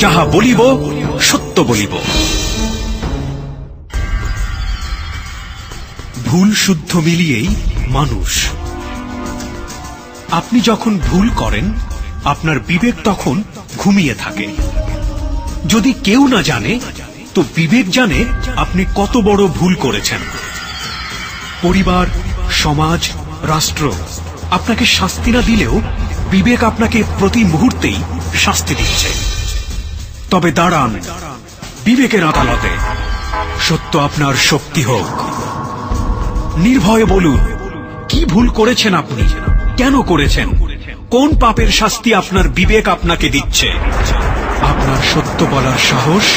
যাহা বলিব সত্য বলিব। ভুল শুদ্ধ মিলিয়েই মানুষ। আপনি যখন ভুল করেন আপনার বিবেক তখন ঘুমিয়ে থাকে। যদি কেউ না জানে তো বিবেক জানে আপনি কত বড় ভুল করেছেন। পরিবার, সমাজ, রাষ্ট্র আপনাকে শাস্তি না দিলেও বিবেক আপনাকে প্রতি মুহূর্তেই শাস্তি দিচ্ছে। তবে দাঁড়ান বিবেকের আদালতে, সত্য আপনার শক্তি হোক। নির্ভয়ে বলুন কি ভুল করেছেন আপনি, কেন করেছেন, কোন পাপের শাস্তি আপনার বিবেক আপনাকে দিচ্ছে। আপনার সত্য বলার সাহস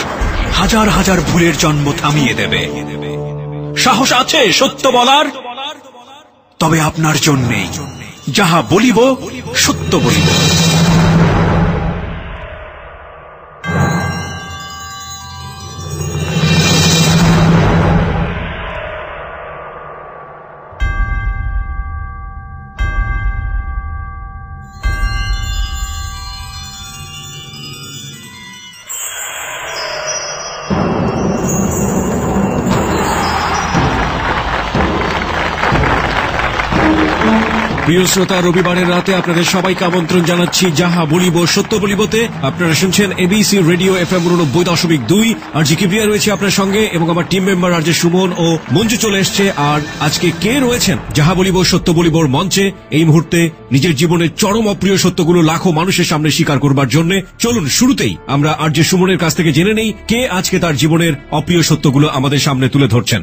হাজার হাজার ভুলের জন্ম থামিয়ে দেবে। সাহস আছে সত্য বলার? তবে আপনার জন্যেই যাহা বলিব সত্য বলিব। প্রিয় শ্রোতা, রবিবারের রাতে আপনাদের সবাইকে আমন্ত্রণ জানাচ্ছি যাহা বলিব সত্য বলিবতে। আপনারা শুনছেন এবিসি রেডিও FM 90.2। আর জি কিবরিয়া রয়েছে আপনার সঙ্গে এবং আমার টিম মেম্বার আর যে সুমন ও মঞ্জু চলে এসছে। আর আজকে কে রয়েছেন যাহা বলিব সত্য বলিবর মঞ্চে এই মুহূর্তে নিজের জীবনের চরম অপ্রিয় সত্যগুলো লাখো মানুষের সামনে স্বীকার করবার জন্য? চলুন শুরুতেই আমরা আর যে সুমনের কাছ থেকে জেনে নেই কে আজকে তার জীবনের অপ্রিয় সত্যগুলো আমাদের সামনে তুলে ধরছেন।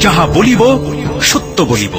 যাহা বলিব সত্য বলিব।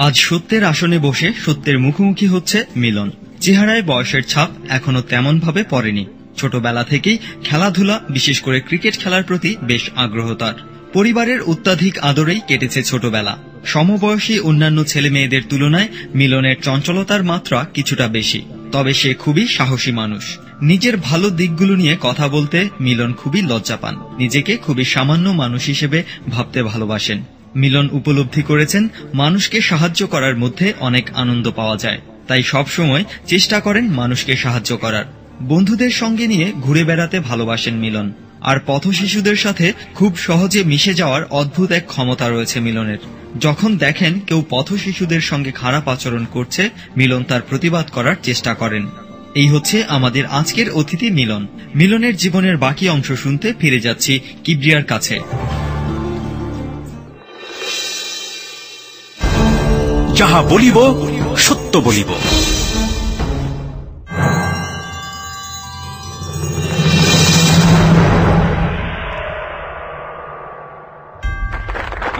আজ সত্যের আসনে বসে সত্যের মুখোমুখি হচ্ছে মিলন। চেহারায় বয়সের ছাপ এখনো তেমন ভাবে পড়েনি। ছোটবেলা থেকেই খেলাধুলা, বিশেষ করে ক্রিকেট খেলার প্রতি বেশ আগ্রহ তার। পরিবারের অত্যাধিক আদরেই কেটেছে ছোটবেলা। সমবয়সী অন্যান্য ছেলে মেয়েদের তুলনায় মিলনের চঞ্চলতার মাত্রা কিছুটা বেশি। তবে সে খুবই সাহসী মানুষ। নিজের ভালো দিকগুলো নিয়ে কথা বলতে মিলন খুবই লজ্জা পান। নিজেকে খুবই সামান্য মানুষ হিসেবে ভাবতে ভালোবাসেন। মিলন উপলব্ধি করেছেন মানুষকে সাহায্য করার মধ্যে অনেক আনন্দ পাওয়া যায়, তাই সবসময় চেষ্টা করেন মানুষকে সাহায্য করার। বন্ধুদের সঙ্গে নিয়ে ঘুরে বেড়াতে ভালোবাসেন মিলন। আর পথ শিশুদের সাথে খুব সহজে মিশে যাওয়ার অদ্ভুত এক ক্ষমতা রয়েছে মিলনের। যখন দেখেন কেউ পথ শিশুদের সঙ্গে খারাপ আচরণ করছে, মিলন তার প্রতিবাদ করার চেষ্টা করেন। এই হচ্ছে আমাদের আজকের অতিথি মিলন। মিলনের জীবনের বাকি অংশ শুনতে ফিরে যাচ্ছি কিবরিয়ার কাছে। যাহা বলিব সত্য বলিব।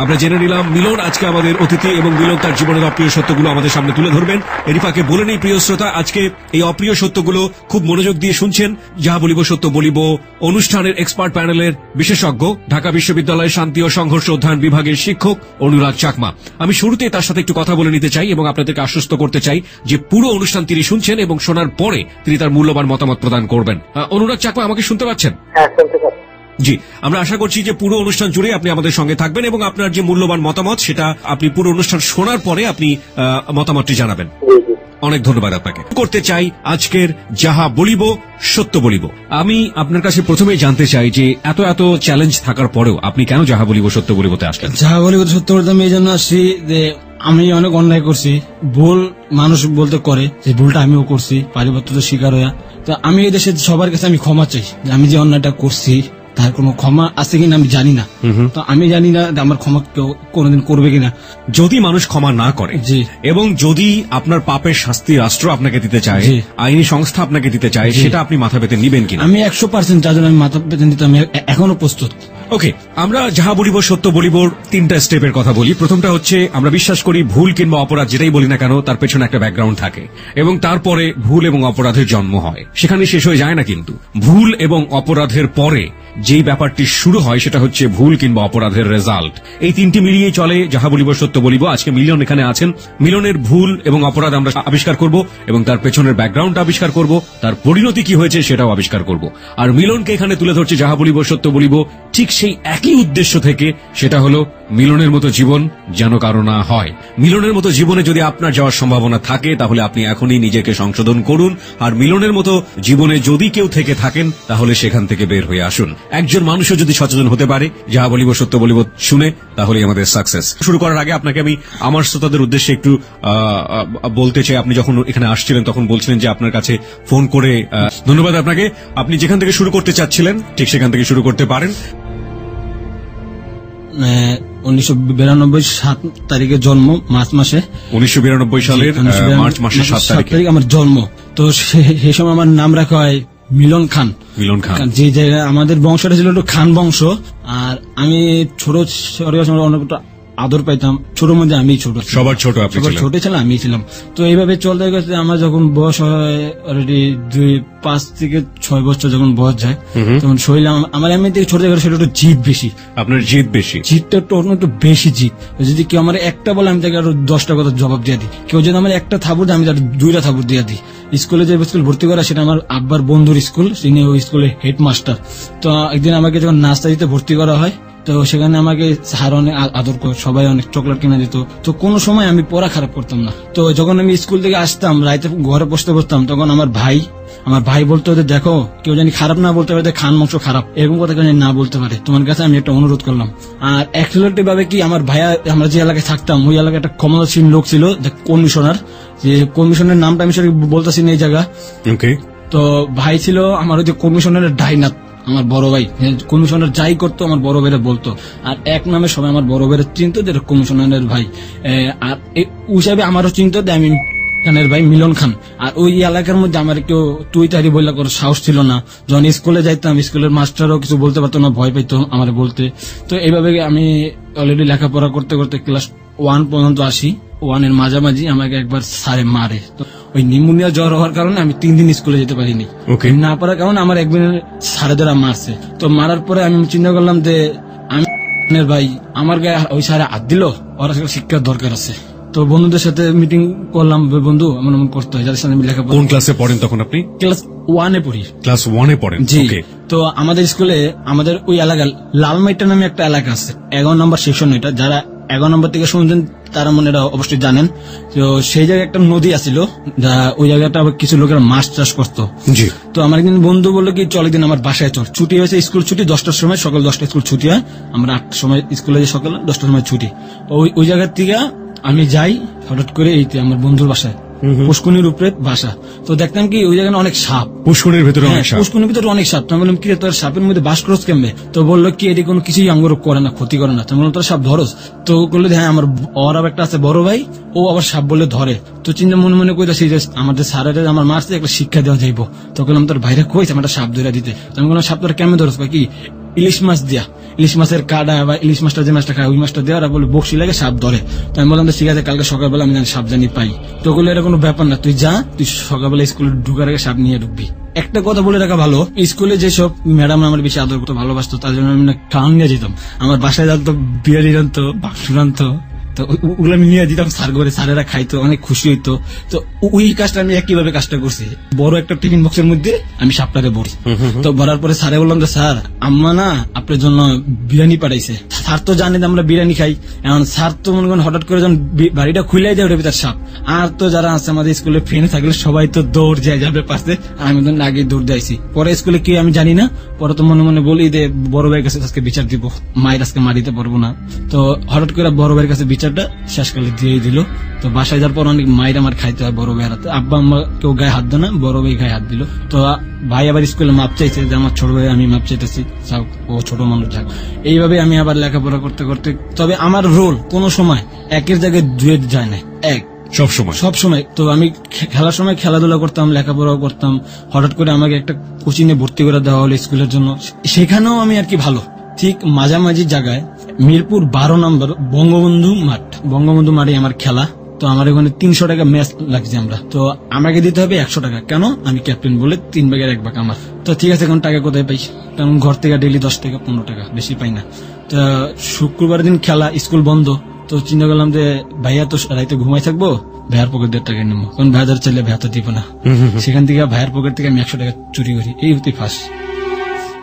আমরা জেনে নিলাম মিলন আজকে আমাদের অতিথি এবং মিলন তার জীবনের অপ্রিয় সত্যগুলো আমাদের সামনে তুলে ধরবেন। এরিফাকে বলে নেই প্রিয় শ্রোতা, আজকে এই অপ্রিয় সত্যগুলো খুব মনোযোগ দিয়ে শুনছেন। যাহা বলিব সত্য বলিব অনুষ্ঠানের এক্সপার্ট প্যানেলের বিশেষজ্ঞ ঢাকা বিশ্ববিদ্যালয়ের শান্তি ও সংঘর্ষ অধ্যয়ন বিভাগের শিক্ষক অনুরাগ চাকমা। আমি শুরুতেই তার সাথে একটু কথা বলে নিতে চাই এবং আপনাদেরকে আশ্বস্ত করতে চাই যে পুরো অনুষ্ঠান তিনি শুনছেন এবং শোনার পরে তিনি তার মূল্যবান মতামত প্রদান করবেন। অনুরাগ চাকমা, আমাকে শুনতে পাচ্ছেন? হ্যাঁ, শুনতে পাচ্ছি। জি, আমরা আশা করছি যে পুরো অনুষ্ঠান জুড়ে আপনি আমাদের সঙ্গে থাকবেন এবং আপনার যে মূল্যবান মতামত সেটা আপনি পুরো অনুষ্ঠান শোনার পরে আপনি মতামতটি জানাবেন। অনেক ধন্যবাদ আপনাকে। করতে চাই আজকের যাহা বলিব সত্য বলিব। আমি আপনার কাছে প্রথমেই জানতে চাই যে এত এত চ্যালেঞ্জ থাকার পরেও আপনি কেন যাহা বলিব সত্য বলিবতে আসলেন? যাহা বলিব সত্য বলতে আমি এই জন্য আসছি যে আমি অনেক অন্যায় করছি। ভুল মানুষ বলতে করে, যে ভুলটা আমিও করছি, পারিবর্তিত শিকার হইয়া। তো আমি এই দেশের সবার কাছে আমি ক্ষমা চাই যে আমি যে অন্যায়টা করছি তার কোনো ক্ষমা আছে কিনা আমি জানি না। তো আমি জানি না আমার ক্ষমা কেউ কোনোদিন করবে কিনা। যদি মানুষ ক্ষমা না করে এবং যদি আপনার পাপের শাস্তি রাষ্ট্র আপনাকে দিতে চায়, আইনি সংস্থা আপনাকে দিতে চায়, সেটা আপনি মাথা পেতে নিবেন কিনা? আমি 100% যার জন্য আমি মাথা পেতে নিতে আমি এখনো প্রস্তুত। ওকে, আমরা যাহা বলিব সত্য বলিবর 3টা স্টেপের কথা বলি। প্রথমটা হচ্ছে আমরা বিশ্বাস করি ভুল কিংবা অপরাধ যেটাই বলি না কেন তার পেছনে একটা ব্যাকগ্রাউন্ড থাকে এবং তারপরে ভুল এবং অপরাধের জন্ম হয়। সেখানে শেষ হয়ে যায় না, কিন্তু ভুল এবং অপরাধের পরে যেই ব্যাপারটি শুরু হয় সেটা হচ্ছে ভুল কিংবা অপরাধের রেজাল্ট। এই তিনটি মিলিয়েই চলে যাহা বলিব সত্য বলিব। আজকে মিলন এখানে আছেন। মিলনের ভুল এবং অপরাধ আমরা আবিষ্কার করব এবং তার পেছনের ব্যাকগ্রাউন্ড আবিষ্কার করব, তার পরিণতি কি হয়েছে সেটাও আবিষ্কার করব। আর মিলনকে এখানে তুলে ধরছে যাহা বলিব সত্য বলিব ঠিক সেই একই উদ্দেশ্য থেকে, সেটা হলো মিলনের মতো জীবন যেন কারো না হয়। মিলনের মতো জীবনে যদি আপনার যাওয়ার সম্ভাবনা থাকে তাহলে আপনি এখনই নিজেকে সংশোধন করুন, আর মিলনের মতো জীবনে যদি কেউ থেকে থাকেন তাহলে সেখান থেকে বের হয়ে আসুন। একজন মানুষও যদি সচেতন হতে পারে, যাহা বলিব সত্য বলিব শুনে, তাহলেই আমাদের সাকসেস। শুরু করার আগে আপনাকে আমি আমার শ্রোতাদের উদ্দেশ্যে একটু বলতে চাই, আপনি যখন এখানে আসছিলেন তখন বলছিলেন যে আপনার কাছে ফোন করে ধন্যবাদ আপনাকে, আপনি যেখান থেকে শুরু করতে চাচ্ছিলেন ঠিক সেখান থেকে শুরু করতে পারেন। 1992 7 তারিখে জন্ম, মার্চ মাসে। 1992 সালের মার্চ মাসের 7 তারিখে আমার জন্ম। তো সেই সময় আমার নাম রাখা হয় মিলন খান। মিলন খান, যে জায়গায় আমাদের বংশটা ছিল একটু খান বংশ। আর আমি ছোট অনেক আদর পাইতাম, ছোট মধ্যে আমি ছোট, সবার ছোট, আপনি ছিলেন, ছোট ছিলাম, আমি ছিলাম। তো এইভাবে চলতে গেছে। আমার যখন বয়স হয় অলরেডি 5 থেকে 6 বছর যখন বয়স যায়, তখন শরীরে আমার এমনি থেকে ছোট জায়গায় সেটা একটু জিদ বেশি। আপনার জিদ বেশি? জিদটা একটু বেশি জিদ। যদি কেউ আমার একটা বলে আমি তাকে আরো 10টা কথা জবাব দিয়ে দিই। কেউ যদি আমার একটা থাপুর দেয় আমি তার 2টা থাপুর দিয়ে দিই। স্কুলে যে স্কুল ভর্তি করা সেটা আমার আব্বার বন্ধুর স্কুল, তিনি ওই স্কুলের হেডমাস্টার। তো একদিন আমাকে যখন নাস্তা দিতে ভর্তি করা হয়, তো সেখানে আমাকে স্যার অনেক আদর করে, সবাই অনেক চকলেট কিনে দিত। তো কোনো সময় আমি পড়া খারাপ করতাম না। তো যখন আমি স্কুল থেকে আসতাম, রাইতে ঘরে বসতে বসতাম, তখন আমার ভাই বলতো যে দেখো, কেউ জানি খারাপ না বলতে পারে, খান বংশ খারাপ, এরকম কথা কেউ না বলতে পারে। তোমার কাছে আমি একটা অনুরোধ করলাম। আর অ্যাকচুয়ালি ভাবে কি, আমার ভাইয়া, আমরা যে এলাকায় থাকতাম ওই এলাকায় একটা ক্ষমতাসীন লোক ছিল, কমিশনার। যে কমিশনের নামটা আমি সেটা বলতেছি না এই জায়গা। তো ভাই ছিল আমার ওই যে কমিশনারের ডাইনাত, আমার বড় ভাই। কমিশনার যাই করতো আমার বড় ভাইরা বলতো, আর এক নামে সবাই আমার বড় ভাইরা চিনতো যে কমিশনারের ভাই। আর এই হিসাবে আমারও চিনতো যে আমি খানের ভাই মিলন খান। আর ওই এলাকার মধ্যে আমার কেউ তুই তারি বললা করে সাহস ছিল না। যখন স্কুলে যাইতাম, স্কুলের মাস্টারও কিছু বলতে পারতো না, ভয় পাইতো আমার বলতে। তো এইভাবে আমি অলরেডি লেখাপড়া করতে করতে ক্লাস 1 পর্যন্ত আসি। 1 এর মাঝামাঝি আমাকে একবার স্যারে মারে। তো ওই নিউমোনিয়া জ্বর হওয়ার কারণে আমি 3 দিন স্কুলে যেতে পারিনি। না পারার কারণে আমার একদিন স্যারে দ্বারা মারছে। তো মারার পরে আমি চিন্তা করলাম যে আমি ভাই, আমার গায়ে ওই স্যারে হাত দিল, ওরা শিক্ষার দরকার আছে। তো বন্ধুদের সাথে মিটিং করলাম, বন্ধু এমন এমন করতে হয়, যাদের সাথে আমি লেখাপড়া। কোন ক্লাসে পড়েন তখন আপনি? ক্লাস 1 এ পড়ি। ক্লাস 1 এ পড়েন? জি। তো আমাদের স্কুলে, আমাদের ওই এলাকায় লালমাইটা নামে একটা এলাকা আছে, 11 নম্বর সেকশন। এটা যারা 11 নম্বর থেকে শুনছেন তারা মনে অবশ্যই জানেন। তো সেই জায়গায় একটা নদী আছিল, ওই জায়গাটা আবার কিছু লোকেরা মাছ চাষ করতো। তো আমার একদিন বন্ধু বললো কি চল একদিন আমার বাসায় চল। ছুটি হয়েছে, স্কুল ছুটি 10টার সময়, সকাল 10টায় স্কুল ছুটি হয়। আমরা 8টার সময় স্কুলে যাই, সকাল 10টার সময় ছুটি। ওই জায়গার থেকে আমি যাই হঠাৎ করে এইতে আমার বন্ধুর বাসায়, পুষ্কুনির উপরে বাসা। তো দেখতাম কি ওই জায়গায় অনেক সাপ, পুষ্কুনির ভিতরে অনেক সাপ। তো আমি বললাম কি তোর সাপের মধ্যে বাস করছ কেমনে? তো বললো কি এটি কোনো কিছুই আঙ্গুর করে না, ক্ষতি করে না। তো বললাম তোর সাপ ধরস? তো বললো হ্যাঁ, আমার ওর একটা আছে বড় ভাই, ও আবার সাপ বলে ধরে। তো চিন্তা মনে মনে কইতাছি যে আমাদের স্যারের আমার মারছে, একটা শিক্ষা দেওয়া যাইবো। তো বললাম তোর ভাইরা কইছে আমার সাপ ধরে দিতে। তো আমি বললাম সাপ তোর কেমন ধরস? কি ইলিশ মাছ দিয়া, ইলিশ মাছের কাটা বা ইলিশ মাছটা যে মাছটা খায় ওই মাছটা দেওয়া, বলে বকশি লাগে সাপ ধরে। তো আমি বললাম ঠিক আছে, কালকে সকালবেলা আমি সাপ জানি পাই। তো বললো এটা কোনো ব্যাপার না, তুই যা, তুই সকালবেলা স্কুলে ঢুকার আগে সাপ নিয়ে ঢুকবি। একটা কথা বলে রাখা ভালো, স্কুলে যেসব ম্যাডাম আমার বেশি আদর করতো, ভালোবাসতো, তার জন্য আমি খাওয়ান নিয়ে যেতাম। আমার বাসায় জানতো, বিরিয়ানি রানতো, বাক্স রানতো, তো ওগুলো আমি নিয়ে দিতাম স্যার ঘরে, স্যারেরা খাইতো, অনেক খুশি হইতো। তো ওই কাজটা আমি একইভাবে কাজটা করছি। বড় একটা টিফিন বক্সের মধ্যে আমি সাপটারে ভরি। তো ভরার পরে স্যারে বললাম যে স্যার, আম্মা না আপনার জন্য বিরিয়ানি পাঠাইছে। স্যার তো জানে আমরা বিরিয়ানি খাই। এখন স্যার তো মনে করেন হঠাৎ করে যখন বাড়িটা খুলে যায় ওটা ভিতর সাপ। আর তো যারা আছে আমাদের স্কুলে ফ্রেন্ড থাকলে সবাই তো দৌড় যায় যাবে পাশে, আমি তো আগে দৌড় যাইছি। পরে স্কুলে কি আমি জানি না, পরে তো মনে মনে বলি যে বড় ভাইয়ের কাছে আজকে বিচার দিব, মায়ের আজকে মারিতে পারবো না। তো হঠাৎ করে বড় ভাইয়ের কাছে বিচারটা শেষকালে দিয়ে দিল। তো বাসায় যাওয়ার পর অনেক মায়ের আমার খাইতে হয় বড় ভাইয়ের হাতে। আব্বা আম্মা কেউ গায়ে হাত দেয় না, বড় ভাই গায়ে হাত দিল। তো ভাই আবার স্কুলে মাপ চাইছে যে আমার ছোট ভাই, আমি মাপ চাইতেছি, ও ছোট মানুষ যাক। এইভাবে আমি আবার লেখাপড়া করতে করতে, তবে আমার রোল কোনো সময় একের জায়গায় দুয়ে যায় না, এক সবসময়। তো আমি খেলার সময় খেলাধুলা করতাম, লেখাপড়াও করতাম। হঠাৎ করে আমাকে একটা কোচিংয়ে ভর্তি করে দেওয়া হলো স্কুলের জন্য, সেখানেও আমি আর কি ভালো। ঠিক মাঝামাঝি জায়গায় মিরপুর 12 নম্বর বঙ্গবন্ধু মাঠে আমার খেলা। তো আমার এখানে 300 টাকা ম্যাচ লাগছে আমরা, তো আমাকে দিতে হবে 100 টাকা। কেন? আমি ক্যাপ্টেন বলে 3 ভাগের 1 ভাগ আমার। তো ঠিক আছে, এখন টাকা কোথায় পাই? কারণ ঘর থেকে ডেইলি 10 টাকা 15 টাকা, বেশি পাই না। তো শুক্রবার দিন খেলা, স্কুল বন্ধ। তো চিন্তা করলাম যে ভাইয়া তো রাইতে ঘুমাই থাকবো, ভাইয়ার পকেট 1.5 টাকা নেবো, কারণ ভাইয়াদের চাইলে ভাইয়া তো দিব না। সেখান থেকে ভাইয়ার পকেট থেকে আমি 100 টাকা চুরি করি, এই হতে ফার্স্ট।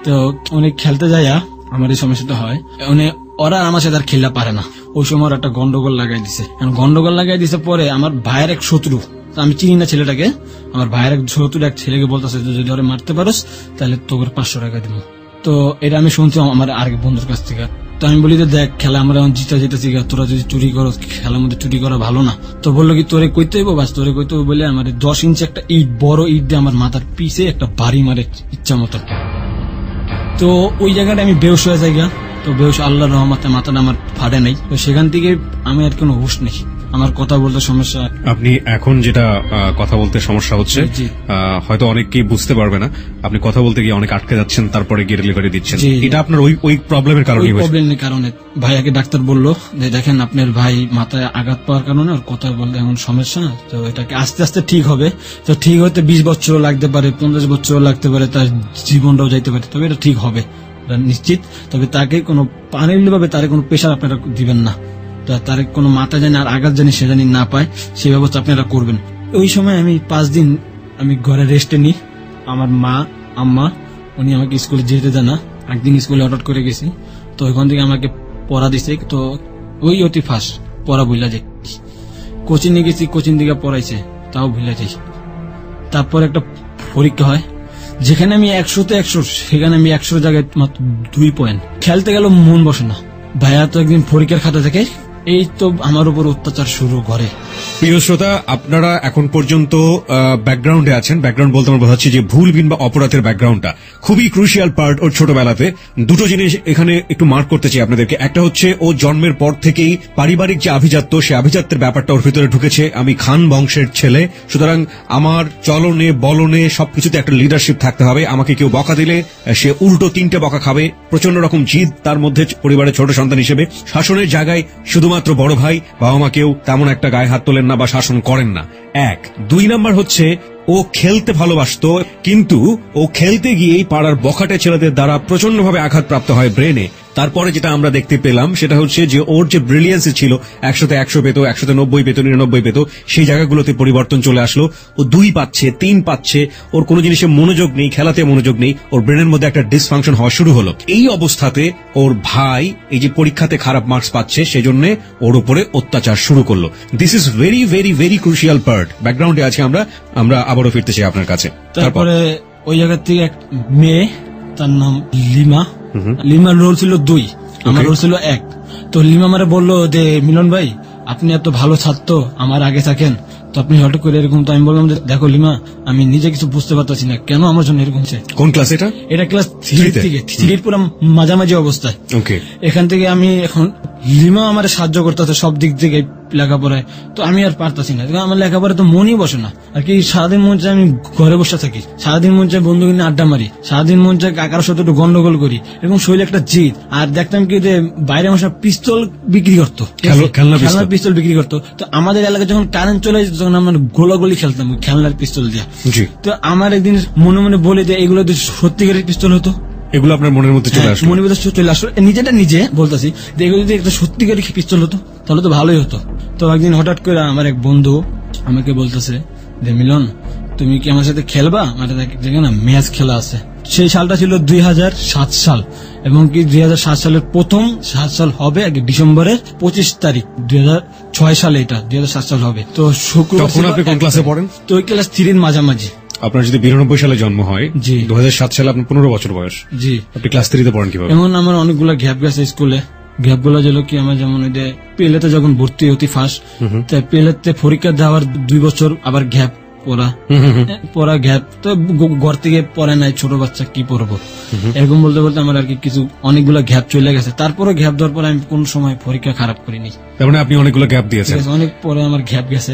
তো অনেক খেলতে যাইয়া আমার এই সমস্যাটা হয়, মানে ওরা আমার সাথে আর খেলা পারে না। ওই সময় ওরা একটা গন্ডগোল লাগাই দিছে। গন্ডগোল লাগাই দিছে পরে আমার ভাইয়ের এক শত্রু, আমি চিনি না ছেলেটাকে, আমার ভাইয়ের এক শত্রু এক ছেলেকে বলতেছে যদি ওরে মারতে পারোস তাহলে তোকে 500 টাকা দিব। তো এটা আমি শুনছি আমার আরেক বন্ধুর কাছ থেকে। তো আমি বলি যে দেখ খেলা আমরা জিতা যেতেছি, তোরা যদি চুরি করো খেলার মধ্যে চুরি করা ভালো না। তো বললো কি তোরে কইতে হইব, বাস তোরে কইতে হইব বলে আমার 10 ইঞ্চি একটা ইট, বড় ইট দিয়ে আমার মাথার পিছে একটা বাড়ি মারে ইচ্ছা মতো। তো ওই জায়গাটা আমি বেহুশ হয়ে যাই। তো বেহুশ আল্লাহর রহমতে মাথাটা আমার ফাটে নাই। তো সেখান থেকে আমি আর কোনো হুঁশ নেই, আমার কথা বলতে সমস্যা। আপনি এখন যেটা কথা বলতে সমস্যা হচ্ছে, জি। হয়তো অনেকেই বুঝতে পারবে না, আপনি কথা বলতে গিয়ে অনেক আটকে যাচ্ছেন, তারপরে গিয়ে ডেলিভারি দিচ্ছেন। জি। এটা আপনার ওই প্রবলেমের কারণে ওই হয়েছে। প্রবলেমের কারণে ভাইয়াকে ডাক্তার বললো যে দেখেন আপনার ভাই মাথায় আঘাত পাওয়ার কারণে ওর কথা বলতে এমন সমস্যা, তো এটাকে আস্তে আস্তে ঠিক হবে। তো ঠিক হতে 20 বছর লাগতে পারে, 50 বছর লাগতে পারে, তার জীবনটাও যাইতে পারে, তবে এটা ঠিক হবে নিশ্চিত। তবে তাকে কোনো পানির ভাবে তার কোনো প্রেশার আপনারা দিবেন না, তার কোনো মাথা জানি আর আঘাত জানি সে জানি না পায়, সেই ব্যবস্থা আপনারা করবেন। ওই সময় আমি 5 দিন আমি ঘরে রেস্টে নিই। আমার মা আম্মা উনি আমাকে স্কুলে যেতে দেয় না। একদিন স্কুলে হঠাৎ করে গেছি, তো ওইখান থেকে আমাকে পড়া দিছে। তো ওই অতি ফার্স্ট পড়া ভুলা যাই। কোচিং এ গেছি, কোচিং দিকে পড়াইছে, তাও ভুলা যাই। তারপর একটা পরীক্ষা হয় যেখানে আমি 100-তে 100, সেখানে আমি 100 জায়গায় মাত্র 2 পয়েন্ট। খেলতে গেল মন বসে না। ভাইয়া তো একদিন পরীক্ষার খাতা থেকে এই তো আমার উপর অত্যাচার শুরু করে। প্রিয় শ্রোতা, আপনারা এখন পর্যন্ত ব্যাকগ্রাউন্ডে আছেন। ব্যাকগ্রাউন্ড বলতে আমরা বোঝাচ্ছি যে ভুল কিংবা অপরাধের ব্যাকগ্রাউন্ডটা খুবই ক্রুশিয়াল পার্ট ওর ছোটবেলাতে। দুটো জিনিস এখানে একটু মার্ক করতে চাই আপনাদেরকে। একটা হচ্ছে ও জন্মের পর থেকেই পারিবারিক যে আভিজাত্য, সে আভিজাত্যের ব্যাপারটা ওর ভিতরে ঢুকেছে। আমি খান বংশের ছেলে, সুতরাং আমার চলনে বলনে সবকিছুতে একটা লিডারশিপ থাকতে হবে। আমাকে কেউ বকা দিলে সে উল্টো 3টে বকা খাবে। প্রচন্ড রকম জিদ তার মধ্যে। পরিবারের ছোট সন্তান হিসেবে শাসনের জায়গায় শুধুমাত্র বড় ভাই বাবা মা কেউ তেমন একটা গায়ে হাত তোলেন না বা শাসন করেন না। 1 2 নাম্বার হচ্ছে ও খেলতে ভালোবাসতো, কিন্তু ও খেলতে গিয়েই পাড়ার বখাটে ছেলেদের দ্বারা প্রচন্ডভাবে আঘাতপ্রাপ্ত হয় ব্রেনে। তারপরে যেটা আমরা দেখতে পেলাম সেটা হচ্ছে যে ওর যে ব্রিলিয়েন্স ছিল, 100-তে 100 পেত, 100-তে 90 পেত, 99 পেত, সেই জায়গাগুলোতে পরিবর্তন চলে আসলো। ও 2 পাচ্ছে, 3 পাচ্ছে, ওর কোনো জিনিসে মনোযোগ নেই, খেলাতে মনোযোগ নেই, ওর ব্রেনের মধ্যে একটা ডিসফাংশন হওয়া শুরু হলো। এই অবস্থাতে ওর ভাই এই যে পরীক্ষাতে খারাপ মার্কস পাচ্ছে সেজন্য ওর উপরে অত্যাচার শুরু করলো। This is very very very crucial part. ব্যাকগ্রাউন্ডে আছে আমরা আবারও ফিরতে চাই আপনার কাছে। তারপরে ওই জায়গা থেকে এক মেয়ে, তার নাম লিমা। লিমার রোল ছিল 2, আমার রোল ছিল 1। তো লিমা আমারে বললো যে মিলন ভাই আপনি এত ভালো ছাত্র, আমার আগে থাকেন, তো আপনি হঠাৎ করে এরকম। তো আমি বললাম যে দেখো লিমা, আমি নিজে কিছু বুঝতে পারতেছি না কেন আমার জন্য এরকম হচ্ছে। কোন ক্লাস এটা? এটা ক্লাস 3 থেকে, 3 পুরো মাঝামাঝি অবস্থায়। ওকে। এখান থেকে আমি এখন লিমা আমার সাহায্য করতেছে সব দিক থেকে লেখাপড়ায়, তো আমি আর পারতাছি না। আমার লেখাপড়ায় তো মনই বসে না আর কি। সারাদিন মন চায় আমি ঘরে বসে থাকি, সারাদিন মন চায় বন্ধু কিনে আড্ডা মারি, সারাদিন মন চায় কাকার সাথে একটু গন্ডগোল করি, এরকম শরীরে একটা জিদ। আর দেখতাম কি যে বাইরে আমার পিস্তল বিক্রি করতো, খেলনার পিস্তল বিক্রি করতো। তো আমাদের এলাকায় যখন কারেন্ট চলে যেত তখন আমরা গোলাগুলি খেলতাম খেলনার পিস্তল দিয়ে। তো আমার একদিন মনে মনে বলে যে এগুলো সত্যিকারের পিস্তল হতো, এগুলো আপনার মনের মধ্যে চলে আসলো। মনের মধ্যে চলে আসলো, নিজেটা নিজে বলতেছি যে এগুলো যদি একটা সত্যিকারী পিস্তল হতো তাহলে তো ভালোই হতো। তো একদিন হঠাৎ করে আমার এক বন্ধু আমাকে বলতেছে যে মিলন তুমি কি আমার সাথে খেলবা, আমাদের যেখানে ম্যাচ খেলা আছে। সেই সালটা ছিল 2007 সাল, এবং কি 2007 সালের প্রথম 7 সাল হবে ডিসেম্বরের 25 তারিখ 2006 সালে, এটা 2007 সাল হবে। তো শুক্রবার। তখন আপনি কোন ক্লাসে পড়েন? তো ওই ক্লাস 3 মাঝামাঝি। আপনার যদি 92 সালে জন্ম হয়, 2007 সালে আপনার 15 বছর বয়স। জি। আপনি ক্লাস 3-তে পড়েন কিভাবে? এমন আমার অনেকগুলো গ্যাপ গেছে স্কুলে। গ্যাপ গুলো ছিল কি, আমার যেমন ওই যে পেলেতে যখন ভর্তি হতি ফার্স্ট, তাই পেলেতে পরীক্ষা দেওয়ার 2 বছর আবার গ্যাপ পড়া গ্যাপ। তো ঘর থেকে পড়ে নাই, ছোট বাচ্চা কি পড়বো, এরকম বলতে বলতে আমার আর কি কিছু অনেকগুলো গ্যাপ চলে গেছে। তারপরে গ্যাপ দেওয়ার পরে আমি কোন সময় পরীক্ষা খারাপ করিনি। তার মানে আপনি অনেকগুলো গ্যাপ দিয়েছেন। অনেক পরে আমার গ্যাপ গেছে।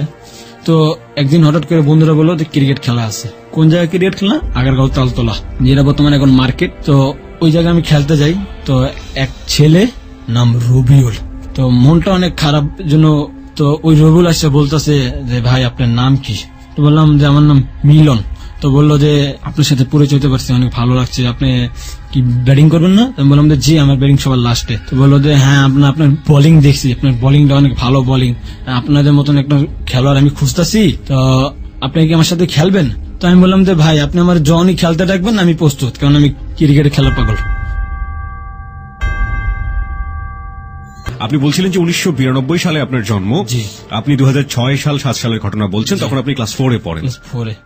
তো একদিন হঠাৎ করে বন্ধুরা বললো যে ক্রিকেট খেলা আছে। কোন জায়গায় ক্রিকেট খেলা? আগারগাঁও তালতলা, যেটা বর্তমানে এখন মার্কেট। তো ওই জায়গায় আমি খেলতে যাই। তো এক ছেলে নাম রবিউল, তো মনটা অনেক খারাপ জন্য, তো ওই রবিউল আসছে বলতেছে যে ভাই আপনার নাম কি? তো বললাম যে আমার নাম মিলন। তো বললো যে আপনার সাথে পরিচয় হতে পারছি, অনেক ভালো লাগছে, আপনি কি ব্যাটিং করবেন না? আমি বললাম যে জি, আমার ব্যাটিং সবার লাস্টে। তো বললো যে হ্যাঁ আপনার বোলিং দেখছি, আপনার বোলিংটা অনেক ভালো বোলিং, আপনাদের মতন একটা খেলোয়াড় আমি খুঁজতেছি, তো আপনি কি আমার সাথে খেলবেন? তো আমি বললাম যে ভাই আপনি আমার যখনই খেলতে ডাকবেন আমি প্রস্তুত, কারণ আমি ক্রিকেটে খেলা পাগল। আপনি বলছিলেন যে 1992 সালে আপনার জন্ম, জি। আপনি 2006 সাল 7 সালের ঘটনা বলছেন, তখন আপনি ক্লাস 4 এ পড়েন।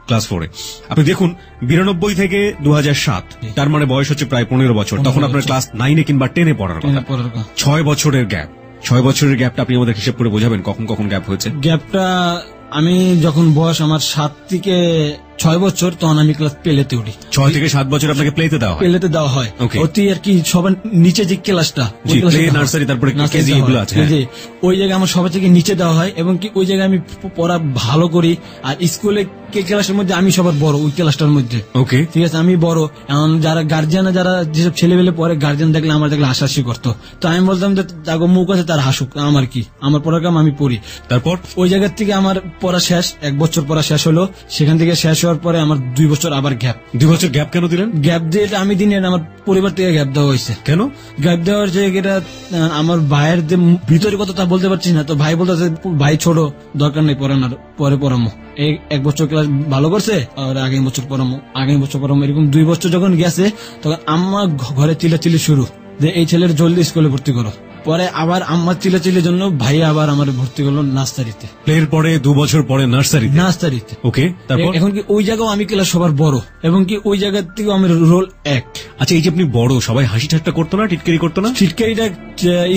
ক্লাস 4 এ আপনি দেখুন 92 থেকে 2007, তার মানে বয়স হচ্ছে প্রায় 15 বছর। তখন আপনার ক্লাস 9 এ কিংবা 10 এ পড়ার কথা। 6 বছরের গ্যাপ। 6 বছরের গ্যাপটা আপনি আমাদের হিসেব করে বোঝাবেন কখন কখন গ্যাপ হয়েছে? গ্যাপটা আমি যখন বয়স আমার 7 থেকে 6 বছর, তখন আমি ক্লাস প্লেতে উঠি। 6 থেকে 7 বছর আপনাকে প্লেতে দেওয়া হয়? প্লেতে দেওয়া হয়। Okay. অতি আর কি সবার নিচে যে ক্লাসটা, জি, প্লে, নার্সারি, তারপরে কেজি এগুলো আছে। জি, ওই জায়গায় আমার সবার থেকে নিচে দেওয়া হয়, এবং কি ওই জায়গায় আমি পড়া ভালো করি। আর স্কুলে ক্লাসের মধ্যে আমি সবার বড়, ওই ক্লাসটার মধ্যে। ওকে, ঠিক আছে, আমি বড়। এখন যারা গার্জিয়ান, যারা যেসব ছেলেবেলে পরে গার্জিয়ান দেখলে আমার দেখলে হাসাহাসি করতো, তো আমি বলতাম যে যাগো মুখ আছে তার হাসুক, আমার কি, আমার পড়ার কাম আমি পড়ি। তারপর ওই জায়গার থেকে আমার পড়া শেষ, 1 বছর পড়া শেষ হলো। সেখান থেকে শেষ হওয়ার পরে আমার 2 বছর আবার গ্যাপ। 2 বছর গ্যাপ কেন দিলেন? গ্যাপ দিয়ে এটা আমি দিনে আমার পরিবার থেকে গ্যাপ দেওয়া হয়েছে। কেন গ্যাপ দেওয়ার যে এটা আমার ভাইয়ের যে ভিতরে কথা তা বলতে পারছি না, তো ভাই বলতেছে ভাই ছোট, দরকার নেই পড়ানোর, পরে পড়ামো। 1 বছর ক্লাস ভালো করছে, আর আগামী বছর পড়ামো। এরকম 2 বছর যখন গেছে, তখন আমার ঘরে চিল্লাচিল্লি শুরু যে এই ছেলের জলদি স্কুলে ভর্তি করো। পরে আবার আমার চিল্লাচিল্লির জন্য ভাই আবার আমার ভর্তি করলো নার্সারিতে। প্লের পরে 2 বছর পরে নার্সারিতে। ওকে, তারপর এখন কি ওই জায়গাও আমি ক্লাস সবার বড়, এবং কি ওই জায়গা থেকে আমি রোল 1। আচ্ছা, এই যে আপনি বড়, সবাই হাসি ঠাট্টা করতো না, টিটকারি করতো না? টিটকারিটা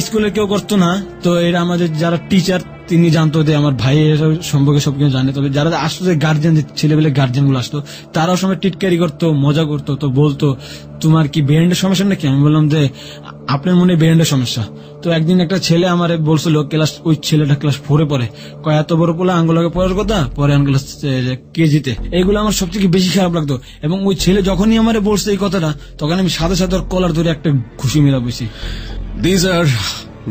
স্কুলে কেউ করতো না, তো এরা আমাদের যারা টিচার তিনি জানতো যে আমার ভাইয়ের সম্পর্কে সবকিছু জানে। তবে যারা আসতো, যে গার্জিয়ান, ছেলেবেলে গার্জিয়ান গুলো আসতো, তারাও সময় টিটকারি করতো, মজা করতো। তো বলতো তোমার কি ব্রেন্ডের সমস্যা নাকি? আমি বললাম যে আপনার মনে ব্রেন্ডের সমস্যা। তো একদিন একটা ছেলে আমার বলছিল, ওই ছেলেটা ক্লাস 4 এ পড়ে, কয় এত বড় পোলা আঙ্গুলাকে পড়ার কথা, পরে আঙ্গুল কেজিতে। এইগুলো আমার সব থেকে বেশি খারাপ লাগতো। এবং ওই ছেলে যখনই আমার বলছে এই কথাটা, তখন আমি সাথে সাথে ওর কলার ধরে একটা ঘুষি মেরা বসি। This are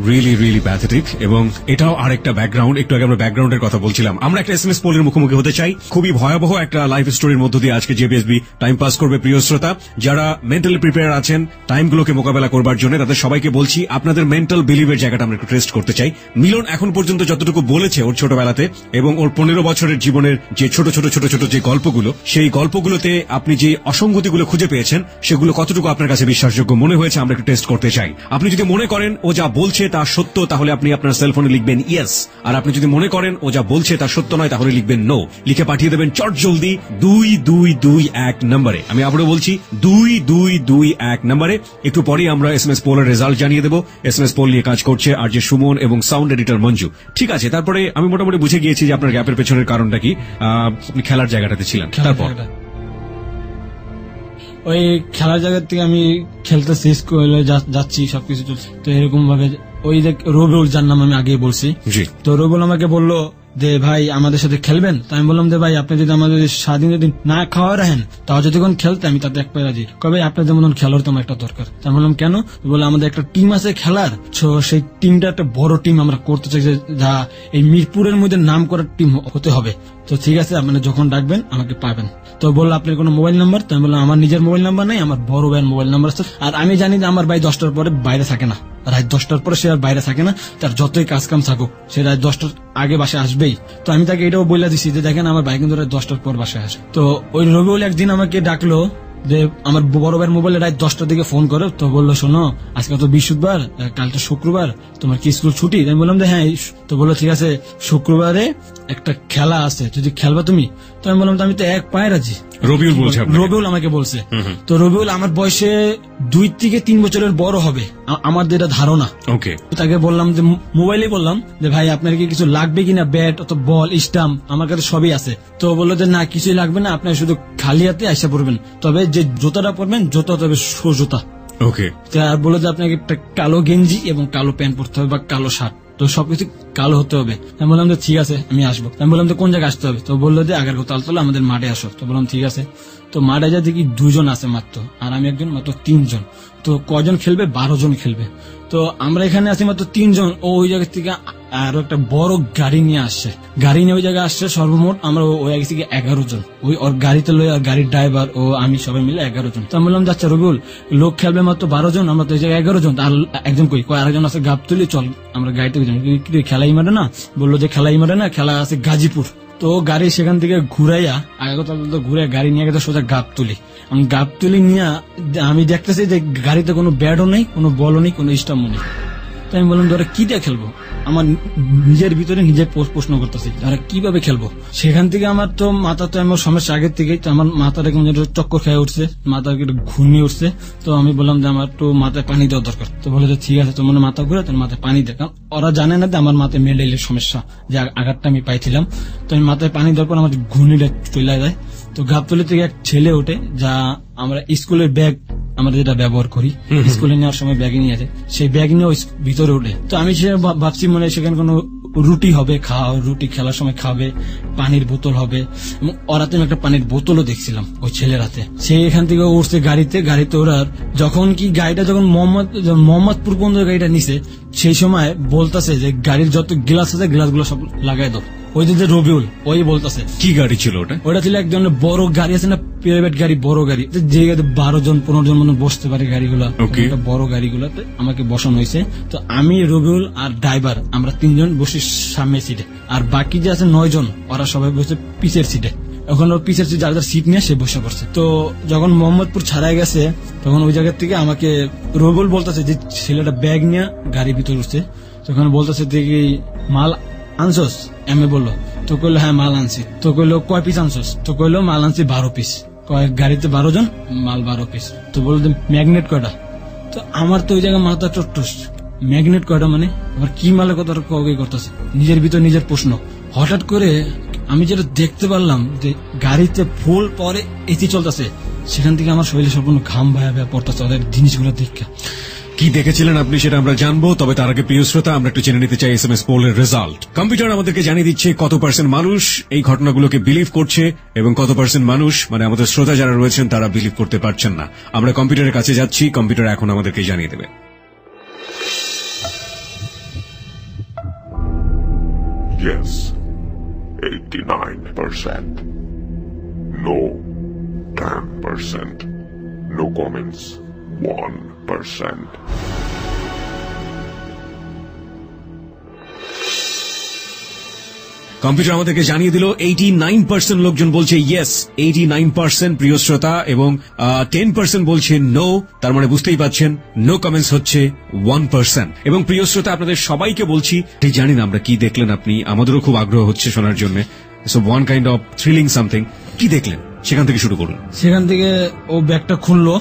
really pathetic. এবং এটাও আরেকটা ব্যাকগ্রাউন্ড। একটু আগে আমরা ব্যাকগ্রাউন্ডের কথা বলছিলাম। আমরা একটা SMS পোলের মুখোমুখি হতে চাই। খুবই ভয়াবহ একটা লাইফ স্টোরির মধ্য দিয়ে আজকে জেবিএসবি টাইম পাস করবে। প্রিয় শ্রোতা, যারা মেন্টালি প্রিপেয়ার আছেন টাইমগুলোকে মোকাবেলা করবার জন্য, তাদের সবাইকে বলছি আপনাদের মেন্টাল বিলিভের জায়গাটা আমরা একটু টেস্ট করতে চাই। মিলন এখন পর্যন্ত যতটুকু বলেছে ওর ছোটবেলাতে এবং ওর 15 বছরের জীবনের যে ছোট ছোট যে গল্পগুলো, সেই গল্পগুলোতে আপনি যে অসঙ্গতিগুলো খুঁজে পেয়েছেন, সেগুলো কতটুকু আপনার কাছে বিশ্বাসযোগ্য মনে হয়েছে আমরা একটু টেস্ট করতে চাই। আপনি যদি মনে করেন ও যা বলছে তা সত্য, তাহলে আপনি আপনার সেলফোনে লিখবেন ইয়েস। আর আপনি যদি মনে করেন ও যা বলছে তা সত্য নয়, তাহলে লিখবেন নো। লিখে পাঠিয়ে দেবেন চট জলদি 2221 নম্বরে। আমি আবারও বলছি 2221 নম্বরে। একটু পরেই আমরা SMS পোলের রেজাল্ট জানিয়ে দেবো। SMS পোল নিয়ে কাজ করছে আর যে সুমন এবং সাউন্ড এডিটর মঞ্জু। ঠিক আছে, তারপরে আমি মোটামুটি বুঝে গিয়েছি যে আপনার গ্যাপের পেছনের কারণটা কি। আপনি খেলার জায়গাটাতে ছিলেন। তারপর ওই খেলার জায়গা থেকে আমি খেলতেছি, স্কুলে যাচ্ছি, সবকিছু চলছে। তো এরকম ভাবে ওই যে রবিউল, যার নাম আমি আগে বলছি, তো রবিউল আমাকে বললো যে ভাই আমাদের সাথে খেলবেন? তো আমি বললাম যে ভাই আপনি যদি আমাদের সারাদিন যদি না খাওয়া রাখেন, তাও যদি কোন খেলতে আমি তাতে এক পায়ে রাজি। কবে আপনার যেমন খেলার তো আমার একটা দরকার। তা আমি বললাম কেন? বলে আমাদের একটা টিম আছে খেলার, সেই টিমটা একটা বড় টিম আমরা করতে চাই, যা এই মিরপুরের মধ্যে নাম করার টিম হতে হবে। তো ঠিক আছে, আপনি যখন ডাকবেন আমাকে পাবেন। তো বললো আপনার কোনো মোবাইল নাম্বার? তো আমি বললাম আমার নিজের মোবাইল নাম্বার নাই, আমার বড় ভাইয়ের মোবাইল নাম্বার আছে। আর আমি জানি যে আমার ভাই 10টার পরে বাইরে থাকে না, রাত 10টার পরে সে আর বাইরে থাকে না। তার যতই কাজ কাম থাকুক, সে রাত 10টার আগে বাসায় আসবেই। তো আমি তাকে এটাও বলে দিছি যে দেখেন আমার ভাই কিন্তু রাত 10টার পর বাসায় আসে। তো ওই রবিউল একদিন আমাকে ডাকলো যে আমার বড় ভাইয়ের মোবাইলে রাত 10টার দিকে ফোন করে। তো বললো শোনো, আজকে তো বৃহস্পতিবার, কালকে শুক্রবার, তোমার কি স্কুল ছুটি? আমি বললাম যে হ্যাঁ। তো বললো ঠিক আছে, শুক্রবারে একটা খেলা আছে, যদি খেলবা তুমি? তো আমি বললাম আমি তো এক পায়ে রাজি। রবিউল আমাকে বলছে। তো রবিউল আমার বয়সে 2 থেকে 3 বছরের বড় হবে, আমার যেটা ধারণা। ওকে, তাকে বললাম যে মোবাইলে বললাম যে ভাই আপনার কি কিছু লাগবে কিনা, ব্যাট অথবা বল, স্টাম্প, আমার কাছে সবই আছে। তো বললো যে না কিছুই লাগবে না, আপনার শুধু খালি হাতে আইসা পড়বেন, তবে যে জুতাটা পরবেন জুতা তবে জুতা। ওকে, আর বললো যে আপনাকে একটা কালো গেঞ্জি এবং কালো প্যান্ট পরতে হবে বা কালো শার্ট, তো সবকিছু কালো হতে হবে। আমি বললাম যে ঠিক আছে আমি আসবো। আমি বললাম তো কোন জায়গায় আসতে হবে? তো বললো যে আগারগাঁও তালতলা আমাদের মাঠে আসো। তো বললাম ঠিক আছে। তো মাঠে যা দেখি 2 জন আছে মাত্র, আর আমি একজন, মাত্র 3 জন। তো কজন খেলবে? 12 জন খেলবে। তো আমরা এখানে আছি মাত্র 3 জন। ওই জায়গা থেকে আরো একটা বড় গাড়ি নিয়ে আসছে, গাড়ি নিয়ে ওই জায়গায় আসছে। সর্বমোট আমরা ওই জায়গা থেকে 11 জন, ওই ওর গাড়িতে লই, আর গাড়ির ড্রাইভার ও আমি সবাই মিলে 11 জন। তো আমি বললাম যাচ্ছে রবিউল, লোক খেলবে মাত্র 12 জন, আমরা তো এই জায়গায় 11 জন, আর একজন কই? আরেকজন আছে গাবতলি, চল আমরা গাড়িতে খেলাই মারে না? বললো যে খেলাই মারে না, খেলা আছে গাজীপুর। তো গাড়ি সেখান থেকে ঘুরাইয়া আগাগোতাল ঘুরে গাড়ি নিয়ে গেছে সোজা গাবতলি। গাবতলি নিয়ে আমি দেখতেছি যে গাড়িতে কোনো ব্যাটও নেই, কোনো বলও নেই, কোনো স্টাম্পও নেই। তো তো আমি বললাম ওরা কি দিয়ে খেলবো, আমার নিজের ভিতরে নিজে প্রশ্ন করতেছি ওরা কিভাবে খেলবো। সেখান থেকে আমার তো মাথা তো আমার সমস্যা আগের থেকেই, তো আমার মাথার এরকম চক্কর খেয়ে উঠছে, মাথা ঘুরনি উঠছে। তো আমি বললাম যে আমার তো মাথায় পানি দেওয়া দরকার। তো বলে যে ঠিক আছে তোমার মাথা ঘুরে তোমার মাথায় পানি দেয়, কারণ ওরা জানে না যে আমার মাথায় মেডেলের সমস্যা, যে আঘাতটা আমি পাইছিলাম। তো আমি মাথায় পানি দেওয়ার পর আমার ঘূর্ণিটা চলে যায়। তো গাবতলি থেকে এক ছেলে ওঠে, যা আমরা স্কুলের ব্যাগ আমরা যেটা ব্যবহার করি স্কুলে নেওয়ার সময় ব্যাগে নিয়ে আসে, সেই ব্যাগ নিয়ে ওই ভিতরে ওঠে। তো আমি সে ভাবছি মনে হয় সেখানে কোনো রুটি হবে, রুটি খেলার সময় খাবে, পানির বোতল হবে, এবং ওরাতে আমি একটা পানির বোতলও দেখছিলাম ওই ছেলের হাতে। সে এখান থেকে উঠছে গাড়িতে ওরার যখন কি গাড়িটা যখন মোহাম্মদপুর পর্যন্ত গাড়িটা নিছে, সেই সময় বলতেছে যে গাড়ির যত গ্লাস আছে গ্লাসগুলো সব লাগাই দাও। ওই যে রবিউল ওই বলতেছে। কি গাড়ি ছিল ওটা? ওটা ছিল এক ধরনের বড় গাড়ি আছে না, প্রাইভেট গাড়ি, বড় গাড়ি, যে 12 জন 15 জন মতো বসতে পারে গাড়িগুলা, বড় গাড়িগুলাতে আমাকে বসানো হয়েছে। তো আমি, রবিউল আর ড্রাইভার আমরা 3 জন বসে সামনের সিটে, আর বাকি যে আছে 9 জন ওরা সবাই বসে পিছের সিটে। এখন ওর পিছের সিটে যার সিট নিয়ে সে বসে পড়ছে। তো যখন মোহাম্মদপুর ছাড়াই গেছে তখন ওই জায়গা থেকে আমাকে রবিউল বলতেছে যে ছেলেটা ব্যাগ নিয়ে গাড়ির ভিতরে উঠছে। তখন বলতেছে দেখি মাল আনছস? এমএ বললো। তো কইলো হ্যাঁ মাল আনছি। তো কইলো কয় পিস আনছস? তো কইলো মাল আনছি 12 পিস। কয়েক গাড়িতে 12 জন, মাল 12 পিস। তো বললো ম্যাগনেট কয়টা? তো আমার তো ওই জায়গায় মাথা টুস, ম্যাগনেট কয়টা মানে আমার কি মালের কথা কবে করতেছে, নিজের ভিতর নিজের প্রশ্ন। হঠাৎ করে আমি যেটা দেখতে পারলাম যে গাড়িতে ফুল পরে এসি চলতেছে, সেখান থেকে আমার শরীরে সম্পূর্ণ ঘাম ভায়া পড়তেছে ওদের জিনিসগুলো দেখে। কি দেখেছিলেন আপনি সেটা আমরা জানবো, তবে তার আগে প্রিয় শ্রোতা আমরা একটু জেনে নিতে চাই SMS পোলের রেজাল্ট। কম্পিউটার আমাদেরকে জানিয়ে দিচ্ছে কত পার্সেন্ট মানুষ এই ঘটনাগুলোকে বিলিভ করছে এবং কত পার্সেন্ট মানুষ মানে আমাদের শ্রোতা যারা রয়েছেন তারা বিলিভ করতে পারছেন না। আমরা কম্পিউটারের কাছে যাচ্ছি, কম্পিউটার এখন আমাদেরকে জানিয়ে দেবে। Yes, 89%. No, 10%. No comments, 1%. Computer আমাদেরকে জানিয়ে দিল 89% লোকজন বলছে ইয়েস, 89% প্রিয় শ্রোতা, এবং 10% বলছে নো। তার মানে বুঝতেই পাচ্ছেন নো কমেন্টস হচ্ছে 1%। এবং প্রিয় শ্রোতা আপনাদের সবাইকে বলছি, ঠিক জানি না আমরা কি দেখলেন আপনি, আমাদেরও খুব আগ্রহ হচ্ছে শোনার জন্য। So one kind of thrilling something, কি দেখলেন সেখান থেকে শুরু করুন। সেখান থেকে ও ব্যাগটা খুললো,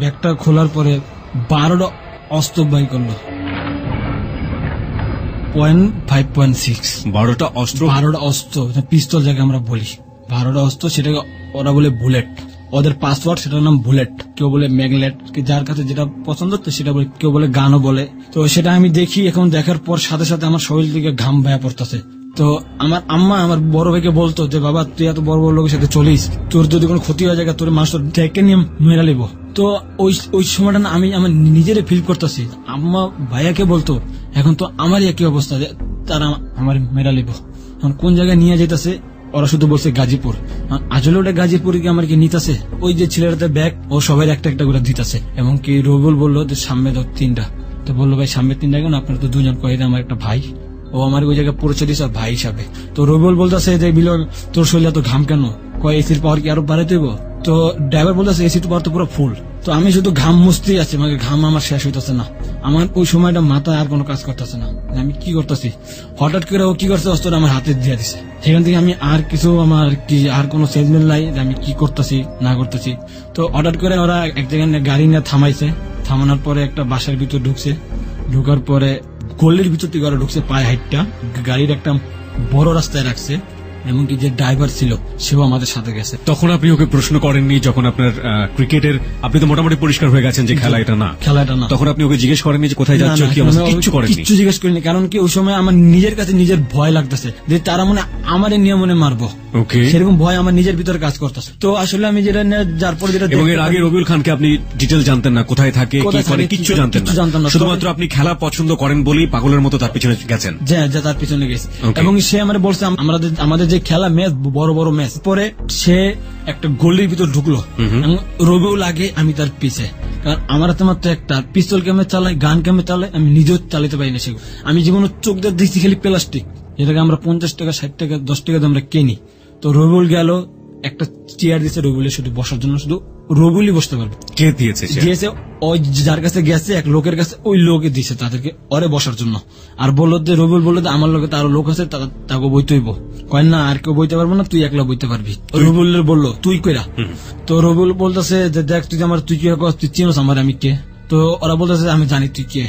ব্যাগটা খোলার পরে 12টা অস্ত্র বাই করলো, 5.6 12টা অস্ত্র। 12টা অস্ত্র, পিস্তল যাকে আমরা বলি, 12টা অস্ত্র। সেটাকে ওরা বলে বুলেট, ওদের পাসওয়ার্ড সেটার নাম বুলেট, কেউ বলে ম্যাগলেট, যার কাছে যেটা পছন্দ তো সেটা বলে, কেউ বলে গানও বলে। তো সেটা আমি দেখি, এখন দেখার পর সাথে সাথে আমার শরীর থেকে ঘাম ভায়া পড়তেছে। তো আমার আম্মা আমার বড় ভাইকে বলতো যে বাবা তুই এত বড় বড় লোকের সাথে চলিস, তোর যদি কোনো ক্ষতি হয়ে যায় তোর মানুষ ডেকে নিয়ে মেরা লিব। তো ওই সময়টা না আমি আমার নিজেরে ফিল করতেছি। আম্মা ভাইয়াকে বলতো এখন তো আমারই একই অবস্থা, তারা আমার মেরা লিব। এখন কোন জায়গায় নিয়ে যেতেছে ওরা শুধু বলছে গাজীপুর, আসলে ওটা গাজীপুর কি আমার কি নিতেছে, ওই যে ছেলেটাতে ব্যাগ ও সবাই একটা একটা করে দিতেছে। এবং কি রবিউল বললো যে সামনে তো 3টা। তো বললো ভাই সামনে 3টা কেন, আপনার তো 2 জন, কয়ে আমার একটা ভাই, ও আমার ওই জায়গায় পরিচয় দিচ্ছে ভাই হিসাবে। তো রবিউল বলতেছে যে বিলল তোর শরীরে তো ঘাম কেন, কয় এসির পাওয়ার কি আরো বাড়াইতে হইব। তো ড্রাইভার বলতেছে এসির পাওয়ার তো পুরো ফুল। তো আমি শুধু ঘাম মুছতেই আছি, মানে ঘাম আমার শেষ হইতেছে না। আমার ওই সময়টা মাথায় আর কোনো কাজ করতেছে না, আমি কি করতেছি। হঠাৎ করে ও কি করছে, অস্ত্রটা আমার হাতে দিয়ে দিছে। সেখান থেকে আমি আর কিছু আমার কি আর কোনো সেজমেন্ট নাই যে আমি কি করতেছি না করতেছি। তো হঠাৎ করে ওরা এক জায়গায় গাড়ি নিয়ে থামাইছে, থামানোর পরে একটা বাসার ভিতর ঢুকছে, ঢুকার পরে গলির ভিতর থেকে ওরা ঢুকছে পায়ে হাইটটা, গাড়ির একটা বড় রাস্তায় রাখছে, এমনকি যে ড্রাইভার ছিল সেও আমাদের সাথে গেছে। তখন আপনি ওকে প্রশ্ন করেননি যখন আপনার ক্রিকেটের, আপনি তো মোটামুটি পরিষ্কার হয়ে গেছেন যে খেলা এটা না, তখন আপনি ওকে জিজ্ঞেস করেননি যে কোথায় যাচ্ছ, কি অবস্থা, কিচ্ছু করেননি? কিচ্ছু জিজ্ঞেস করিনি, কারণ কি ওই সময় আমার নিজের কাছে নিজের ভয় লাগতেছে যে তারা মনে আমার নিয়ে মনে মারবো, সেরকম ভয় আমার নিজের ভিতরে কাজ করতেছে। তো আসলে আমি যেটা যার পর যেটা, এবং এর আগে রবিউল খানকে আপনি ডিটেল জানতেন না, কোথায় থাকে কি করে, কিচ্ছু জানতেন না, শুধুমাত্র আপনি খেলা পছন্দ করেন বলেই পাগলের মতো তার পিছনে গেছেন। যা তার পিছনে গেছে, এবং সে আমার বলছে আমাদের যে খেলা ম্যাচ, বড় বড় ম্যাচ, পরে সে একটা গলির ভিতর ঢুকলো, রবিউল আগে, আমি তার পিছে, কারণ আমার হাতে মাত্র একটা পিস্তল কেমন চালাই, গান কেমন চালাই, আমি নিজেও চালাতে পারি না সেগুলো। আমি জীবনে চোখ দিয়ে দেখছি খালি প্লাস্টিক, যেটাকে আমরা 50 টাকা 60 টাকা 10 টাকা আমরা কিনি। তো রবিউল গেল একটা চেয়ার দিয়েছে রবিউলের শুধু বসার জন্য, শুধু রবিউলই বসতে পারবে। কে দিয়েছে চেয়ার? দিয়েছে ওই যার কাছে গেছে এক লোকের কাছে, ওই লোকে দিয়েছে তাদেরকে ওরে বসার জন্য। আর বললো যে রবিউল বললো যে আমার লোকে তারও লোক আছে, তাকে বইতে হইব। কয় না আর কেউ বইতে পারবো না, তুই একলা বইতে পারবি। রবিউলের বললো তুই কইরা। তো রবিউল বলতেছে যে দেখ তুই আমার, তুই কি তুই চিনোস আমার, আমি কে? তো ওরা বলতেছে আমি জানি তুই কে।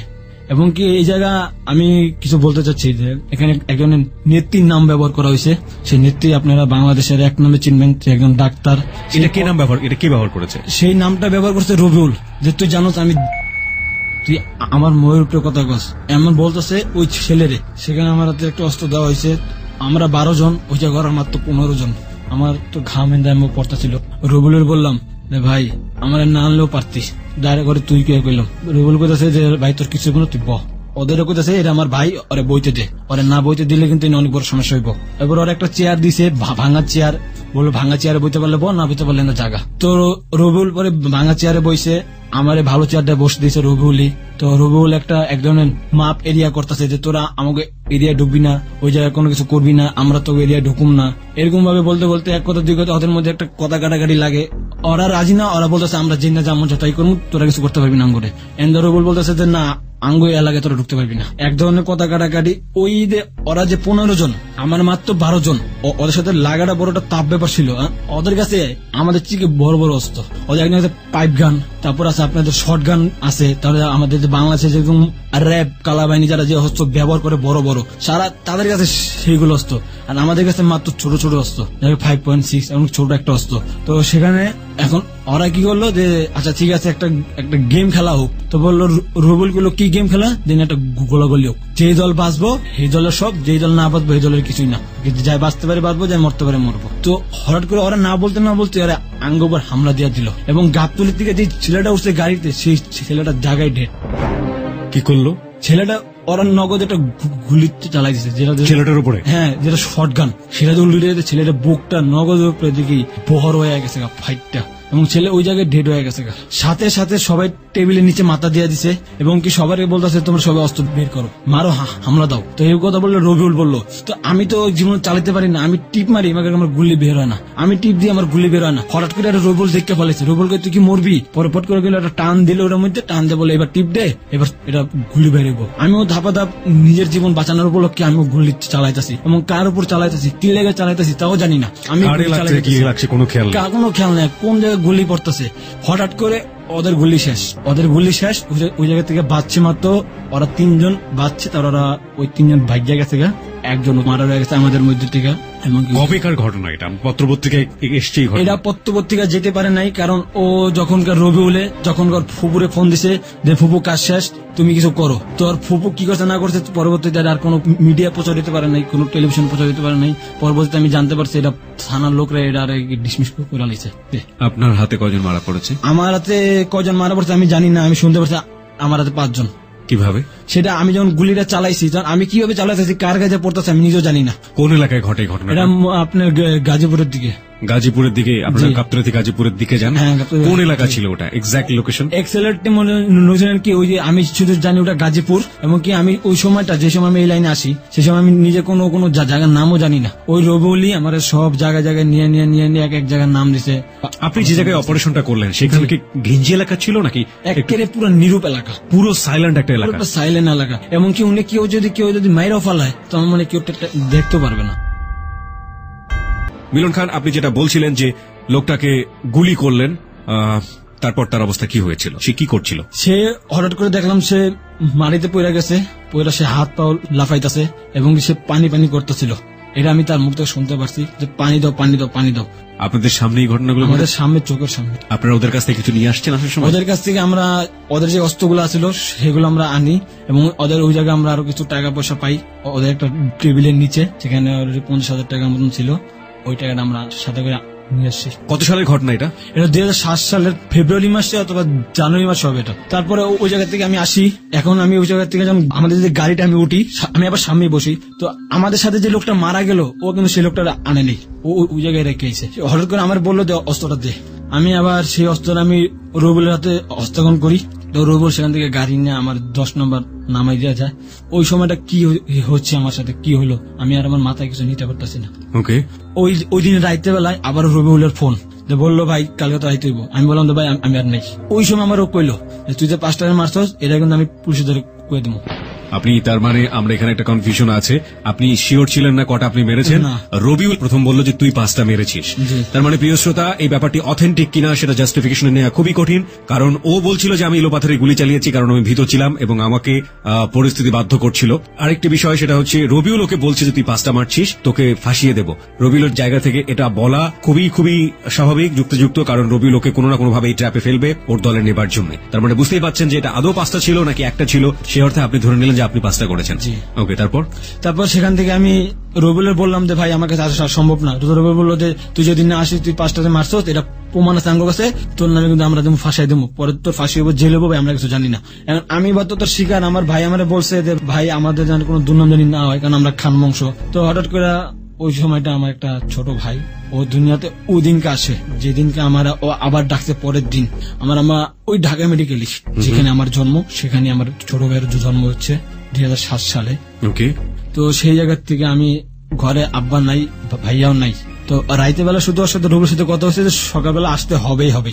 এবং কি এই জায়গা আমি কিছু বলতে চাচ্ছি যে এখানে একজনের নেত্রীর নাম ব্যবহার করা হয়েছে। সেই নেত্রী আপনারা বাংলাদেশের এক নামে চিনবেন, একজন ডাক্তার। এটা কি নাম ব্যবহার, এটা কি ব্যবহার করেছে? সেই নামটা ব্যবহার করছে রবিউল, যে তুই জানোস আমি, তুই আমার ময়ের উপরে কথা কস, এমন বলতেছে ওই ছেলেরে। সেখানে আমার হাতে একটা অস্ত্র দেওয়া হয়েছে। আমরা 12 জন, ওই জায়গায় ওরা মাত্র 15 জন। আমার তো ঘামের দাম পড়তা ছিল। রবিউলের বললাম ভাই আমার না আনলেও পারতিস, ডাইরেক্ট করে তুই কে কইলাম। রবিউল কইতাছে যে ভাই তোর কিছু কোনো তুই বহ। ওদেরও কইতাছে এটা আমার ভাই, ওরে বইতে দে, ওরে না বইতে দিলে কিন্তু অনেক বড় সমস্যা হইব। এবার ওরা একটা চেয়ার দিছে, ভাঙা চেয়ার, বললো ভাঙা চেয়ারে বইতে পারলে বল, না বইতে পারলে না জায়গা। তো রবিউল পরে ভাঙা চেয়ারে বইছে, আমারে ভালো চেয়ারটা বসে দিয়েছে রবিউলই। তো রবিউল এক ধরনের মাপ এরিয়া করতেছে যে তোরা আমাকে এরিয়া ঢুকবি না, ওই জায়গায় কোনো কিছু করবি না, আমরা তো এরিয়া ঢুকুম না। এরকম ভাবে বলতে বলতে এক কথা দুই কথা ওদের মধ্যে একটা কথা কাটাকাটি লাগে। ওরা রাজি না, ওরা বলতেছে আমরা যে না যেমন তাই করবো, তোরা কিছু করতে পারবি না আঙ্গুরে। এন্ড রবিউল বলতেছে যে না আঙ্গু এলাকায় তোরা ঢুকতে পারবি না। এক ধরনের কথা কাটাকাটি। ওই ওরা যে 15 জন, আমার মাত্র 12 জন, ওদের সাথে লাগাটা বড়টা তাপ ব্যাপার ছিল। ওদের কাছে আমাদের থেকে বড় বড় অস্ত্র, ওদের একজন পাইপ গান, তারপর আছে আপনাদের শর্ট গান আছে, তাহলে আমাদের যে বাংলাদেশে যেরকম র্যাব কালাবাহিনী যারা যে অস্ত্র ব্যবহার করে বড় বড়, সারা তাদের কাছে সেইগুলো অস্ত্র। আর আমাদের কাছে মাত্র ছোট ছোট অস্ত্র, 5.6 এমন ছোট একটা অস্ত্র। তো সেখানে এখন ওরা কি করলো যে আচ্ছা ঠিক আছে একটা গেম খেলা হোক। তো বললো রবিউল গুলো কি গেম খেলা, দিন একটা গোলাগুলি হোক, যেই দল বাঁচবো সেই দলের সব, যেই দল না বাঁচবো সেই দলের কিছুই না, যাই বাঁচতে পারে বাঁচবো, যাই মরতে পারে মরবো। তো হঠাৎ করে ওরা না বলতে ওরা আঙ্গোবার হামলা দিয়ে দিল। এবং গাবতলির থেকে যে ছেলেটা উঠছে গাড়িতে, সেই ছেলেটা জায়গায় ডেড। কি করলো ছেলেটা? ওরা নগদ একটা গুলি চালাই দিচ্ছে, যেটা ছেলেটার উপরে, হ্যাঁ যেটা শর্ট গান, সেটা তো উল্টে দিয়েছে। ছেলেটা বুকটা নগদ উপরে দিকে বহর হয়ে গেছে ফাইটটা, এবং ছেলে ওই জায়গায় ডেড হয়ে গেছে। সাথে সাথে সবাই টেবিলের নিচে মাথা দিয়ে দিছে, এবং কি সবাই বলতেছে তোমরা সবাই অস্ত্র বের করো, মারো, হামলা দাও। তো এই কথা বললে রবিউল বললো তো আমি তো জীবন চালাতে পারি না, আমি টিপ মারি, আমার গুলি বের হয় না, আমি টিপ দিয়ে আমার গুলি বের হয় না। হঠাৎ করে একটা রবিউল দেখতে ফেলেছে, রবিউলকে তুই কি মরবি? পরে পট করে গেলে একটা টান দিল, ওটার মধ্যে টান দিয়ে বলে এবার টিপ দে, এবার এটা গুলি বেরোবো। আমিও ধাপা ধাপ নিজের জীবন বাঁচানোর উপলক্ষে আমিও গুলি চালাইতেছি, এবং কার উপর চালাইতেছি, কি লেগে চালাইতেছি তাও জানি না। আমি কোনো খেয়াল নেই কোন জায়গায় গুলি পড়তেছে। হঠাৎ করে ওদের গুলি শেষ, ওই জায়গা থেকে বাঁচছে মাত্র ওরা 3 জন বাঁচছে, তার ওরা ওই 3 জন ভাগ্যা গেছে, একজন মারা হয়ে গেছে আমাদের মধ্যে থেকে। কবেকার ঘটনা এটা? পত্রপত্রিকায় এসছে এটা? পত্রপত্রিকা যেতে পারে নাই, কারণ ও যখনকার রবিউলে যখনকার ফুপুরে ফোন দিছে যে ফুপু কাজ শেষ, তুমি কিছু করো। তোর ফুপু কি করছে না করছে পরবর্তীতে আর কোনো মিডিয়া প্রচার দিতে পারে নাই, কোনো টেলিভিশন প্রচার দিতে পারে নাই। পরবর্তীতে আমি জানতে পারছি এটা থানার লোকরা এটা ডিসমিস করে নিয়েছে। আপনার হাতে কজন মারা পড়েছে? আমার হাতে কজন মারা পড়ছে আমি জানি না, আমি শুনতে পারছি আমার হাতে 5 জন। কিভাবে? সেটা আমি যখন গুলিটা চালাইছি, আমি কিভাবে চালাইতেছি, কার কাছে পড়তেছে আমি নিজেও জানি না। কোন এলাকায় ঘটে ঘটনা? এটা আপনার গাজীপুরের দিকে। গাজীপুরের দিকে? আপনারা গাবতলী থেকে গাজীপুরের দিকে যান? হ্যাঁ। কোন এলাকা ছিল ওটা এক্সাক্ট লোকেশন? এক্সেলেন্টলি কি ওই যে আমি শুধু জানি ওটা গাজীপুর, এবং কি আমি ওই সময়টা যে সময় আমি এই লাইনে আসি সেই সময় আমি নিজে কোনো জায়গার নামও জানি না। ওই রবিউলই আমার সব জায়গায় নিয়ে এক জায়গার নাম দিছে। আপনি যে জায়গায় অপারেশনটা করলেন সেখানে কি ঘিঞ্জি এলাকা ছিল নাকি একেবারে পুরো নিরূপ এলাকা? পুরো সাইলেন্ট একটা এলাকা, সাইলেন্ট এলাকা। এবং কি উনি কেউ যদি মাইরা ফালায় তো আমার মানে কেউ দেখতে পারবে না। মিলন খান, আপনি যেটা বলছিলেন যে লোকটাকে গুলি করলেন, তারপর তার অবস্থা কি হয়েছিল, সে কি করছিল? সে হঠাৎ করে দেখলাম সে মাটিতে পড়ে গেছে, সে হাত পা লাফাইতেছে, এবং সে পানি করতেছিল। এটা আমি তার মুখ থেকে শুনতে পারছি যে পানি দাও। আপনাদের সামনে এই ঘটনাগুলো? আমাদের সামনে, চোখের সামনে। আপনারা ওদের কাছ থেকে কিছু নিয়ে আসছেন আসার সময়? ওদের কাছ থেকে আমরা ওদের যে অস্ত্রগুলো ছিল সেগুলো আমরা আনি, এবং ওদের ওই জায়গায় আমরা আরো কিছু টাকা পয়সা পাই। ওদের একটা টেবিলের নিচে সেখানে 50,000 টাকার মতন ছিল, ওই টাকাটা আমরা সাথে করে নিয়ে আসছি। কত সালের ঘটনা এটা? এটা 2007 সালের ফেব্রুয়ারি মাসে অথবা জানুয়ারি মাসে হবে এটা। তারপরে ওই জায়গা থেকে আমি আসি, এখন আমি ওই জায়গা থেকে যখন আমাদের যে গাড়িটা আমি উঠি, আমি আবার সামনে বসি। তো আমাদের সাথে যে লোকটা মারা গেল ও কিন্তু সেই লোকটা আনেনি, ও ওই জায়গায় রেখে এসে হঠাৎ করে আমার বললো যে অস্ত্রটা দে। আমি আবার সেই অস্ত্রটা আমি রবিউলের হাতে হস্তান্তর করি। তো রবিউল সেখান থেকে গাড়ি নিয়ে আমার 10 নম্বর নামাই দেওয়া যায়। ওই সময়টা কি হচ্ছে আমার সাথে কি হলো আমি আর আমার মাথায় কিছু নিতে পারতেছি না। ওকে, ওই দিন রাইতে বেলায় আবার রবিউলের ফোন যে বললো ভাই কালকে তো রাইতে হইব। আমি বললাম ভাই আমি আর নেই। ওই সময় আমার ও কইলো তুই যে 5 টাকা মারছস এটা কিন্তু আমি পুলিশে ধরে কয়ে দেবো। আপনি তার মানে আমরা এখানে একটা কনফিউশন আছে, আপনি শিওর ছিলেন না কটা আপনি মেরেছেন। না। রবিউল প্রথম বলল যে তুই 5টা মেরেছিস। জি। তার মানে প্রিয় শ্রোতা, এই ব্যাপারটি অথেন্টিক কিনা সেটা জাস্টিফিকেশন নেওয়া খুবই কঠিন, কারণ ও বলছিল যে আমি এলোপাথারি গুলি চালিয়েছি কারণ আমি ভীত ছিলাম এবং আমাকে পরিস্থিতি বাধ্য করছিল। আরেকটি বিষয় সেটা হচ্ছে রবিউল ওকে বলছে যে তুই 5টা মারছিস, তোকে ফাঁসিয়ে দেব। রবিউলের জায়গা থেকে এটা বলা খুবই খুবই স্বাভাবিক, যুক্তিযুক্ত, কারণ রবিউল ওকে কোনো না কোনো ভাবে এই ট্র্যাপে ফেলবে ওর দলে নেবার জন্য। তার মানে বুঝতেই পারছেন যে এটা আদৌ 5টা ছিল নাকি একটা ছিল, সে অর্থে আপনি ধরে নিলেন যে আপনি 5টা করেছেন। জি। ওকে, তারপর সেখান থেকে আমি রবিউলের বললাম যে ভাই আমার কাছে আসা সম্ভব না। তো রবিউল বললো যে তুই যদি না আসিস তুই 5টাতে মারছস এটা প্রমাণ আছে আমার কাছে, তোর নামে কিন্তু আমরা ফাঁসাই দেবো, পরে তোর ফাঁসি হবো জেল হবো ভাই আমরা কিছু জানি না। এখন আমি বা তোর শিকার আমার ভাই আমার বলছে যে ভাই আমাদের যেন কোনো দুর্নামজানি না হয় কারণ আমরা খান বংশ। তো হঠাৎ করে ওই সময়টা আমার একটা ছোট ভাই ও দুনিয়াতে ওই দিনকে আসে যেদিনকে আমার ও আবার ডাকছে পরের দিন আমার ওই ঢাকা মেডিকেল যেখানে আমার জন্ম সেখানে আমার ছোট ভাইয়ের জন্ম হচ্ছে 2007 সালে। ওকে, তো সেই জায়গার থেকে আমি ঘরে আব্বা নাই ভাইয়াও নাই। তো রাইতে বেলা শুধু ওর সাথে রবির সাথে কথা হচ্ছে যে সকালবেলা আসতে হবেই হবে,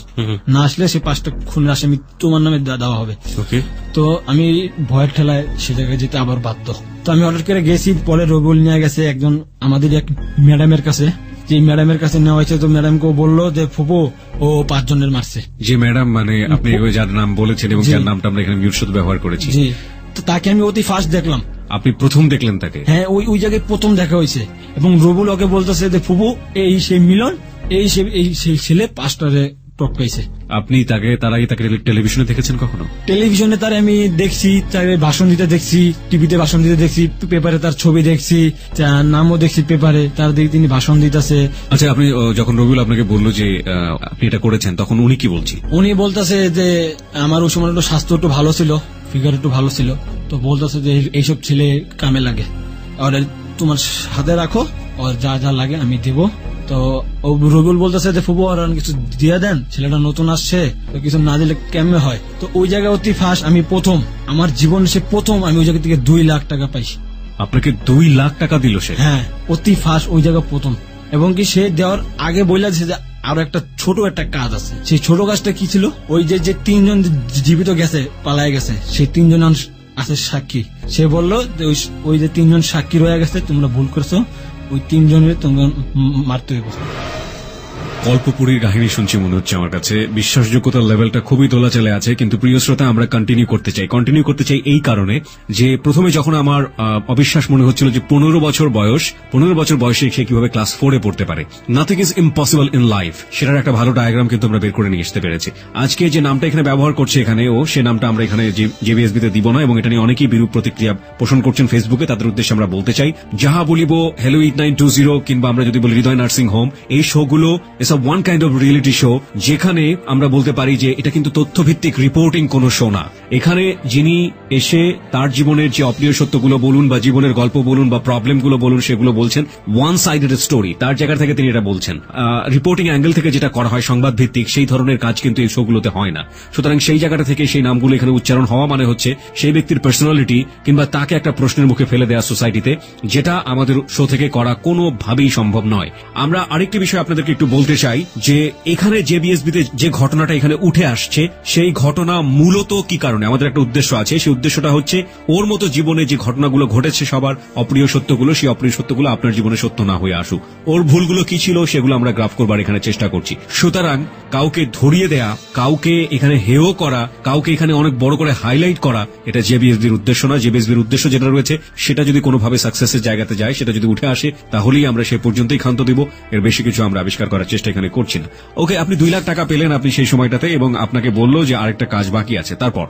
না আসলে সে 5টা খুনের আসামি তোমার নামে দেওয়া হবে। ওকে, তো আমি ভয়ের ঠেলায় সে জায়গায় যেতে আবার বাধ্য। তো আমি অর্ডার করে গেছি, পরে রবিউল নিয়ে গেছে একজন আমাদের এক ম্যাডামের কাছে, যে ম্যাডামের কাছে নেওয়া হয়েছে। তো ম্যাডামকে বললো যে ফুপু ও 5 জনের মারছে। যে ম্যাডাম মানে আপনি যার নাম বলেছেন এবং যার নামটা আমরা এখানে মিউট শুধু ব্যবহার করেছি। জি। তো তাকে আমি অতি ফার্স্ট দেখলাম। আপনি প্রথম দেখলেন তাকে? হ্যাঁ, ওই জায়গায় প্রথম দেখা হয়েছে এবং রবিউল ওকে বলতেছে যে ফুপু এই সেই মিলন এই সেই ছেলে 5টারে টক পেয়েছে। আপনি তার আগে তাকে টেলিভিশনে দেখেছেন কখনো? টেলিভিশনে তার আমি দেখছি, তার ভাষণ দিতে দেখছি, টিভিতে ভাষণ দিতে দেখছি, পেপারে তার ছবি দেখছি, নামও দেখছি পেপারে, তার দিকে তিনি ভাষণ দিতেছে। আচ্ছা, আপনি যখন রবিউল আপনাকে বললো যে আপনি এটা করেছেন তখন উনি কি বলছি? উনি বলতেছে যে আমার ওই সময় একটু স্বাস্থ্য একটু ভালো ছিল, ফিগার একটু ভালো ছিল, তো বলতেছে যে এইসব ছেলে কামে লাগে, আর তোমার হাতে রাখো, আর যা যা লাগে আমি দেব। তো রবিউল বলতেছে যে ফুবু আর কিছু দিয়ে দেন, ছেলেটা নতুন আসছে, তো কিছু না দিলে কেমনে হয়। তো ওই জায়গায় অতি ফাঁস আমি প্রথম আমার জীবনে সে প্রথম আমি ওই জায়গা থেকে 2 লাখ টাকা পাইছি। আপনাকে 2 লাখ টাকা দিল সে? হ্যাঁ, অতি ফাঁস ওই জায়গা প্রথম। এবং কি সে দেওয়ার আগে বলে দিয়েছে যে আরো একটা ছোট একটা কাজ আছে। সেই ছোট কাজটা কি ছিল, ওই যে 3জন জীবিত গেছে পালায় গেছে সেই 3জন আছে সাক্ষী। সে বললো ওই যে 3জন সাক্ষী রয়ে গেছে, তোমরা ভুল করছো, ওই 3জনের তোমরা মারতে হইব। গল্পপুরীর কাহিনী শুনছি মনে হচ্ছে আমার কাছে, বিশ্বাসযোগ্যতার লেভেলটা খুবই দোলাচলে আছে। কিন্তু প্রিয় শ্রোতা, আমরা কন্টিনিউ করতে চাই এই কারণে যে প্রথমে যখন আমার অবিশ্বাস মনে হচ্ছিল যে 15 বছর বয়সে সে কিভাবে ক্লাস 4-এ পড়তে পারে। Nothing is impossible in life, সেটার একটা ভালো ডায়াগ্রাম কিন্তু আমরা বের করে নিয়ে আসতে পেরেছি। আজকে যে নামটা এখানে ব্যবহার করছে এখানে সে নামটা আমরা এখানে জেবিএসবিতে দিব না, এবং এটা নিয়ে অনেকেই বিরূপ প্রতিক্রিয়া পোষণ করছেন ফেসবুকে। তাদের উদ্দেশ্যে আমরা বলতে চাই, যাহা বলিব, হ্যালো 8920 কিংবা আমরা যদি বলি হৃদয় নার্সিং হোম, এই শোগুলো one kind of reality show, যেখানে আমরা বলতে পারি যে এটা কিন্তু তথ্যভিত্তিক রিপোর্টিং কোনো শো না। এখানে যিনি এসে তার জীবনের যে অপ্রিয় সত্যগুলো বলুন বা জীবনের গল্প বলুন বা প্রবলেমগুলো বলুন, সেগুলো বলছেন ওয়ান সাইডেড স্টোরি, তার জায়গা থেকে তিনি এটা বলছেন। রিপোর্টিং অ্যাঙ্গেল থেকে যেটা করা হয় সংবাদ ভিত্তিক, সেই ধরনের কাজ কিন্তু এই শোগুলোতে হয় না। সুতরাং সেই জায়গাটা থেকে সেই নামগুলো এখানে উচ্চারণ হওয়া মানে হচ্ছে সেই ব্যক্তির পার্সোনালিটি কিংবা তাকে একটা প্রশ্নের মুখে ফেলে দেওয়া সোসাইটিতে, যেটা আমাদের শো থেকে করা কোনোভাবেই সম্ভব নয়। আমরা আরেকটি বিষয় আপনাদেরকে একটু বলতে চাই যে এখানে জেবিএসবিতে যে ঘটনাটা এখানে উঠে আসছে, সেই ঘটনা মূলত কি কারণে, আমাদের একটা উদ্দেশ্য আছে। সেই উদ্দেশ্যটা হচ্ছে ওর মতো জীবনে যে ঘটনাগুলো ঘটেছে সবার অপ্রিয় সত্যগুলো, সেই অপ্রিয় সত্যগুলো আপনার জীবনে সত্য না হয়ে আসুক। ওর ভুলগুলো কি ছিল সেগুলো আমরা গ্রাফ করবার এখানে চেষ্টা করছি। সুতরাং কাউকে ধরিয়ে দেয়া, কাউকে এখানে হেয় করা, কাউকে এখানে অনেক বড় করে হাইলাইট করা, এটা জেবিএসবির উদ্দেশ্য না। জেবিএসবির উদ্দেশ্য যেটা রয়েছে সেটা যদি কোনোভাবে সাকসেসের জায়গাতে যায়, সেটা যদি উঠে আসে, তাহলেই আমরা সে পর্যন্তই ক্ষান্ত দিব। এর বেশি কিছু আমরা আবিষ্কার করার চেষ্টা এখানে করছি না। ওকে, আপনি 2 লাখ টাকা পেলেন আপনি সেই সময়টাতে, এবং আপনাকে বললো যে আরেকটা কাজ বাকি আছে। তারপর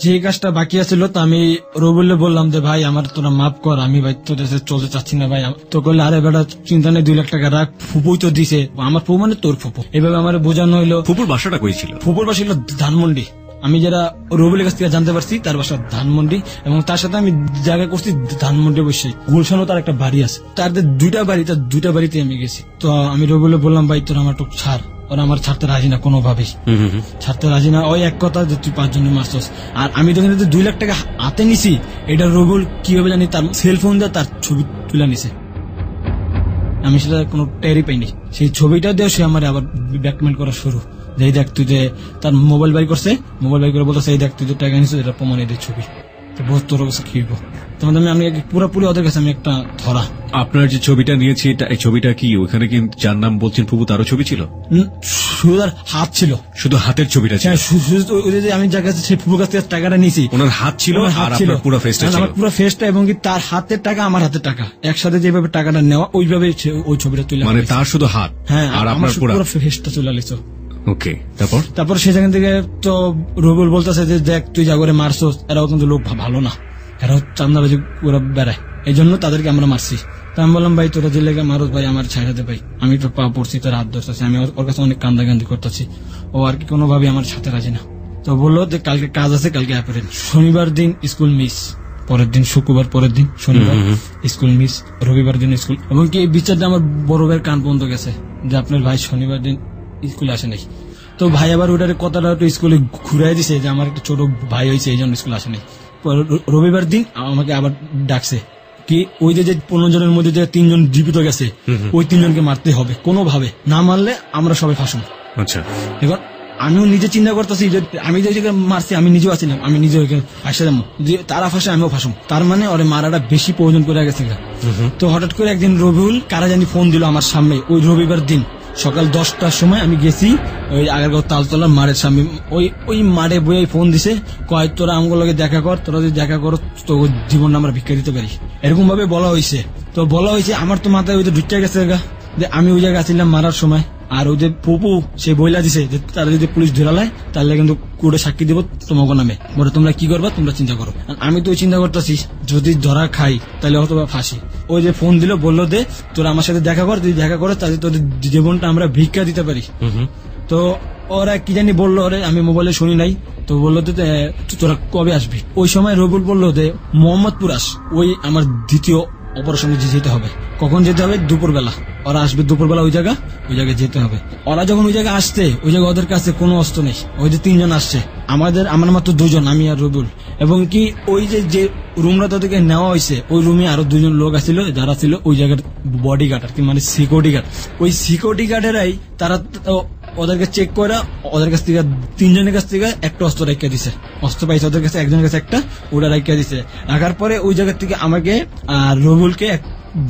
যে কাজটা বাকি আছিল, তো আমি রবিউলকে বললাম যে ভাই আমার তোরা মাফ কর, আমি ভাই তোদের চলতে চাচ্ছি না ভাই। তো করলে আরে বেটা চিন্তা নেই, 2 লাখ টাকা রাখ, ফুপুই তো দিছে, আমার ফুপু মানে তোর ফুপু। এভাবে আমার বোঝানো হইলো। ফুপুর বাসাটা কই ছিল? ফুপুর বাসা ছিল ধানমন্ডি। আমি যারা রবিউলের কাছ থেকে জানতে পারছি তার বাসা ধানমন্ডি, এবং তার সাথে আমি জায়গা করছি ধানমন্ডি বসে। গুলশানও তার একটা বাড়ি আছে, তার 2টা বাড়ি, তার 2টা বাড়িতে আমি গেছি। তো আমি রবিউলকে বললাম ভাই তোর আমার টুক ছাড়, ওরা আমার ছাড়তে রাজি না কোনোভাবেই, ছাড়তে রাজি না। ওই এক কথা যে তুই 5 জনের মারছস। আর আমি যখন 2 লাখ টাকা হাতে নিছি, এটা রবিউল কিভাবে জানি তার সেলফোন দিয়ে তার ছবি তুলে নিছে, আমি সেটা কোনো টেরই পাইনি। সেই ছবিটা দিয়ে সে আমার আবার ব্ল্যাকমেল করা শুরু, যে এই দেখ তুই যে তার মোবাইল বাই করছে, মোবাইল বাই করে বলতেছে এই দেখ তুই যে টাকা নিছিস, এটা প্রমাণ এদের ছবি। তো বহুত তোর অবস্থা কি হইব, তোমাদের আমি পুরোপুরি ওদের কাছে আমি একটা ধরা। আপনার যে ছবিটা নিয়েছি এই ছবিটা কি ওখানে কি যার নাম বলছেন ফুপু তারও ছবি ছিল? শুধু তার হাত ছিল, শুধু হাতের ছবিটা ছিল? আমি যার কাছে সেই ফুপুর কাছ থেকে টাকাটা নিয়েছি ওনার হাত ছিল আর আপনার পুরো ফেসটা ছিল? আমার পুরো ফেসটা এবং কি তার হাতের টাকা আমার হাতের টাকা একসাথে যেভাবে টাকাটা নেওয়া ওইভাবে ওই ছবিটা তুলে, মানে তার শুধু হাত? হ্যাঁ, আর আপনার পুরো ফেসটা তুলে নিছ। ওকে, তারপর সেখান থেকে তো রবিউল বলতেছে যে দেখ তুই যা করে মারছস, এরাও কিন্তু লোক ভালো না, এরাও চান্দাবাজি করে বেড়ায়, এই জন্য তাদেরকে আমরা মারছি। তা আমি বললাম ভাই তোরা যে লেগে মারস ভাই আমার ছাড়া দে ভাই, আমি তো পা পড়ছি, তার হাত ধরতেছি, আমি ওর কাছে অনেক কান্দাকান্দি করতেছি, ও আর কি কোনোভাবে আমার সাথে রাজি না। তো বললো যে কালকে কাজ আছে, কালকে অ্যাপারেন। শনিবার দিন স্কুল মিস, পরের দিন শুক্রবার, পরের দিন শনিবার স্কুল মিস, রবিবার দিন স্কুল। এবং কি এই বিচারটা আমার বড় ভাইয়ের কান পর্যন্ত গেছে যে আপনার ভাই শনিবার দিন স্কুলে আসে নাই। তো ভাই আবার ওটার কথাটা একটু স্কুলে ঘুরাই দিছে যে আমার একটা ছোট ভাই হয়েছে এই জন্য স্কুলে আসে নাই। রবিবার দিন আমাকে আবার ডাকছে কি ওই যে 15 জনের মধ্যে যে 3 জন জীবিত গেছে, ওই 3 জনকে মারতে হবে কোনোভাবে, না মারলে আমরা সবাই ফাঁসুন। আচ্ছা, এখন আমিও নিজে চিন্তা করতেছি যে আমি যে মারছি আমি নিজেও আছিলাম, আমি নিজে ফাঁসে যাবো, যে তারা ফাঁসে আমিও ফাঁসুম, তার মানে ওরে মারাটা বেশি প্রয়োজন করে গেছে। তো হঠাৎ করে একদিন রবিউল কারা জানি ফোন দিল আমার সামনে, ওই রবিবার দিন সকাল 10টার সময় আমি গেছি ওই আগারগাঁও তালতলার মারের সামনে, ওই মারে বইয়ে ফোন দিছে, কয় তোরা আমগুলোকে দেখা কর, তোরা যদি দেখা করো তো জীবনটা আমরা ভিক্ষা দিতে পারি, এরকম ভাবে বলা হয়েছে। তো বলা হয়েছে আমার তো মাথায় ওই যে ঢুকতে গেছে যে আমি ওই জায়গায় ছিলাম মারার সময়, আর ওই যে পুপু সে বইলা দিছে যে তারা যদি পুলিশ ধরালায় তাহলে কিন্তু কোর্টে সাক্ষী দিব তোমাকে নামে, বলে তোমরা কি করবা তোমরা চিন্তা করো। আমি তো চিন্তা করতেছি যদি ধরা খাই তাহলে হয়তো ফাঁসি। ওই যে ফোন দিল বললো যে তোরা আমার সাথে দেখা কর, যদি দেখা করো তাহলে তোদের জীবনটা আমরা ভিক্ষা দিতে পারি। তো ওরা কি জানি বললো, ওরে আমি মোবাইলে শুনি নাই, তো বললো যে তোরা কবে আসবি। ওই সময় রবিউল বললো যে মোহাম্মদপুর আস, ওই আমার দ্বিতীয় অপারেশনে যেতে হবে। কখন যেতে হবে? দুপুরবেলা, ওরা আসবে দুপুরবেলা ওই জায়গায় যেতে হবে। ওরা যখন ওই জায়গায় আসছে, ওই জায়গায় ওদের কাছে কোনো অস্ত্র নেই, ওই যে 3 জন আসছে, আমার মাত্র 2 জন, আমি আর রবিউল। এবং কি ওই যে রুমটা তাদেরকে নেওয়া হয়েছে, ওই রুমে আরো 2 জন লোক আসছিল যারা ছিল ওই জায়গার বডি গার্ড আর কি, মানে সিকিউরিটি গার্ড। ওই সিকিউরিটি গার্ডেরাই তারা ওদেরকে চেক করে ওদের কাছ থেকে 3 জনের কাছ থেকে একটা অস্ত্র রাখিয়ে দিছে, অস্ত্র পাইছে ওদের কাছে, একজনের কাছে একটা, ওটা রাখিয়ে দিছে। রাখার পরে ওই জায়গা থেকে আমাকে আর রবিউলকে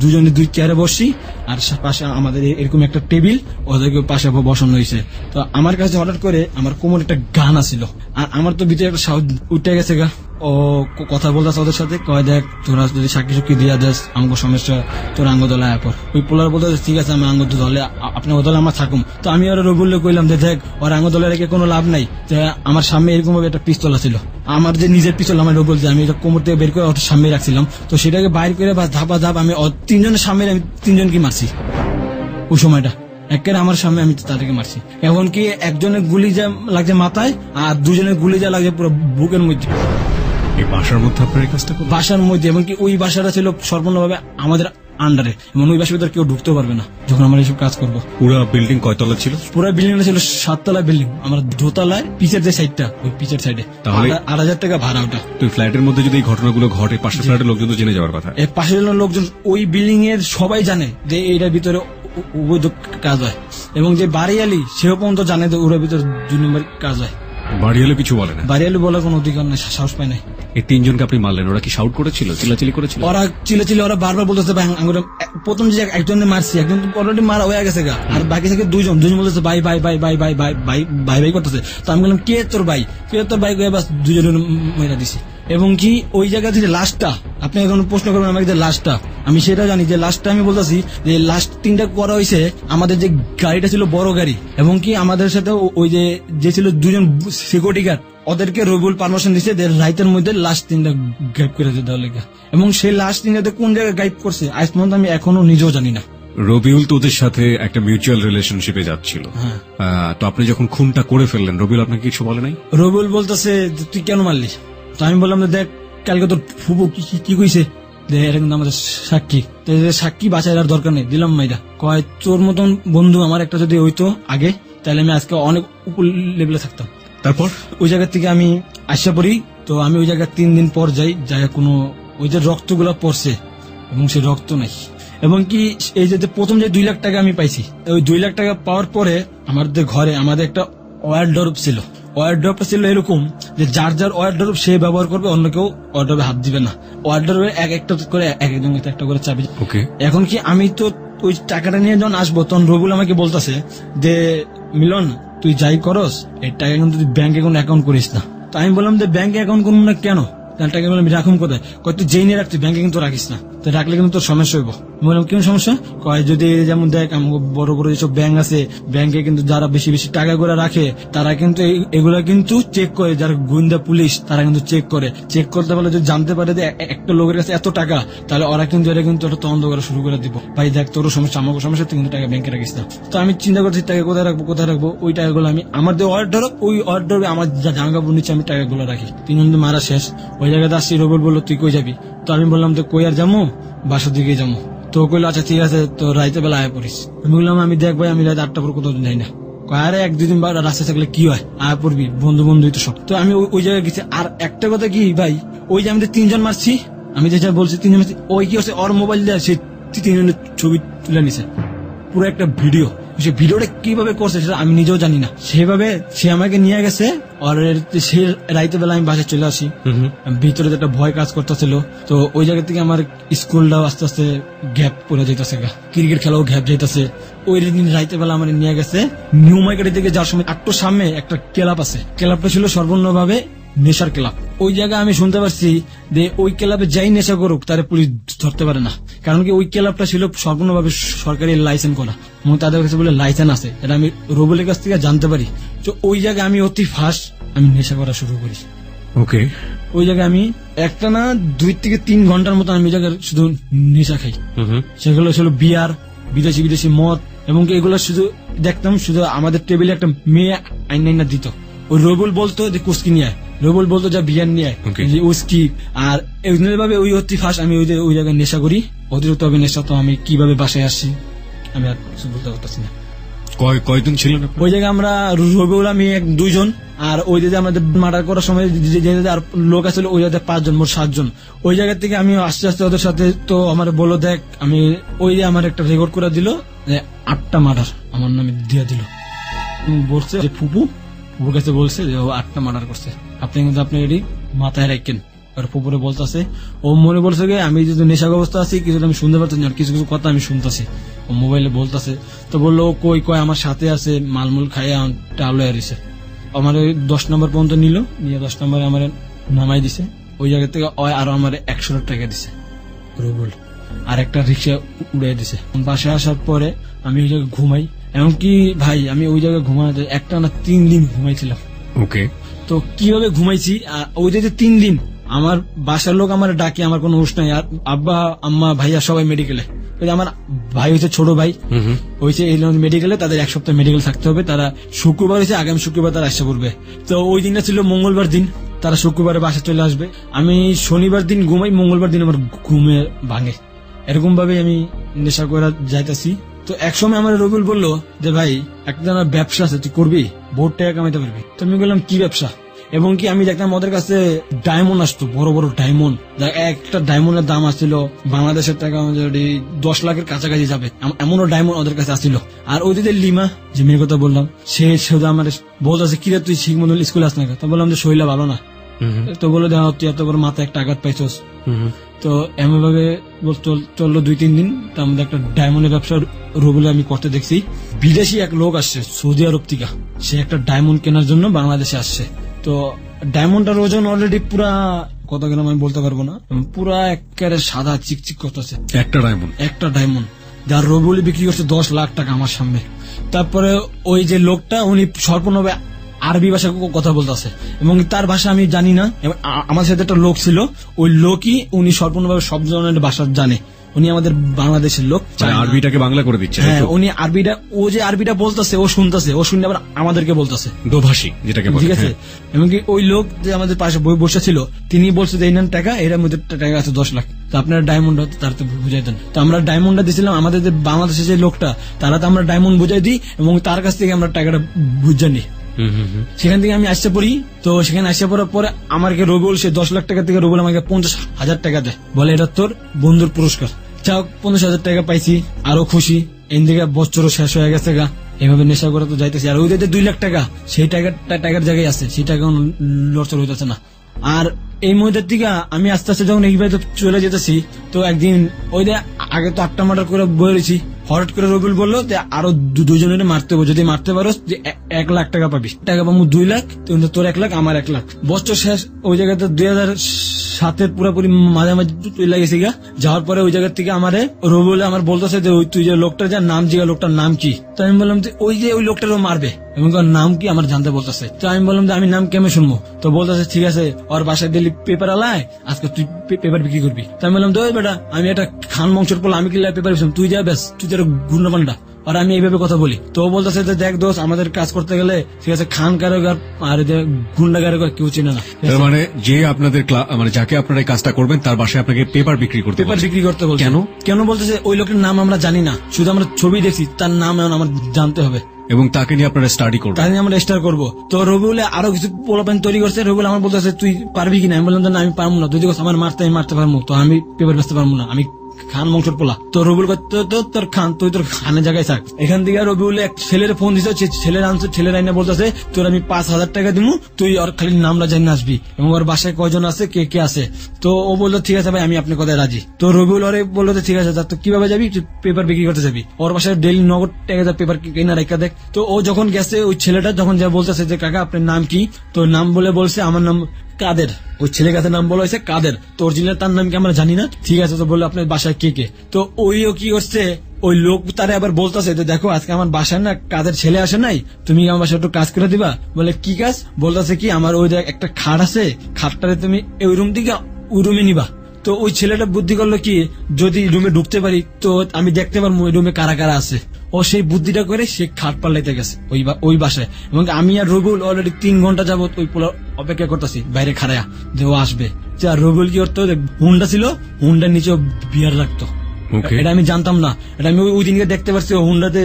2 জনে 2 চেয়ারে বসছি, আর পাশে আমাদের এরকম একটা টেবিল, ওদেরকে পাশে বসানো হয়েছে। তো আমার কাছে হঠাৎ করে আমার কোমর একটা গান আসছিল, আর আমার তো ভিতরে একটা সাউন্ড উঠে গেছে গা। ও কথা বলতেছে ওদের সাথে, কয় দেখ তোরা যদি সাক্ষী সুক্ষি দিয়া দেস আমাকে সমস্যা, তোর আঙ্গ দলে আয় পর। ওই পোলার বলতে ঠিক আছে আমি আঙ্গ দলে, আপনি ও দলে আমার থাকুম। তো আমি ওরা রবিউলকে কইলাম যে দেখ ওর আঙ্গ দলে রেখে কোনো লাভ নাই, যে আমার সামনে এরকম ভাবে একটা পিস্তল ছিল, আমার যে নিজের পিস্তল আমার রবিউল, যে আমি এটা কোমর থেকে বের করে ওর সামনে রাখছিলাম, তো সেটাকে বাইর করে বা ধাপা ধাপ আমি 3 জনের সামনে আমি 3 জনকে মারছি ওই সময়টা, একের আমার সামনে আমি তাদেরকে মারছি। এমনকি একজনের গুলি যা লাগছে মাথায়, আর 2 জনের গুলি যা লাগছে পুরো বুকের মধ্যে। এই বাসার মধ্যে আপনার এই কাজটা করলেন? বাসার মধ্যে, এমনকি ওই বাসাটা ছিল সম্পূর্ণভাবে আমাদের আন্ডারে, এবং ওই বাসার ভিতরে কেউ ঢুকতে পারবে না যখন আমরা এইসব কাজ করবো। পুরো বিল্ডিং কয়তলা ছিল? পুরো বিল্ডিংটা ছিল 7 তলা বিল্ডিং, আমরা 2 তলায় পিছের যে সাইডটা, ওই পিছের সাইডে। তাহলে 8,000 টাকা ভাড়া ওটা। তো ফ্ল্যাটের মধ্যে যদি এই ঘটনাগুলো ঘটে, পাশের ফ্ল্যাটের লোকজন তো জেনে যাওয়ার কথা। এই পাশের লোকজন, ওই বিল্ডিং এর সবাই জানে যে এটার ভিতরে অবৈধ কাজ হয়, এবং যে বাড়িয়ালি সেও পর্যন্ত জানে যে ওর ভিতরে 2 নম্বর কাজ হয়। বাড়িয়ালি কিছু বলে না? বাড়িয়ালি বলার কোনো অধিকার নেই, সাহস পায় নাই। এই 3 জনকে আপনি মারলেন, ওরা কি শাউট করেছিল, চিল্লাচিল্লি করেছিল? ওরা চিল্লাচিল্লি, ওরা বারবার বলতেছে ভাই আঙ্গুরে, প্রথম যে একজনে মারছি, একজন অলরেডি মারা হয়ে গেছে গা, আর বাকি থেকে 2 জন বলতেছে ভাই ভাই ভাই ভাই ভাই ভাই ভাই ভাই ভাই করতেছে। তো আমি বললাম কে তোর ভাই, বাস 2 জনের মেরা দিছি। এবং কি ওই জায়গা থেকে লাস্টটা, আপনি এখন প্রশ্ন করবেন আমাকে যে লাস্টটা, আমি সেটা জানি যে লাস্টটা আমি বলতেছি যে লাস্ট 3টা করা হয়েছে আমাদের যে গাড়িটা ছিল বড় গাড়ি, এবং কি আমাদের সাথে ওই যে ছিল 2 জন সিকিউরিটি গার্ড, ওদেরকে রবিউল পারমিশন দিচ্ছে যে রাইতের মধ্যে লাস্ট 3টা গাইব করে দিতে লেগে। এবং সেই লাস্ট 3টাতে কোন জায়গায় গাইব করছে আজ পর্যন্ত আমি এখনো নিজেও জানি না। রবিউল তো ওদের সাথে একটা মিউচুয়াল রিলেশনশিপে যাচ্ছিল, তো আপনি যখন খুনটা করে ফেললেন রবিউল আপনাকে কিছু বলে নাই? রবিউল বলতেছে তুই কেন মারলি? তো আমি বললাম দেখ কালকে তোর ফুপু কি কইছে, এটা কিন্তু আমাদের সাক্ষী, সাক্ষী বাঁচার আর দরকার নেই, দিলাম মাইরা। কয় তোর মতন বন্ধু আমার একটা যদি হইতো আগে, তাহলে আমি আজকে অনেক উপর লেভেলে থাকতাম। তারপর ওই জায়গা থেকে আমি আসা পড়ি। তো আমি ওই জায়গায় 3 দিন পর যাই, জায়গা কোনো ওই যে রক্তগুলা পড়ছে এবং সেই রক্ত নাই। এবং কি এই যে প্রথম যে 2 লাখ টাকা আমি পাইছি, ওই 2 লাখ টাকা পাওয়ার পরে আমাদের ঘরে আমাদের একটা ওয়ারড্রপ ছিল। ওয়ারড্রপটা ছিল এরকম যে যার যার ওয়ারড্রপ সে ব্যবহার করবে, অন্য কেউ ওয়ারড্রপে হাত দিবে না। ওয়ারড্রপে এক একটা করে একজন একটা করে চাবি। ওকে, এখন কি আমি তো ওই টাকাটা নিয়ে যখন আসবো তখন রবুল আমাকে বলতেছে যে মিলন তুই যাই করস এই টাকা কিন্তু তুই ব্যাংক অ্যাকাউন্ট করিস না। তো আমি বললাম যে ব্যাংক অ্যাকাউন্ট করবো না কেন? টাকা বললাম রাখুন কোথায়? কয় তুই যেই নিয়ে রাখ, তুই ব্যাংকে কিন্তু রাখিস না, তো রাখলে কিন্তু তোর সমস্যা হইব। বললাম কেন সমস্যা? কয় যদি যেমন দেখ বড় বড় যেসব ব্যাংক আছে, ব্যাংকে কিন্তু যারা বেশি বেশি টাকা করে রাখে তারা কিন্তু এগুলা কিন্তু চেক করে, যারা গোয়েন্দা পুলিশ তারা কিন্তু চেক করে। চেক করতে পারলে যদি জানতে পারে যে একটা লোকের কাছে এত টাকা, তাহলে ওরা কিন্তু এটা কিন্তু একটা তদন্ত করা শুরু করে দিব। ভাই দেখ তোর সমস্যা, আমাকে সমস্যা, তুই কিন্তু টাকা ব্যাংকে রাখিস না। তো আমি চিন্তা করছি টাকা কোথায় রাখবো। ওই টাকাগুলো আমি আমার যে অর্ডার, ওই অর্ডারে আমার জামা কাপড় নিচে আমি টাকাগুলো রাখি। 3 জন মারা শেষ। ওই জায়গাতে আসছি, রবুল বললো তুই কই যাবি? তো আমি বললাম তো কই আর যাবো, বাসার দিকে যাবো। তো কইলো আচ্ছা ঠিক আছে, তো রাইতে বেলা আয়া পড়িস। আমি বললাম আমি দেখ ভাই আমি রাত 8টা পর কোথাও যাই না। আরে 1-2 দিন রাস্তায় থাকলে কি হয়, আয়া পড়বি, বন্ধুই তো সব। তো আমি ওই জায়গায় গেছি। আর একটা কথা কি ভাই, ওই যে আমি 3 জন মারছি, আমি যেটা বলছি 3 জন মারছি, ওই কি হচ্ছে ওর মোবাইল দিয়ে সে 3 জনের ছবি তুলে নিছে, পুরো একটা ভিডিও। সে ভিডিওটা কিভাবে করছে সেটা আমি নিজেও জানি না। সেভাবে সে আমাকে নিয়ে গেছে। আর সে রাইতে বেলা আমি বাসায় চলে আসি। ভিতরে একটা ভয় কাজ করতেছিল। তো ওই জায়গা থেকে আমার স্কুলটাও আস্তে আস্তে গ্যাপ পড়ে যাইতেছে, ক্রিকেট খেলাও গ্যাপ যাইতেছে। ওই দিন রাইতে বেলা আমার নিয়ে গেছে নিউ মার্কেটের দিকে যাওয়ার সময় একটু সামনে একটা ক্লাব আছে। ক্লাবটা ছিল সর্বর্ণভাবে নেশার ক্লাব। ওই জায়গায় আমি শুনতে পারছি যে ওই ক্লাবে যাই নেশা করুক তারে পুলিশ ধরতে পারে না, কারণ কি ওই ক্লাবটা ছিল সম্পূর্ণভাবে সরকারি লাইসেন্স করা এবং তাদের কাছে বলে লাইসেন্স আছে। এটা আমি রবুলের কাছ থেকে জানতে পারি। তো ওই জায়গায় আমি অতি ফার্স্ট আমি নেশা করা শুরু করি। ওকে, ওই জায়গায় আমি একটা না 2 থেকে 3 ঘন্টার মতো আমি জায়গায় শুধু নেশা খাই। সেগুলো ছিল বিয়ার, বিদেশি মদ, এবং এগুলো শুধু দেখতাম। শুধু আমাদের টেবিলে একটা মেয়ে আইনা দিত। ওই রবুল বলতো যে কুস্কি নিয়ে আয়, রবুল বলতো যা বিয়ার নিয়ে আয়, উস্কি। আর এইভাবে ওই অতি ফার্স্ট আমি ওই জায়গায় নেশা করি। অতিরিক্ত ভাবে নেশা। তো আমি কিভাবে বাসায় আসছি আমি আর কিছু বলতে পারতেছি না। কয়দিন ছিলেন ওই জায়গায়? আমরা রবিউল আমি 2 জন, আর ওই যে আমাদের মার্ডার করার সময় যে আর লোক আছে ওই জায়গায় 5 জন, মোট 7 জন। ওই জায়গা থেকে আমি আস্তে আস্তে ওদের সাথে, তো আমার বললো দেখ আমি ওই যে আমার একটা রেকর্ড করে দিল যে 8টা মার্ডার আমার নামে দিয়ে দিল। বলছে যে ফুপুর কাছে বলছে যে ও 8টা মার্ডার করছে, আপনি কিন্তু আপনি এটি মাথায় রাখেন। ফুপুরে বলতেছে, ও মনে বলছে আমি যদি নেশা অবস্থা আছি কিছু আমি শুনতে পাচ্ছি না, কিছু কথা আমি শুনতেছি। ও মোবাইলে বলতেছে। তো বললো কই আমার সাথে আছে, মালমুল খাইয়া টালো এসে আমার ওই 10 নম্বর পর্যন্ত নিয়ে 10 নম্বরে আমার নামাই দিছে। ওই জায়গা থেকে আরো আমার 100 টাকা দিছে রুবল, আর একটা রিক্সা উড়াই দিছে। বাসায় আসার পরে আমি ওই জায়গায় ঘুমাই। এমনকি ভাই আমি ওই জায়গায় ঘুমাতে একটা না 3 দিন ঘুমাইছিলাম। ওকে, তো কিভাবে ঘুমাইছি, ওই যে 3 দিন আমার বাসার লোক আমার ডাকে, আমার কোনো হুঁশ নাই। আর আব্বা আম্মা ভাইয়া সবাই মেডিকেলে। আমার ভাই হচ্ছে ছোট ভাই, হয়েছে এই মেডিকেলে, তাদের 1 সপ্তাহ মেডিকেল থাকতে হবে। তারা শুক্রবার হয়েছে, আগামী শুক্রবার তারা আসতে পড়বে। তো ওই দিনটা ছিল মঙ্গলবার দিন, তারা শুক্রবারে বাসা চলে আসবে। আমি শনিবার দিন ঘুমাই, মঙ্গলবার দিন আমার ঘুমে ভাঙে। এরকম ভাবে আমি নেশা করে যাইতেছি। তো একসময় আমার রবিউল বললো যে ভাই একটা ব্যবসা আছে, তুই করবি, বহুত টাকা কামাইতে পারবি। তো আমি বললাম কি ব্যবসা? এবং কি আমি দেখতাম ওদের কাছে ডায়মন্ড আসতো, বড় বড় ডায়মন্ড। একটা ডায়মন্ডের দাম আসছিল বাংলাদেশের টাকা 10 লাখের কাছাকাছি যাবে, এমনও ডায়মন্ড ওদের কাছে আসছিল। আর ওই যে লিমা, যে মেয়ের কথা বললাম, সে আমার বলতেছে কিরে তুই শিখ মন্ডল স্কুলে আস না? তো বললাম যে শরীরটা ভালো না। তো বলে দেওয়া তুই এত বড় মাথায় একটা আঘাত পাইছস। তো এমন ভাবে চললো 2-3 দিন। তার মধ্যে একটা ডায়মন্ডের ব্যবসা রবুলে আমি করতে দেখছি। বিদেশি এক লোক আসছে সৌদি আরব থেকে, সে একটা ডায়মন্ড কেনার জন্য বাংলাদেশে আসছে। তো ডায়মন্ডটার ওজন অলরেডি পুরা কত গ্রাম আমি বলতে পারবো না, পুরা একেবারে সাদা চিকচিক করতেছে। একটা ডায়মন্ড যার রবুলি বিক্রি করছে 10 লাখ টাকা আমার সামনে। তারপরে ওই যে লোকটা উনি সম্পূর্ণভাবে আরবি ভাষায় কথা বলতেছে, এবং তার ভাষা আমি জানি না। আমার সাথে একটা লোক ছিল, ওই লোকই উনি সম্পূর্ণভাবে সব ধরনের ভাষা জানে। উনি আমাদের বাংলাদেশের লোক, মানে আরবিটাকে বাংলা করে দিচ্ছে, হ্যাঁ উনি আরবিটা, ও যে আরবিটা বলতেছে ও শুনতেছে, ও শুনে আবার আমাদেরকে বলতেছে দোভাষী যেটাকে বলে, ঠিক আছে। এমনকি ওই লোক যে আমাদের পাশে বসে ছিল তিনি বলছে যে এই নেন টাকা, এর মধ্যে টাকা আছে 10 লাখ, তো আপনারা ডায়মন্ড তার তো বুঝাই দেন। তো আমরা ডায়মন্ডটা দিয়েছিলাম, আমাদের যে বাংলাদেশের যে লোকটা তারা তো আমরা ডায়মন্ড বুঝাই দিই এবং তার কাছ থেকে আমরা টাকাটা বুঝে নিই। সেখান থেকে আমি আসতে পড়ি, তো সেখানে আসতে পড়ার পরে আমাকে রবিউল সে 10 লাখ টাকা থেকে রবিউল আমাকে 50,000 টাকা দেয়, বলে এটা তোর বন্ধুর পুরস্কার। যাও 50,000 টাকা পাইছি, আরো খুশি, এদিকে বছরও শেষ হয়ে গেছে গা, এভাবে নেশা করে তো যাইতেছি। আর ওই যে 2 লাখ টাকা সেই টাকার জায়গায় আছে, সেই টাকা লড়চড় হইতেছে না। আর এই মধ্যে থেকে আমি আস্তে আস্তে যখন এইভাবে চলে যেতেছি, তো একদিন ওই যে আগে তো 8টা মার্ডার করে বলেছি, হঠাৎ করে রবিউল বললো যে আরো 2 জনের মারতে হবে, যদি মারতে পারো যে 1 লাখ টাকা পাবি, টাকা পাবো 2 লাখ, তোর 1 লাখ আমার 1 লাখ। বছর শেষ ওই জায়গাতে 2007 পুরোপুরি মাঝামাঝি চলে গেছি গা। যাওয়ার পরে ওই জায়গা থেকে আমারে রবিউল আমার বলতেছে যে তুই যে লোকটার যার নাম জিগা, লোকটার নাম কি? তো আমি বললাম যে ওই যে ওই লোকটারও মারবে এবং ওর নাম কি আমার জানতে বলতেছে। তো আমি বললাম যে আমি নাম কেমন শুনবো? তো বলতেছে ঠিক আছে, ওর বাসায় ডেলি পেপার আলায়, আজকে তুই পেপার বিক্রি করবি। তো আমি বললাম দোষ বেটা, আমি একটা খান বংশের পড়লাম, আমি কি পেপার বিকলাম, তুই যা বেশ, তুই তোর গুন্ডাপান্ডা। আর আমি এইভাবে কথা বলি, তো বলতেছে যে দেখ দোষ, আমাদের কাজ করতে গেলে ঠিক আছে খান কারোগার আর গুন্ডা কারোগার কেউ চিনে না। মানে যে আপনাদের মানে যাকে আপনারা এই কাজটা করবেন তার বাসায় আপনাকে পেপার বিক্রি করতে বলছে। কেন বলতেছে ওই লোকের নাম আমরা জানি না, শুধু আমরা ছবি দেখছি, তার নাম আমার জানতে হবে এবং তাকে নিয়ে আপনারা স্টাডি করবেন, তাকে নিয়ে আমরা স্টার করবো। তো রবিউল আরো কিছু পোলাপান তৈরি করছে, রবিউল আমার বলতেছে তুই পারবি কিনা? আমি বললাম না আমি পারবো না, তুই দেখো আমার মারতে পারবো, তো আমি পেপার বেচতে পারবো না, আমি খান বংশের পোলা। তো রবিউল তোর খান, তুই তোর খানের জায়গায় থাক। এখান থেকে রবিউল এক ছেলের ফোন দিছে, ছেলের আনছে, ছেলের আইনে বলতেছে তোর আমি 5,000 টাকা দিবো, তুই ওর খালি নামটা জানি আসবি এবং ওর বাসায় কয়জন আছে, কে কে আছে। তো ও বললো ঠিক আছে ভাই, আমি আপনার কথায় রাজি। তো রবিউল ওরে বললো ঠিক আছে, তো কিভাবে যাবি? পেপার বিক্রি করতে যাবি, ওর বাসায় ডেলি নগদ টাকা পেপার কিনা রেখা দেখ। তো ও যখন গেছে, ওই ছেলেটা যখন যা বলতেছে যে কাকা আপনার নাম কি, তো নাম বলে বলছে আমার নাম কাদের। ওই ছেলের কাছে নাম বলা হয়েছে কাদের, তো অরিজিনাল তার নাম কি আমরা জানি না। ঠিক আছে, তো বললো আপনার বাসায় কে কে। তো ওইও কি করছে, ওই লোক তারে আবার বলতেছে যে দেখো আজকে আমার বাসায় না কাদের ছেলে আসে নাই, তুমি আমার বাসায় একটু কাজ করে দিবা। বলে কি কাজ? বলতেছে কি আমার ওই একটা খাট আছে, খাটটারে তুমি ওই রুম থেকে ওই রুমে নিবা। তো ওই ছেলেটা বুদ্ধি করলো কি, যদি রুমে ঢুকতে পারি তো আমি দেখতে পারবো ওই রুমে কারা কারা আছে। ও সেই বুদ্ধিটা করে সে খাট পাল্লাইতে গেছে ওই বাসায়, এবং আমি আর রবিউল অলরেডি 3 ঘন্টা যাবত ওই পোলার অপেক্ষা করতেছি বাইরে খাড়ায়া যে ও আসবে। আর রবিউল কি করতো, হুন্ডা ছিল, হুন্ডার নিচে বিয়ার রাখতো। এটা আমি জানতাম না, এটা আমি ওই দিনকে দেখতে পাচ্ছি হুন্ডাতে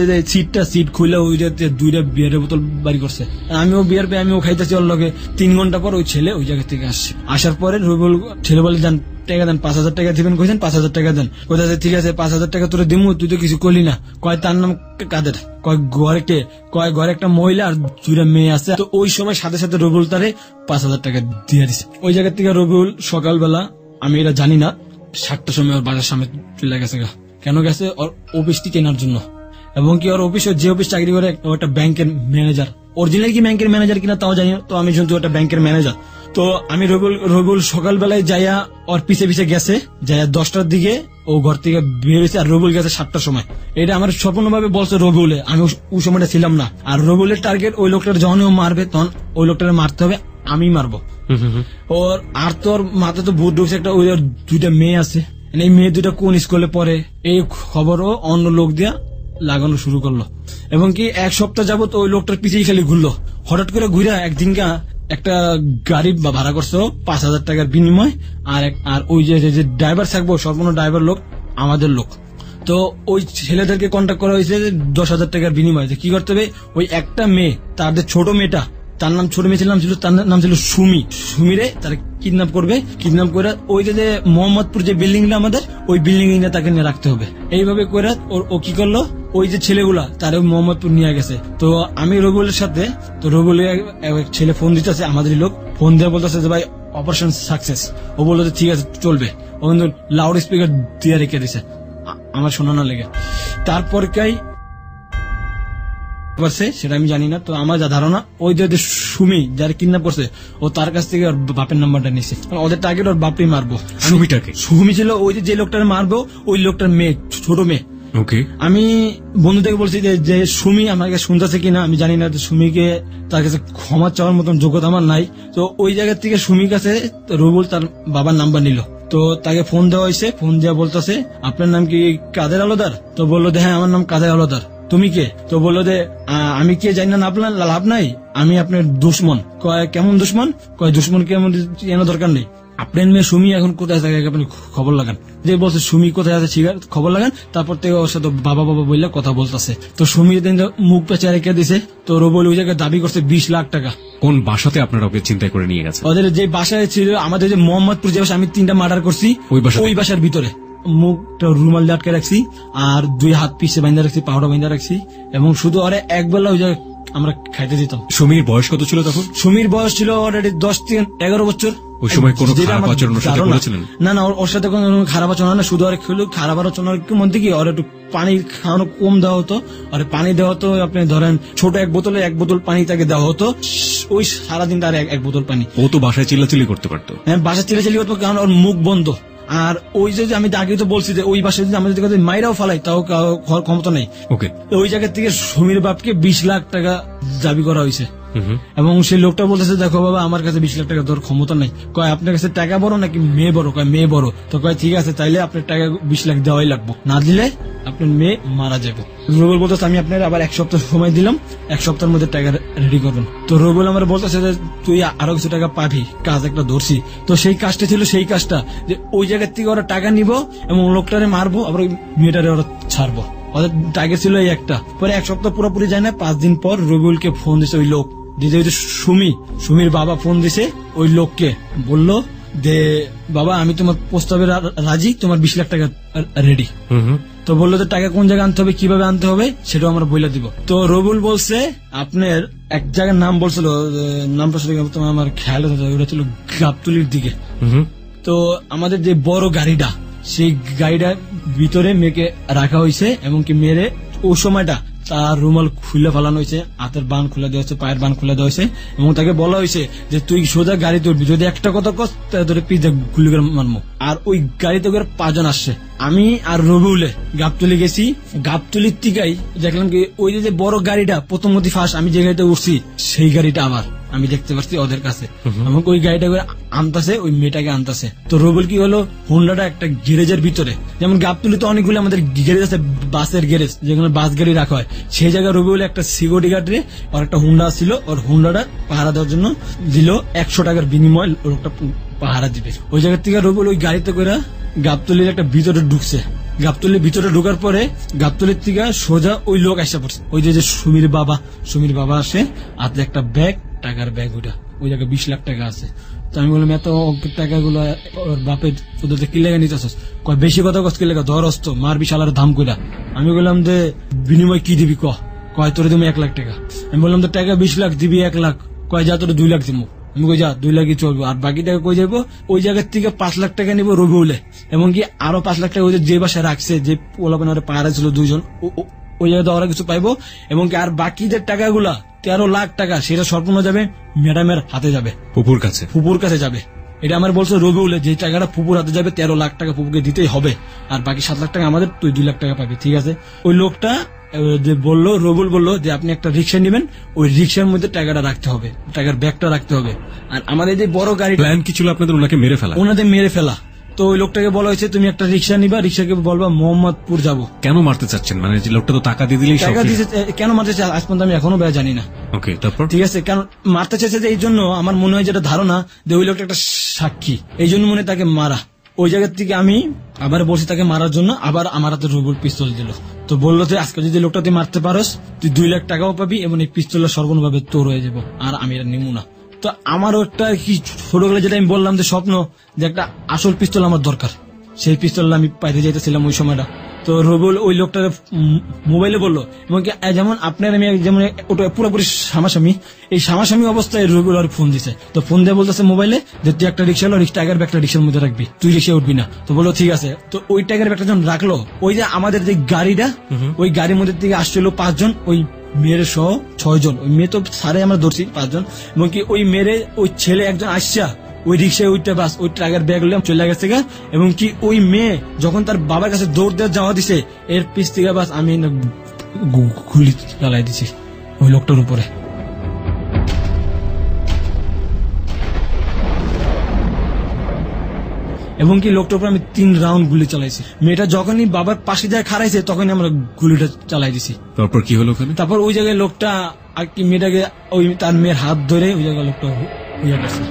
সিট খুলে ওই 2টা বিয়ারের বোতল বাড়ি করছে। আমিও বিয়ার পেয়ে আমিও খাইতেছি ওর লগে। 3 ঘন্টা পর ওই ছেলে ওই জায়গা থেকে আসছে। আসার পরে রবিউল ছেলে বলে যান টাকা দেন, 5,000 টাকা দিবেন, কইছেন 5,000 টাকা দেন। কোথায় ঠিক আছে 5,000 টাকা তোরে দিমু, তুই তো কিছু করলি না। কয় তার নাম কাদের, কয় ঘরে কে, কয় ঘরে একটা মহিলা আর 2টা মেয়ে আছে। তো ওই সময় সাথে সাথে রবিউল তারে 5,000 টাকা দিয়ে দিছে। ওই জায়গা থেকে রবিউল সকালবেলা, আমি এটা জানি না, 7টার সময় ওর বাজার সামনে চলে গেছে। কেন গেছে? ওর অফিসটি কেনার জন্য, এবং কি ওর অফিস, যে অফিস চাকরি করে ওটা ব্যাংকের ম্যানেজার। অরিজিনাল কি ব্যাংকের ম্যানেজার কিনা তাও জানি না, তো আমি শুনছি ওটা ব্যাংকের ম্যানেজার। তো আমি রবিউল সকালবেলায় যাইয়া ওর পিছে পিছে গেছে, যাইয়া 10টার দিকে ও ঘর থেকে বের হয়েছে, আর রবিউল গেছে 7টার সময়। এটা আমার সম্পূর্ণভাবে বলছে রবিউলে, আমি ওই সময়টা ছিলাম না। আর রবিউলের টার্গেট ওই লোকটার যখন ও মারবে তখন ওই লোকটাকে মারতে হবে, আমি মারবো ওর। আর তোর মাথায় তো ভূত ঢুকছে, একটা ওই 2টা মেয়ে আছে, এই মেয়ে 2টা কোন স্কুলে পড়ে, এই খবরও অন্য লোক দিয়া লাগানো শুরু করলো। এবং কি 1 সপ্তাহ যাবত ওই লোকটার পিছিয়ে খালি ঘুরলো। হঠাৎ করে ঘুরা একদিনকা একটা গাড়ি ভাড়া করছো 5,000 টাকার বিনিময়, আর ওই যে ড্রাইভার থাকবো সম্পূর্ণ ড্রাইভার লোক আমাদের লোক। তো ওই ছেলেদেরকে কন্ট্যাক্ট করা হয়েছে 10,000 টাকার বিনিময়ে। কি করতে হবে, ওই একটা মেয়ে, তাদের ছোট মেয়েটা, তার নাম ছোট মেয়ে ছিল, তার নাম ছিল সুমিরে তারা কিডন্যাপ করবে। কিডন্যাপ করে ওই যে মোহাম্মদপুর যে বিল্ডিংটা আমাদের, ওই বিল্ডিং এ তাকে নিয়ে রাখতে হবে। এইভাবে করে ও কি করলো, ওই যে ছেলেগুলা তার মোহাম্মদপুর নিয়ে গেছে। তো আমি রবিউলের সাথে, তো রবিউলের ছেলে ফোন দিতেছে, আমাদের লোক ফোন দিয়ে বলতেছে যে ভাই অপারেশন সাকসেস। ও বললো ঠিক আছে চলবে। ও কিন্তু লাউড স্পিকার দিয়ে রেখে দিছে আমার শোনা না লেগে। তারপর কাই সেটা আমি জানি না। তো আমার যা ধারণা, ওই যে সুমি যারা কিডন্যাপ করছে, ও তার কাছ থেকে ওর বাপের নাম্বারটা নিচ্ছে। ওদের টার্গেট ওর বাপই মারবো। সুমি ছিল ওই যে লোকটার মারবো, ওই লোকটার মেয়ে, ছোট মেয়ে। আমি বন্ধু থেকে বলছি যে সুমি আমার কাছে শুনতেছে কিনা আমি জানি না, সুমিকে তার কাছে ক্ষমা চাওয়ার মতন যোগ্যতা আমার নাই। তো ওই জায়গা থেকে সুমির কাছে রবিউল তার বাবার নাম্বার নিল। তো তাকে ফোন দেওয়া হয়েছে, ফোন দেওয়া বলতেছে আপনার নাম কি কাদের আলোদার? তো বললো যে হ্যাঁ আমার নাম কাদের আলোদার। তুমি কে? তো বললো যে আমি কে জানি না, আপনার লাভ নাই, আমি আপনার দুশ্মন। কয় কেমন দুশ্মন? কয় দুশ্মন কেমন জানার দরকার নেই, আপনার মেয়ে সুমি এখন কোথায় থাকে আপনি খবর লাগান। যে বলছে সুমি কোথায় আছে খবর লাগান। তারপর থেকে ওর সাথে বাবা বাবা বললে কথা বলতেছে। তো সুমি মুখ পেঁচা রেখে দিছে। তো রবুল ওই জায়গায় দাবি করছে 20 লাখ টাকা। কোন বাসাতে আপনারা ওকে চিন্তায় করে নিয়ে গেছেন? ওদের যে বাসায় ছিল আমাদের যে মোহাম্মদপুর, যে বাসায় আমি 3টা মার্ডার করছি, ওই বাসার ভিতরে মুখটা রুমাল দিয়ে আটকে রাখছি, আর 2 হাত পিছে বাইন্ধা রাখছি, পাউডার বাইন্ধা রাখছি, এবং শুধু ওরে একবেলা ওই জায়গায় আমরা খাইতে দিতাম। সুমির বয়স কত ছিল তখন? সুমির বয়স ছিল অলরেডি 10 থেকে 11 বছর। ওই সময় কোনো খারাপ আচরণ ওর সাথে করেছিলেন? না, ওর সাথে কোনো খারাপ আচরণ না, শুধু আর খারাপ আচরণের মধ্যে কি ওর একটু পানি খাওয়ানো কম দেওয়া হতো, আর পানি দেওয়া হতো আপনি ধরেন ছোট 1 বোতলে 1 বোতল পানি তাকে দেওয়া হতো, ওই সারাদিন তার 1 বোতল পানি। ও তো বাসায় চিল্লাচিল্লি করতে পারতো? হ্যাঁ, বাসায় চিল্লাচিল্লি করতো, কারণ ওর মুখ বন্ধ। আর ওই যে আমি আগে তো বলছি যে ওই বাসায় যদি আমাদের মাইরাও ফালাই তাও ক্ষমতা নেই। ওকে, ওই জায়গা থেকে সুমির বাপকে 20 লাখ টাকা দাবি করা হয়েছে, এবং সেই লোকটা বলতেছে দেখো বাবা আমার কাছে 20 লাখ টাকা দেওয়ার ক্ষমতা নাই। কয় আপনার কাছে টাকা বড় নাকি মেয়ে বড়? কয় মেয়ে বড়। তো কয় ঠিক আছে, তাইলে আপনার টাকা 20 লাখ দেওয়াই লাগবো, না দিলে আপনার মেয়ে মারা যাবে। রুবেল বলতেছে আমি আপনার আবার 1 সপ্তাহ সময় দিলাম, 1 সপ্তাহের মধ্যে টাকা রেডি করবেন। তো রুবেল আমার বলতেছে যে তুই আরো কিছু টাকা পাবি, কাজ একটা ধরছি। তো সেই কাজটা ছিল সেই কাজটা যে ওই জায়গার থেকে ওরা টাকা নিব এবং লোকটারে মারবো, আবার ওই মেয়েটারে ওরা ছাড়বো। ওদের টার্গেট ছিল এই একটা। পরে 1 সপ্তাহ পুরোপুরি যায় না, 5 দিন পর রবিউলকে ফোন দিছে ওই লোক, দিতে সুমির বাবা ফোন দিছে ওই লোককে, বললো যে বাবা আমি তোমার প্রস্তাবে রাজি, তোমার 20 লাখ টাকা রেডি। তো বললো যে টাকা কোন জায়গায় আনতে হবে, কিভাবে আনতে হবে সেটাও আমরা বলে দিব। তো রবিউল বলছে আপনার এক জায়গার নাম বলছিল, নামটা তোমার আমার খেয়াল ওটা ছিল গাবতলির দিকে। তো আমাদের যে বড় গাড়িটা, সেই গাড়িটার ভিতরে মেয়েকে রাখা হয়েছে, এবং কি মেয়েরে ওই সময়টা তার রুমাল খুলে ফেলানো হয়েছে, হাতের বান খুলে দেওয়া হয়েছে, পায়ের বান খুলে দেওয়া হয়েছে, এবং তাকে বলা হয়েছে যে তুই সোজা গাড়িতে উঠবি, যদি একটা কথা কস তাহলে তোর পিঠে গুলি করে মারবো। আর ওই গাড়িতে করে 5 জন আসছে, আমি আর রবিউলে গাবতলি গেছি। গাবতলির টিকাই দেখলাম কি ওই যে বড় গাড়িটা প্রথমতি ফার্স্ট আমি যে গাড়িতে উঠছি সেই গাড়িটা আমার আমি দেখতে পাচ্ছি ওদের কাছে, এবং ওই গাড়িটা করে আনতাছে, ওই মেয়েটাকে আনতাছে। তো রবিউল কি হলো, হোন্ডাটা একটা গ্যারেজের ভিতরে, যেমন গাবতলি তো অনেকগুলো আমাদের গ্যারেজ আছে, বাসের গ্যারেজ যেখানে বাস গাড়ি রাখা হয়, সেই জায়গায় রবিউল একটা সিকিউরিটি গার্ডে আর একটা হুন্ডা ছিল, ওর হুন্ডাটা পাহারা দেওয়ার জন্য দিল 100 টাকার বিনিময় লোকটা পাহারা দিবে। ওই জায়গা থেকে রবিউল ওই গাড়িতে করে গাবতলির একটা ভিতরে ঢুকছে। গাবতলির ভিতরে ঢোকার পরে গাবতলির থেকে সোজা ওই লোক আসা পড়ছে, ওই যে সুমির বাবা আসে, হাতে একটা ব্যাগ, টাকার ব্যাগ, ওই জায়গায় 20 লাখ টাকা আছে। তো আমি বললাম এত টাকাগুলো ওর বাপের ওদের কি লেগে নিতেছ? কয় বেশি কথা কষ্ট কি লেগে, ধর অস্ত মার বিশালার দাম কইরা। আমি বললাম যে বিনিময় কি দিবি কয় তোরে তুমি 1 লাখ টাকা। আমি বললাম তো টাকা 20 লাখ দিবি 1 লাখ, কয় যা তোরে 2 লাখ দিব। আমি কই যা 2 লাখই চলবো, আর বাকি টাকা কই যাবো? ওই জায়গার থেকে 5 লাখ টাকা নিবো রবিউলে, এবং কি আরো 5 লাখ টাকা ওই যে বাসায় রাখছে, যে ওলাপেন পাহারা ছিল 2 জন, ওই জায়গাতে ওরা কিছু পাইবো, এবং কি আর বাকি যে টাকাগুলা 13 লাখ টাকা সেটা সম্পূর্ণ যাবে ম্যাডামের হাতে, যাবে ফুপুর কাছে যাবে। এটা আমার বলছে রবিউলে, যে টাকাটা ফুপুর হাতে যাবে 13 লাখ টাকা ফুপুকে দিতেই হবে, আর বাকি 7 লাখ টাকা আমাদের, তুই 2 লাখ টাকা পাবি, ঠিক আছে? ওই লোকটা যে বললো, রবিউল বললো যে আপনি একটা রিক্সা নেবেন, ওই রিক্সার মধ্যে টাকাটা রাখতে হবে, টাকার ব্যাগটা রাখতে হবে। আর আমাদের যে বড় গাড়ি প্ল্যান কি ছিল আপনাদের? ওনাকে মেরে ফেলা। তো ওই লোকটাকে বলা হয়েছে তুমি একটা রিক্সা নিবা, রিক্সাকে বলবা মোহাম্মদপুর যাবো। কেন মারতে চাচ্ছেন? মানে যে লোকটা তো টাকা দিয়ে দিলেই টাকা দিয়েছে, কেন মারতে চাই আজ পর্যন্ত আমি এখনো জানি না। ওকে, তারপর ঠিক আছে, কেন মারতে চাইছে যে এই জন্য আমার মনে হয় যেটা ধারণা যে ওই লোকটা একটা সাক্ষী, এই জন্য মনে তাকে মারা। ওই জায়গার থেকে আমি আবার বলছি তাকে মারার জন্য, আবার আমার হাতে রবিউল পিস্তল দিল। তো বললো যে আজকে যদি লোকটা তুই মারতে পারস তুই 2 লাখ টাকাও পাবি, এবং এই পিস্তলটা সর্বনভাবে তোর হয়ে যাবো, আর আমি এটা নিমু না। তো আমারও একটা কি ছোটবেলা যেটা আমি বললাম যে স্বপ্ন, যে একটা আসল পিস্তল আমার দরকার, সেই পিস্তলটা আমি পাইতে যাইতেছিলাম ওই সময়টা। তো রবিউল ওই লোকটার মোবাইলে বললো, এবং যেমন আপনার আমি যেমন ওটা পুরোপুরি সামাসামি, এই সামাসামি অবস্থায় রবিউল আর ফোন দিছে। তো ফোন দিয়ে বলতেছে মোবাইলে যে তুই একটা রিক্সা হলো, টাকার ব্যাগটা রিক্সার মধ্যে রাখবি, তুই রিক্সা উঠবি না। তো বললো ঠিক আছে। তো ওই টাকার ব্যাগটা যখন রাখলো, ওই যে আমাদের যে গাড়িটা, ওই গাড়ির মধ্যে থেকে আসছিল 5 জন, ওই মেয়ের সহ 6 জন, ওই মেয়ে তো সারে আমরা ধরছি 5 জন, এবং কি ওই মেয়ের ওই ছেলে একজন আসছা ওই রিক্সায় উঠতে, বাস ওই ট্রাকের ব্যাগ চলে গেছে, এবং কি ওই মেয়ে যখন তার বাবার কাছে দৌড় দেওয়া যাওয়া দিছে, এর পিছ থেকে বাস আমি গুলি চালাই দিছি ওই লোকটার উপরে। এবং কি লোকটার উপর আমি 3 রাউন্ড গুলি চালাইছি। মেয়েটা যখনই বাবার পাশে যায় খাড়াইছে তখনই আমরা গুলিটা চালাই দিছি। তারপর কি হলো ওখানে? তারপর ওই জায়গায় লোকটা আর কি মেয়েটাকে ওই তার মেয়ের হাত ধরে ওই জায়গায় লোকটা হইয়া গেছে।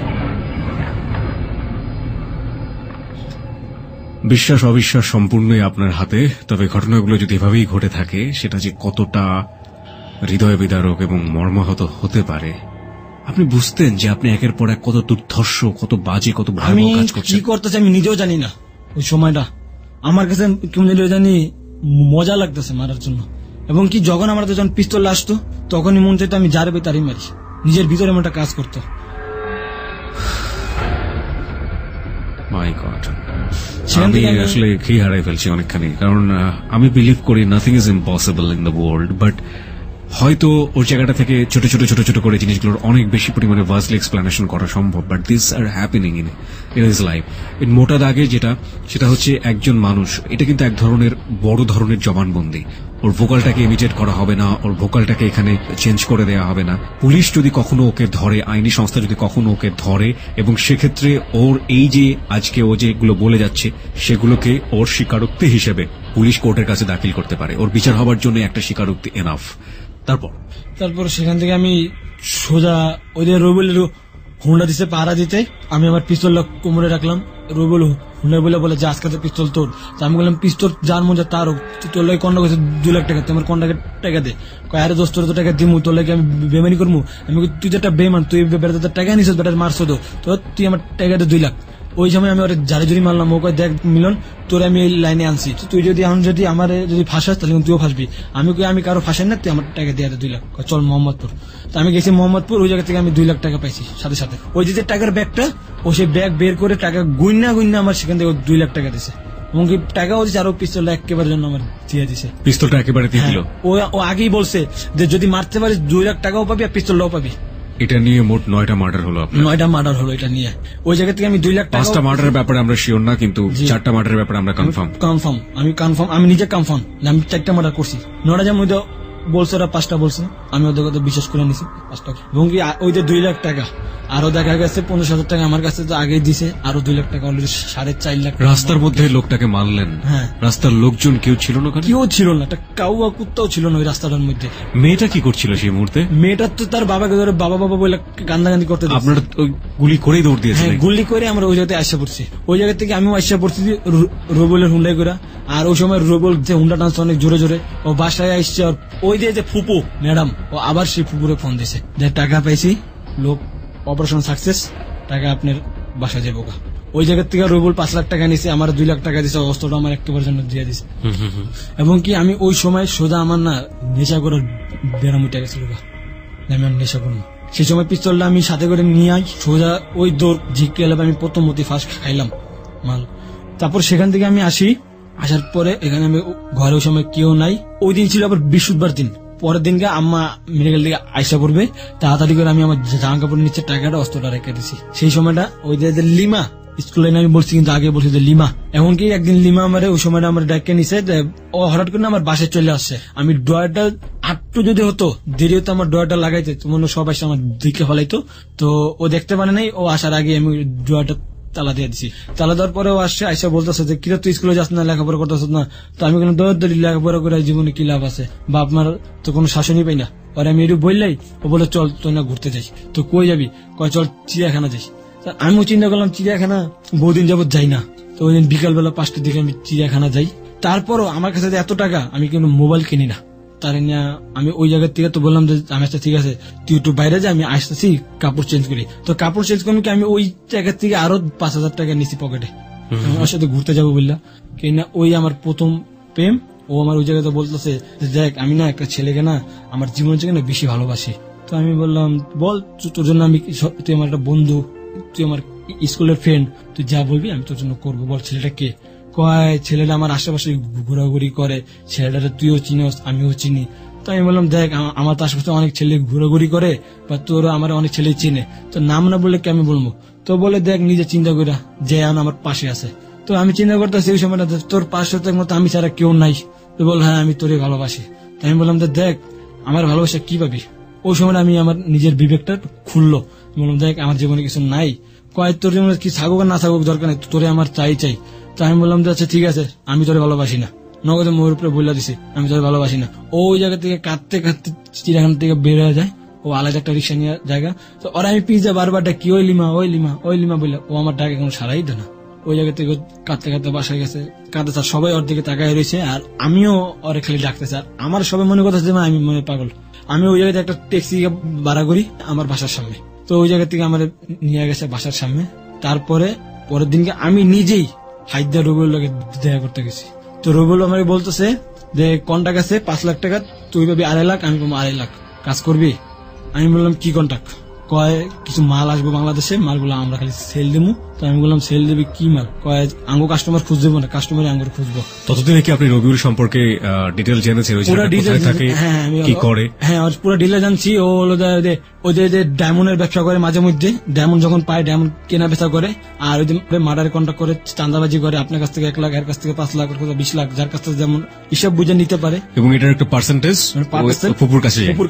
বিশ্বাস অবিশ্বাস সম্পূর্ণই আপনার হাতে, তবে ঘটনাগুলো যদি এভাবেই ঘটে থাকে সেটা যে কতটা হৃদয় বিদারক এবং মর্মাহত হতে পারে আপনি বুঝতেন যে আপনি একের পর এক কত দুর্ধর্ষ, কত বাজে, কত আমি ভয়াবহ কাজ কি করছেন। করতেছি আমি নিজেও জানি না। ওই সময়টা আমার কাছে কেমন জানি মজা লাগতেছে মারার জন্য। এবং কি যখন আমার যখন পিস্তল আসতো তখনই মন চাইতো আমি যারবে তারই মারি। নিজের ভিতরে এমন একটা কাজ করতো। মাই গড, সেখান আমি থেকে আমি- আসলে খেয়ে হারাই ফেলছি অনেকখানি, কারণ আমি বিলিভ করি nothing is impossible in the world, but হয়তো ওর জায়গাটা থেকে ছোট ছোট ছোট ছোট করে জিনিসগুলোর অনেক বেশি পরিমাণে ভার্সলি এক্সপ্লেনেশন করা সম্ভব, but this are happening in is life. এর মোটা দাগে সেটা হচ্ছে একজন মানুষ, এটা কিন্তু এক ধরনের বড় ধরনের জবানবন্দি। ওর ভোকালটাকে ইমিটেট করা হবে না, ওর ভোকালটাকে এখানে চেঞ্জ করে দেওয়া হবে না। পুলিশ যদি কখনো ওকে ধরে, আইনি সংস্থা যদি কখনো ওকে ধরে, এবং সেক্ষেত্রে ওর এই যে আজকে ও যেগুলো বলে যাচ্ছে সেগুলোকে ওর স্বীকারোক্তি হিসেবে পুলিশ কোর্টের কাছে দাখিল করতে পারে। ওর বিচার হবার জন্য একটা স্বীকারোক্তি এনাফ। তারপর সেখান থেকে আমি সোজা ওই যে রবিলের হুন্ডা দিতে পাহারা দিতে আমি আমার পিস্তলটা কোমরে রাখলাম। রবিল হুন্ডা বলে যে আজকে পিস্তল তোর। আমি বললাম পিস্তল যার মধ্যে তার তোর লাগে কন্ডা করছে 2 লাখ টাকা, তোমার কন্ডাকে টাকা দে। আরে দোস্ত তোর টাকা দিমু, তোর লাগে আমি বেমানি করবো। আমি তুই তো একটা বেমান, তুই বেটার টাকা নিস, বেটার মারছো তো তুই আমার টাকা দে 2 লাখ। ওই সময় আমি ওরা জারি জুরি মারলাম। ওকে দেখ মিলন, তোর আমি এই লাইনে আনছি, তুই যদি আমার যদি ফাঁসাস তাহলে তুইও ফাঁসবি। আমি কারো ফাঁসাই না, তুই আমার টাকা দিয়ে 2 লাখ। চল মোহাম্মদপুর। তো আমি গেছি মোহাম্মদপুর। ওই জায়গা থেকে আমি 2 লাখ টাকা পাইছি সাথে সাথে। ওই যে টাকার ব্যাগটা, ও সেই ব্যাগ বের করে টাকা গুইনা আমার সেখান থেকে 2 লাখ টাকা দিছে। এবং কি টাকাও দিচ্ছে, আরো পিস্তলটা একেবারে জন্য আমার দিয়ে দিছে। পিস্তলটা একেবারে দিয়ে দিল। ও আগেই বলছে যে যদি মারতে পারিস 2 লাখ টাকাও পাবি আর পিস্তলটাও পাবি। এটা নিয়ে মোট 9টা মার্ডার হলো আপনার। 9টা মার্ডার হলো এটা নিয়ে। ওই জায়গা থেকে আমি 2 লাখ টাকা, 5টা মার্ডারের ব্যাপারে আমরা শিওর না, কিন্তু 4টা মার্ডারের ব্যাপারে আমরা কনফার্ম। আমি নিজে কনফার্ম আমি 4টা মার্ডার করছি। 9টা যেমন বলছে ওরা 5টা বলছে, আমি ওদের কথা বিশ্বাস করে নিছি 5টা। এবং কি ওই যে 2 লাখ টাকা আরো দেখা গেছে 50,000 টাকা আমার কাছে তো আগেই দিছে, আরো 2 লাখ টাকা অলরেডি 4.5 লাখ। রাস্তার মধ্যে লোকটাকে মারলেন, হ্যাঁ। রাস্তার লোকজন কেউ ছিল না ওখানে? কেউ ছিল না, একটা কাউয়া কুত্তাও ছিল না ওই রাস্তাটার মধ্যে। মেয়েটা কি করছিল সেই মুহূর্তে? মেয়েটা তো তার বাবাকে ধরে বাবা বলে কান্দাকান্দি করতে দিচ্ছে। আপনারা ওই গুলি করেই দৌড় হ্যাঁ, দিয়েছিলেন? গুলি করে আমরা ওই জায়গাতে আসা পড়ছি। ওই জায়গা থেকে আমিও আসা পড়ছি রোবলের হুন্ডাই করে। আর ওই সময় রোবল যে হুন্ডা টানছে অনেক জোরে জোরে, ও বাসায় আসছে। আর ওই যে ফুপু ম্যাডাম, ও আবার সেই ফুপুরে ফোন দিছে যে টাকা পাইছি, লোক অপারেশন সাকসেস, টাকা আপনার বাসায় যাবো। ওই জায়গা থেকে রোবল 5 লাখ টাকা নিছে, আমার 2 লাখ টাকা দিছে, অস্ত্রটা আমার একেবারে জন্য দিয়ে দিছে। এবং কি আমি ওই সময় সোজা আমার না নেশা করার বেরাম উঠে গেছিল, আমি আর নেশা করবো। সেই সময় পিস্তলটা আমি সাথে করে নিয়ে আই, সোজা ওই দৌড় ঝিঁকে এলাম। আমি প্রথম মতি ফার্স্ট খাইলাম মাল। তারপর সেখান থেকে আমি আসার পরে এখানে আমি ঘরে ওই সময় কেউ নাই। ওই দিন ছিল আবার বৃহস্পতিবার দিন। পরের দিনকে আম্মা মেডিকেল থেকে আইসা পড়বে, তাড়াতাড়ি করে আমি আমার জামা কাপড় নিচে টাকাটা অস্ত্রটা রেখে দিছি। সেই সময়টা ওই যে লিমা স্কুলে আমি বলছি, কিন্তু আগে বলছি যে লিমা। এমনকি একদিন লিমা আমার ওই সময়টা আমার ডাকে নিছে, ও হঠাৎ করে আমার বাসায় চলে আসছে। আমি ড্রয়ারটা আটটু যদি হতো দেরি হতো আমার ড্রয়ারটা লাগাইতে, তোমার সবাই আমার দিকে ফলাইতো। তো ও দেখতে পারে নাই, ও আসার আগে আমি ড্রয়ারটা তালা দিয়ে দিছি। তালা দেওয়ার পরে ও আসছে, আইসা বলতেছে যে কিরা তুই স্কুলে যাস না, লেখাপড়া করতেছ না? তো আমি কোনো দৌড় লেখাপড়া করে জীবনে কি লাভ আছে, বা আপনার তো কোনো শাসনই পাই না। আর আমি একটু বললাই, ও বলে চল তুই না ঘুরতে যাই। তো কই যাবি? কয় চল চিড়িয়াখানা যাই। আমিও চিন্তা করলাম চিড়িয়াখানা বহুদিন যাবত যাই না। তো ওই দিন বিকালবেলা 5টার দিকে আমি চিড়িয়াখানা যাই। তারপরও আমার কাছে এত টাকা, আমি কিন্তু মোবাইল কিনি না। তার আমি ওই জায়গার থেকে তো বললাম যে আমি আচ্ছা ঠিক আছে তুই একটু বাইরে যা, আমি আসতেছি কাপড় চেঞ্জ করি। তো কাপড় চেঞ্জ করি আমি ওই জায়গার থেকে আরো 5,000 টাকা নিছি পকেটে, ওর সাথে ঘুরতে যাবো বললাম। কিনা ওই আমার প্রথম প্রেম, ও আমার ওই জায়গাতে বলতেছে দেখ আমি না একটা ছেলেকে না আমার জীবনের থেকে না বেশি ভালোবাসি। তো আমি বললাম বল তোর জন্য আমি, তুই আমার একটা বন্ধু, তুই আমার স্কুলের ফ্রেন্ড, তুই যা বলবি আমি তোর জন্য করবো। বল ছেলেটা কে? কয় ছেলেটা আমার আশেপাশে ঘোরাঘুরি করে, ছেলেটা তুইও চিনিস আমিও চিনি। তো আমি বললাম দেখ আমার তো আশেপাশে অনেক ছেলে ঘোরাঘুরি করে, বা তোর আমার অনেক ছেলে চিনে, তো নাম না বললে কি আমি বলবো? তো বলে দেখ নিজে চিন্তা করে যে আমার পাশে আছে। তো আমি চিন্তা করতেছি ওই সময়টা তোর পাশে মতো আমি ছাড়া কেউ নাই। তো বল হ্যাঁ আমি তোরে ভালোবাসি। তো আমি বললাম দেখ আমার ভালোবাসা কি পাবি, ওই সময় আমি আমার নিজের বিবেকটা খুললো, বললাম দেখ আমার জীবনে কিছু নাই, কয় তোর জীবনে কি থাকুক আর না থাকুক দরকার নেই, তোরে আমার চাই। তো আমি বললাম যে আচ্ছা ঠিক আছে, আমি তোরে ভালোবাসি না, নগদে মোর উপরে বললা দিছি আমি তোরে ভালোবাসি না। ওই জায়গা থেকে কাঁদতে কাঁদতে চিড়িয়াখানা থেকে বের হয়ে যায়, ও আলাদা একটা রিক্সা নিয়ে জায়গা। তো ওরা আমি পিজা বারবার ডাকি ওই লিমা বললে ও আমার ডাকে কোনো সারাই দেয় না। ওই জায়গা থেকে কাঁদতে কাঁদতে বাসায় গেছে, কাঁদতে স্যার সবাই ওর দিকে তাকায় রয়েছে, আর আমিও ওরে খালি ডাকতেছে। আর আমার সবাই মনে করতেছে যে আমি মনে পাগল। আমি ওই জায়গাতে একটা ট্যাক্সি ভাড়া করি আমার বাসার সামনে, তো ওই জায়গা থেকে আমার নিয়ে গেছে বাসার সামনে। তারপরে পরের দিনকে আমি নিজেই হাইদা রবিউল লোকে দেখা করতে গেছি। তো রবিউল আমাকে বলতেছে যে কন্ট্যাক্ট আছে 5 লাখ টাকা, তুই পাবি 2.5 লাখ, আমি পাবো 2.5 লাখ, কাজ করবি? আমি বললাম কি কন্ট্যাক্ট? কয় কিছু মাল আসবো বাংলাদেশে, মালগুলো আমরা খালি সেল দেবো। তো আমি বললাম সেল দেবে কি মাল? কয় আঙ্গো কাস্টমার খুঁজ দেবো না, কাস্টমার আঙ্গুর খুঁজবো। ততদিনে কি আপনি রবিউল সম্পর্কে ডিটেল জেনেছেন? পুরো ডিটেল থাকে, কি করে? হ্যাঁ পুরো ডিটেল জানছি। ও হলো ওই যে ডায়মন্ডের ব্যবসা করে, মাঝে মধ্যে ডায়মন্ড যখন পায় ডায়মন্ড কেনা বেচা করে, আর ওই যে মার্ডার কন্ট্যাক্ট করে, চাঁদাবাজি করে, আপনার কাছ থেকে 1 লাখ, এর কাছ থেকে 5 লাখ, 20 লাখ, যার কাছ থেকে যেমন হিসাব বুঝে নিতে পারে। এবং এটার একটা পার্সেন্টেজ ফুপুর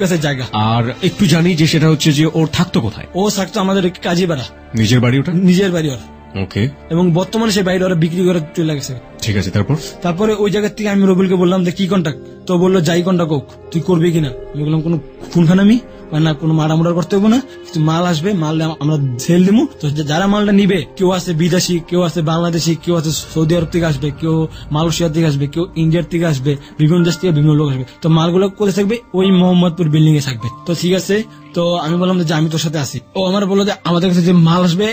কাছে জায়গা। আর একটু জানি যে সেটা হচ্ছে যে ওর থাকতো কোথায়? ও থাকতো আমাদের কাজীপাড়া। নিজের বাড়ি? ওটা নিজের বাড়ি ওর। ওকে। এবং বর্তমানে সেই বাড়িটা ওরা বিক্রি করে চলে গেছে। ঠিক আছে, তারপরে ওই জায়গা থেকে আমি রবিউলকে বললাম যে কি কন্ট্যাক্ট? তো বললো যাই কন্ট্যাক্ট হোক, তুই করবি কিনা? আমি বললাম কোনো খুনখানামি না, কোনো মারামুরার করতে হবে না, কিছু মাল আসবে, মাল আমরা সেল দেবো। তো যারা মালটা নিবে, কেউ আছে বিদেশি, কেউ আছে বাংলাদেশি, কেউ আছে সৌদি আরব থেকে আসবে, কেউ মালয়েশিয়া থেকে আসবে, কেউ ইন্ডিয়ার থেকে আসবে, বিভিন্ন দেশ থেকে বিভিন্ন লোক আসবে। তো মালগুলো কোথায় থাকবে? ওই মোহাম্মদপুর বিল্ডিং এ থাকবে। তো ঠিক আছে, তো আমি বললাম যে আমি তোর সাথে আসি। ও আমার বললো যে আমাদের কাছে যে মাল আসবে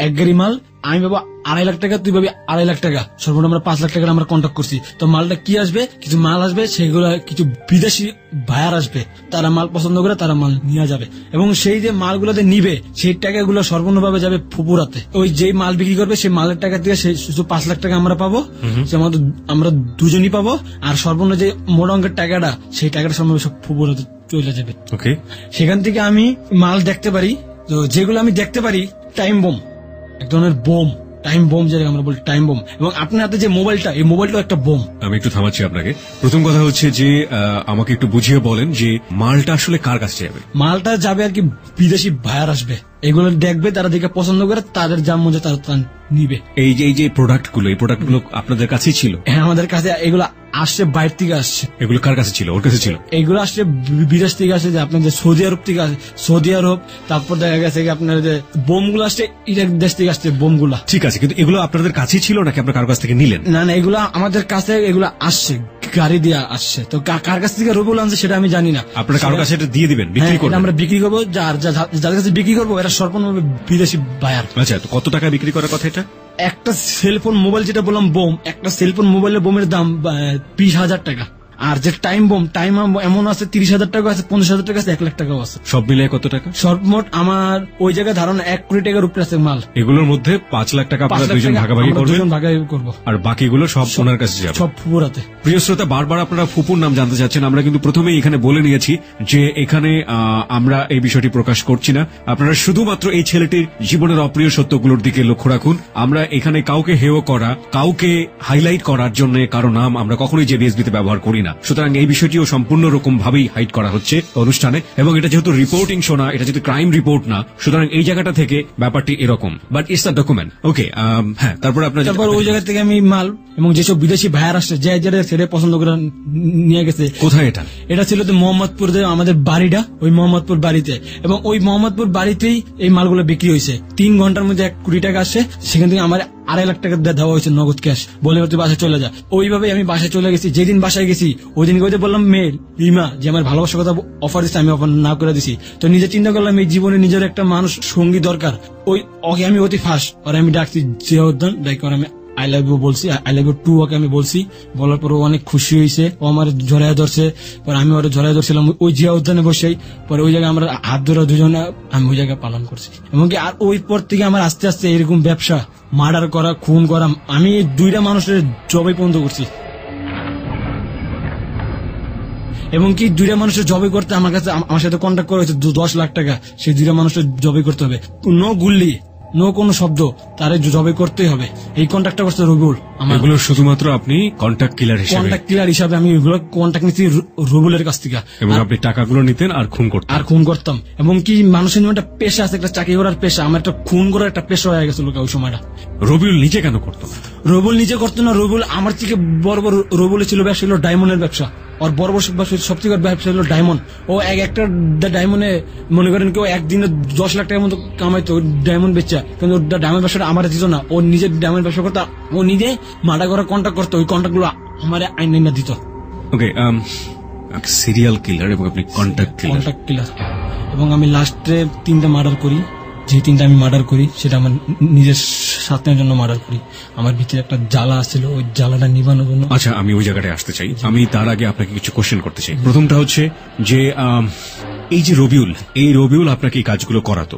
1 গাড়ি মাল, আমি পাবো 2.5 লাখ টাকা, তুই পাবি 2.5 লাখ টাকা, সর্বমোট আমরা 5 লাখ টাকা আমরা কন্ট্যাক্ট করছি। তো মালটা কি আসবে? কিছু মাল আসবে, সেগুলো কিছু বিদেশি ভাইয়ার আসবে, তারা মাল পছন্দ করে তারা মাল নিয়ে যাবে, এবং সেই যে মালগুলোতে নিবে সেই টাকাগুলো সর্বর্ণভাবে যাবে ফুপুরাতে। ওই যে মাল বিক্রি করবে সেই মালের টাকা দিয়ে সেই শুধু 5 লাখ টাকা আমরা পাবো, আমরা দুজনই পাবো, আর সর্বর্ণ যে মোট অঙ্কের টাকাটা সেই টাকাটা সম্ভব সব ফুপুরাতে চলে যাবে। ওকে। সেখান থেকে আমি মাল দেখতে পারি, তো যেগুলো আমি দেখতে পারি টাইম বোম, এক ধরনের বোম, টাইম বোম যেটা আমরা বলি টাইম বোম। এবং আপনার হাতে যে মোবাইলটা, এই মোবাইলটা একটা বোম। আমি একটু থামাচ্ছি আপনাকে। প্রথম কথা হচ্ছে যে আমাকে একটু বুঝিয়ে বলেন যে মালটা আসলে কার কাছে যাবে? মালটা যাবে আর কি বিদেশি ভাইয়ার আসবে, এগুলো দেখবে, তারা দেখে পছন্দ করে, তাদের যা মনে তারা নিবে। এই যে প্রোডাক্টগুলো আপনাদের কাছেই ছিল? হ্যাঁ আমাদের কাছে এগুলো আসছে, বাইরে থেকে আসছে। এগুলো কার কাছে ছিল? ওর কাছে ছিল। এগুলো আসছে বিদেশ থেকে আসছে, যে আপনার যে সৌদি আরব থেকে আসে, সৌদি আরব। তারপর দেখা গেছে আপনার যে বোমগুলো আসছে ইরাক দেশ থেকে আসছে বোমগুলা। ঠিক আছে, কিন্তু এগুলো আপনাদের কাছেই ছিল নাকি আপনার কার কাছ থেকে নিলেন? না, এগুলো আমাদের কাছে, এগুলো আসছে গাড়ি দিয়ে আসছে। তো কার কাছ থেকে রবিউল আনছে সেটা আমি জানি না। আপনারা কারোর কাছে এটা দিয়ে দিবেন, বিক্রি করবেন? আমরা বিক্রি করবো, যাদের কাছে বিক্রি করবো এরা সম্পূর্ণভাবে বিদেশি বায়ার। আচ্ছা, তো কত টাকা বিক্রি করার কথা এটা? একটা সেলফোন মোবাইল যেটা বললাম বোম, একটা সেলফোন মোবাইলের বোমের দাম 20,000 টাকা। আর যে টাইম বোম এমন আছে 30,000 টাকা আছে, 50,000 টাকা আছে, 1 লাখ টাকাও আছে। সব মিলিয়ে কত টাকা? সর্বমোট আমার ওই জায়গায় ধারণা 1 কোটি টাকার উপরে আছে মাল। এগুলোর মধ্যে 5 লাখ টাকা আপনারা দুইজন ভাগাভাগি করবো, আর বাকিগুলো সব ওনার কাছে যাবে, সব ফুপুরাতে। প্রিয় শ্রোতা, বারবার আপনারা ফুপুর নাম জানতে চাচ্ছেন। আমরা কিন্তু প্রথমেই এখানে বলে নিয়েছি যে এখানে আমরা এই বিষয়টি প্রকাশ করছি না। আপনারা শুধুমাত্র এই ছেলেটির জীবনের অপ্রিয় সত্যগুলোর দিকে লক্ষ্য রাখুন। আমরা এখানে কাউকে হেয় করা, কাউকে হাইলাইট করার জন্য কারো নাম আমরা কখনোই জেবিএসবিতে ব্যবহার করি না। সুতরাং এই বিষয়টিও সম্পূর্ণ রকম ভাবেই হাইড করা হচ্ছে অনুষ্ঠানে, এবং এটা যেহেতু রিপোর্টিং শো না, এটা যেহেতু ক্রাইম রিপোর্ট না, সুতরাং এই জায়গাটা থেকে ব্যাপারটি এরকম, বাট ইটস আ ডকুমেন্ট। ওকে, হ্যাঁ, তারপর ওই জায়গা থেকে আমি মাল এবং যেসব বিদেশি ভাইয়ার আসছে, যে ছেড়ে পছন্দ করে নিয়ে গেছে। কোথায় এটা ছিল তো মোহাম্মদপুর, আমাদের বাড়িটা ওই মোহাম্মদপুর বাড়িতে, এবং ওই মোহাম্মদপুর বাড়িতেই এই মালগুলো বিক্রি হয়েছে। 3 ঘন্টার মধ্যে 1 কোটি টাকা আসছে, সেখান থেকে আমার 2.5 লাখ টাকা দেওয়া হয়েছে নগদ ক্যাশ, বলে তুই বাসায় চলে যা। ওইভাবে আমি বাসায় চলে গেছি। যেদিন বাসায় গেছি ওই দিন বললাম মেয়ে রিমা যে আমার ভালোবাসার কথা অফার দিচ্ছে, আমি অফার না করে দিছি। তো নিজে চিন্তা করলাম এই জীবনে নিজের একটা মানুষ সঙ্গী দরকার। ওকে আমি অতি ফার্স্ট ওরা আমি ডাকছি জিয়াউদ্দিন, ডাইকে আমি আই লাভ ইউ বলছি, I love you too okay আমি বলছি। বলার পর ও অনেক খুশি হয়েছে, ও আমার জড়ায় ধরছে, পরে আমি ওরা জড়ায় ধরছিলাম ওই জিয়া উদ্যানে বসেই। পরে ওই জায়গায় আমরা হাত ধরে দুজনে আমি ওই জায়গায় পালন করছি। এমনকি আর ওই পর থেকে আমার আস্তে আস্তে এরকম ব্যবসা, মার্ডার করা, খুন করা, আমি 2টা মানুষের জবাই পর্যন্ত করছি। এবং কি 2টা মানুষের জবাই করতে আমার কাছে, আমার সাথে কন্ট্যাক্ট করা হয়েছে 10 লাখ টাকা, সেই 2টা মানুষের জবাই করতে হবে। নো গুল্লি, নো কোনো শব্দ, তারে জবে করতেই হবে। এই কন্ট্যাক্টটা করছে রবিউল। আমার এগুলো শুধুমাত্র আপনি কন্ট্যাক্ট কিলার হিসেবে, কন্ট্যাক্ট ক্লিয়ার হিসাবে আমি এগুলো কন্ট্যাক্ট নিচ্ছি রবিউলের কাছ থেকে, এবং আপনি টাকাগুলো নিতেন আর খুন করতেন। আর খুন করতাম। এবং কি মানুষের জন্য একটা পেশা আছে, একটা চাকরি করার পেশা, আমার একটা খুন করার একটা পেশা হয়ে গেছিল ওই সময়টা। রবিউল নিজে কেন করতো না? রবিউল নিজে করতো না, রবিউল আমার থেকে বড় বড়, রবিউলের ছিল ব্যবসা, ছিল ডায়মন্ডের ব্যবসা। আর বড় বড় সবথেকে ব্যবসা হলো ডায়মন্ড। ও একটা ডায়মন্ডে মনে করেন কেউ একদিনে 10 লাখ টাকার মতো কামাইতো ডায়মন্ড বেচা, কিন্তু ডায়মন্ড ব্যবসাটা আমার দিত না, ও নিজে ডায়মন্ড ব্যবসা করতো, ও নিজে মার্ডার করার কন্ট্যাক্ট করতো, ওই কন্ট্যাক্ট গুলো আমার আইন না দিত। ওকে, সিরিয়াল কিলার এবং আপনি কন্ট্যাক্ট কিলার। এবং আমি লাস্টে 3টা মার্ডার করি। যে 3টা আমি মার্ডার করি সেটা আমার নিজের স্বার্থের জন্য মার্ডার করি। আমার ভিতরে একটা জ্বালা আছিল, ওই জ্বালাটা নিবানোর জন্য। আচ্ছা, আমি ওই জায়গাটায় আসতে চাই। আমি তার আগে আপনাকে কিছু কোশ্চেন করতে চাই। প্রথমটা হচ্ছে যে এই যে রবিউল, এই রবিউল আপনাকে এই কাজগুলো করাতো,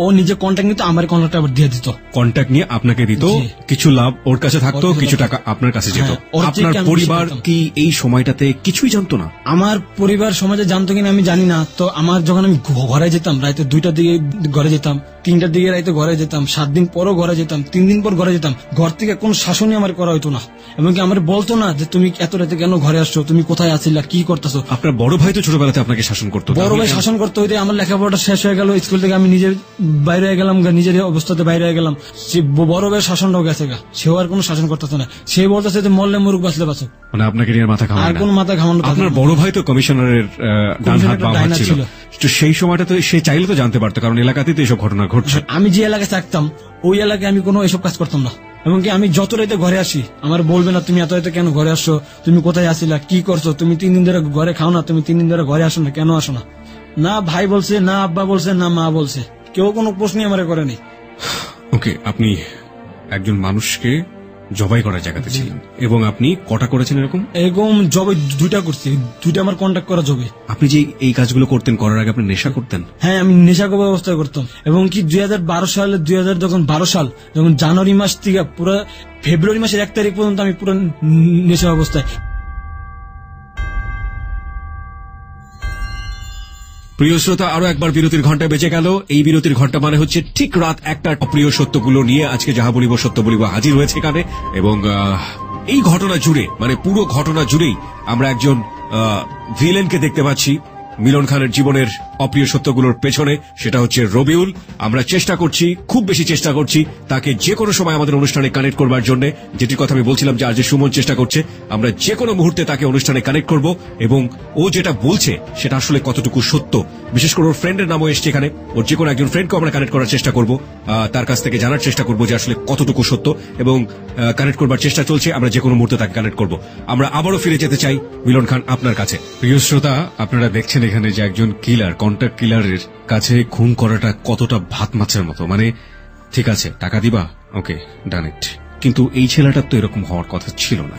ও নিজে কন্ট্যাক্ট নিত, আমার কন্ট্যাক্ট আবার দিয়ে দিত, কন্ট্যাক্ট নিয়ে আপনাকে দিত, কিছু লাভ ওর কাছে থাকতো, কিছু টাকা আপনার কাছে যেত। আপনার পরিবার কি এই সময়টাতে কিছুই জানতো না? আমার পরিবার সমাজে জানতো কিনা আমি জানি না। তো আমার যখন আমি ঘরে যেতাম রাতে 2টার দিকে ঘরে যেতাম, 3টার দিকে রাতে ঘরে যেতাম, 7 দিন পরও ঘরে যেতাম, 3 দিন পর ঘরে যেতাম, ঘর থেকে কোনো শাসনই আমার করা হইতো না। এমনকি আমার বলতো না যে তুমি এত রাতে কেন ঘরে আসছো, তুমি কোথায় আছিলা, কি করতেছো। আপনার বড় ভাই তো ছোটবেলাতে আপনাকে শাসন করতো। বড় ভাই শাসন করতে হইতে আমার লেখাপড়াটা শেষ হয়ে গেল, স্কুল থেকে আমি নিজের বাইরে হয়ে গেলাম, নিজের অবস্থাতে বাইরে হয়ে গেলাম। সে বড় ভাইয়ের শাসনটাও গেছে গা, সেও আর কোনো শাসন করতেছে না। সে বলতেছে যে মরলে মরুক, বাঁচলে বাঁচুক, মানে আপনাকে নিয়ে মাথা ঘামানো, আর কোন মাথা ঘামানো। আপনার বড় ভাই তো কমিশনারের ডান হাত বাম হাত ছিল, তো সেই সময়টা তো সে চাইলে তো জানতে পারতো, কারণ এলাকাতেই তো এসব ঘটনা ঘটছে। আমি যে এলাকায় থাকতাম ওই এলাকায় আমি কোনো এসব কাজ করতাম না। এমনকি আমি যত রাতে ঘরে আসি আমার বলবে না তুমি এত রাতে কেন ঘরে আসছো, তুমি কোথায় আসিলা, কি করছো, তুমি 3 দিন ধরে ঘরে খাও না, তুমি 3 দিন ধরে ঘরে আসো না, কেন আসো না। না ভাই বলছে, না আব্বা বলছে, না মা বলছে, কেউ কোনো প্রশ্নই আমার করেনি। ওকে, আপনি একজন মানুষকে জবাই করার জায়গাতে ছিলেন, এবং আপনি কটা করেছেন এরকম? এরকম জবে 2টা করছি, 2টা আমার কন্ট্যাক্ট করা জবে। আপনি যে এই কাজগুলো করতেন, করার আগে আপনি নেশা করতেন? হ্যাঁ, আমি নেশা ব্যবস্থা করতাম। এবং কি 2012 সালে 2012 সাল যখন জানুয়ারি মাস থেকে পুরো ফেব্রুয়ারি মাসের 1 তারিখ পর্যন্ত আমি পুরো নেশা অবস্থায়। প্রিয় শ্রোতা, আরো একবার বিরতির ঘন্টা বেঁচে গেল। এই বিরতির ঘন্টা মানে হচ্ছে ঠিক রাত 1টার প্রিয় সত্যগুলো নিয়ে আজকে যাহা বলিব সত্য বলিব হাজির হয়েছে এখানে। এবং এই ঘটনা জুড়ে, মানে পুরো ঘটনা জুড়েই আমরা একজন ভিলেনকে দেখতে পাচ্ছি মিলন খানের জীবনের অপ্রিয় সত্যগুলোর পেছনে, সেটা হচ্ছে রবিউল। আমরা চেষ্টা করছি, খুব বেশি চেষ্টা করছি তাকে যে কোনো সময় আমাদের অনুষ্ঠানে কানেক্ট করবার জন্য, যেটির কথা আমি বলছিলাম যে আজ যে সুমন চেষ্টা করছে, আমরা যে কোনো মুহূর্তে তাকে অনুষ্ঠানে কানেক্ট করব, এবং ও যেটা বলছে সেটা আসলে কতটুকু সত্য, বিশেষ করে ওর ফ্রেন্ডের নামও এসছে এখানে, ওর যে কোনো একজন ফ্রেন্ডকে আমরা কানেক্ট করার চেষ্টা করব, তার কাছ থেকে জানার চেষ্টা করব যে আসলে কতটুকু সত্য, এবং কানেক্ট করবার চেষ্টা চলছে। আমরা যে কোনো মুহূর্তে তাকে কানেক্ট করব। আমরা আবারও ফিরে যেতে চাই মিলন খান আপনার কাছে। প্রিয় শ্রোতা, আপনারা দেখছেন এখানে যে একজন কিলার, কন্ট্যাক্ট কিলারের কাছে খুন করাটা কতটা ভাত মাছের মতো। মানে ঠিক আছে, টাকা দিবা, ওকে ডান ইট, কিন্তু এই ছেলেটার তো এরকম হওয়ার কথা ছিল না।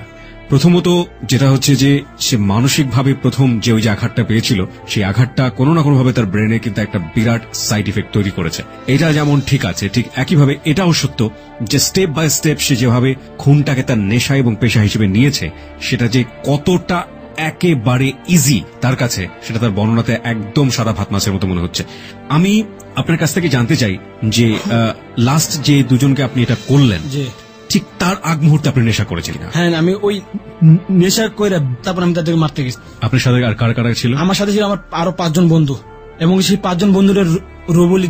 প্রথমত যেটা হচ্ছে যে সে মানসিকভাবে প্রথম যে ওই যে আঘাতটা পেয়েছিল, সেই আঘাতটা কোনো না কোনো ভাবে তার ব্রেনে কিন্তু একটা বিরাট সাইড ইফেক্ট তৈরি করেছে। এটা যেমন ঠিক আছে, ঠিক একইভাবে এটাও সত্য যে স্টেপ বাই স্টেপ সে যেভাবে খুনটাকে তার নেশা এবং পেশা হিসেবে নিয়েছে, সেটা যে কতটা একেবারে ইজি তার কাছে, সেটা তার বর্ণনাতে একদম সাদা ভাত মাছের মতো মনে হচ্ছে। আমি আপনার কাছ থেকে জানতে চাই যে লাস্ট যে দুজনকে আপনি এটা করলেন, ঠিক তার আগ মুহূর্তে আপনি নেশা করেছিলেন? হ্যাঁ, আমি ওই নেশা করে তারপর আমি তাদেরকে মারতে গেছি। আপনার সাথে আর কারা কারা ছিল? আমার সাথে ছিল আমার আরো 5 জন বন্ধু, এবং সেই 5 জন বন্ধুরা রবুল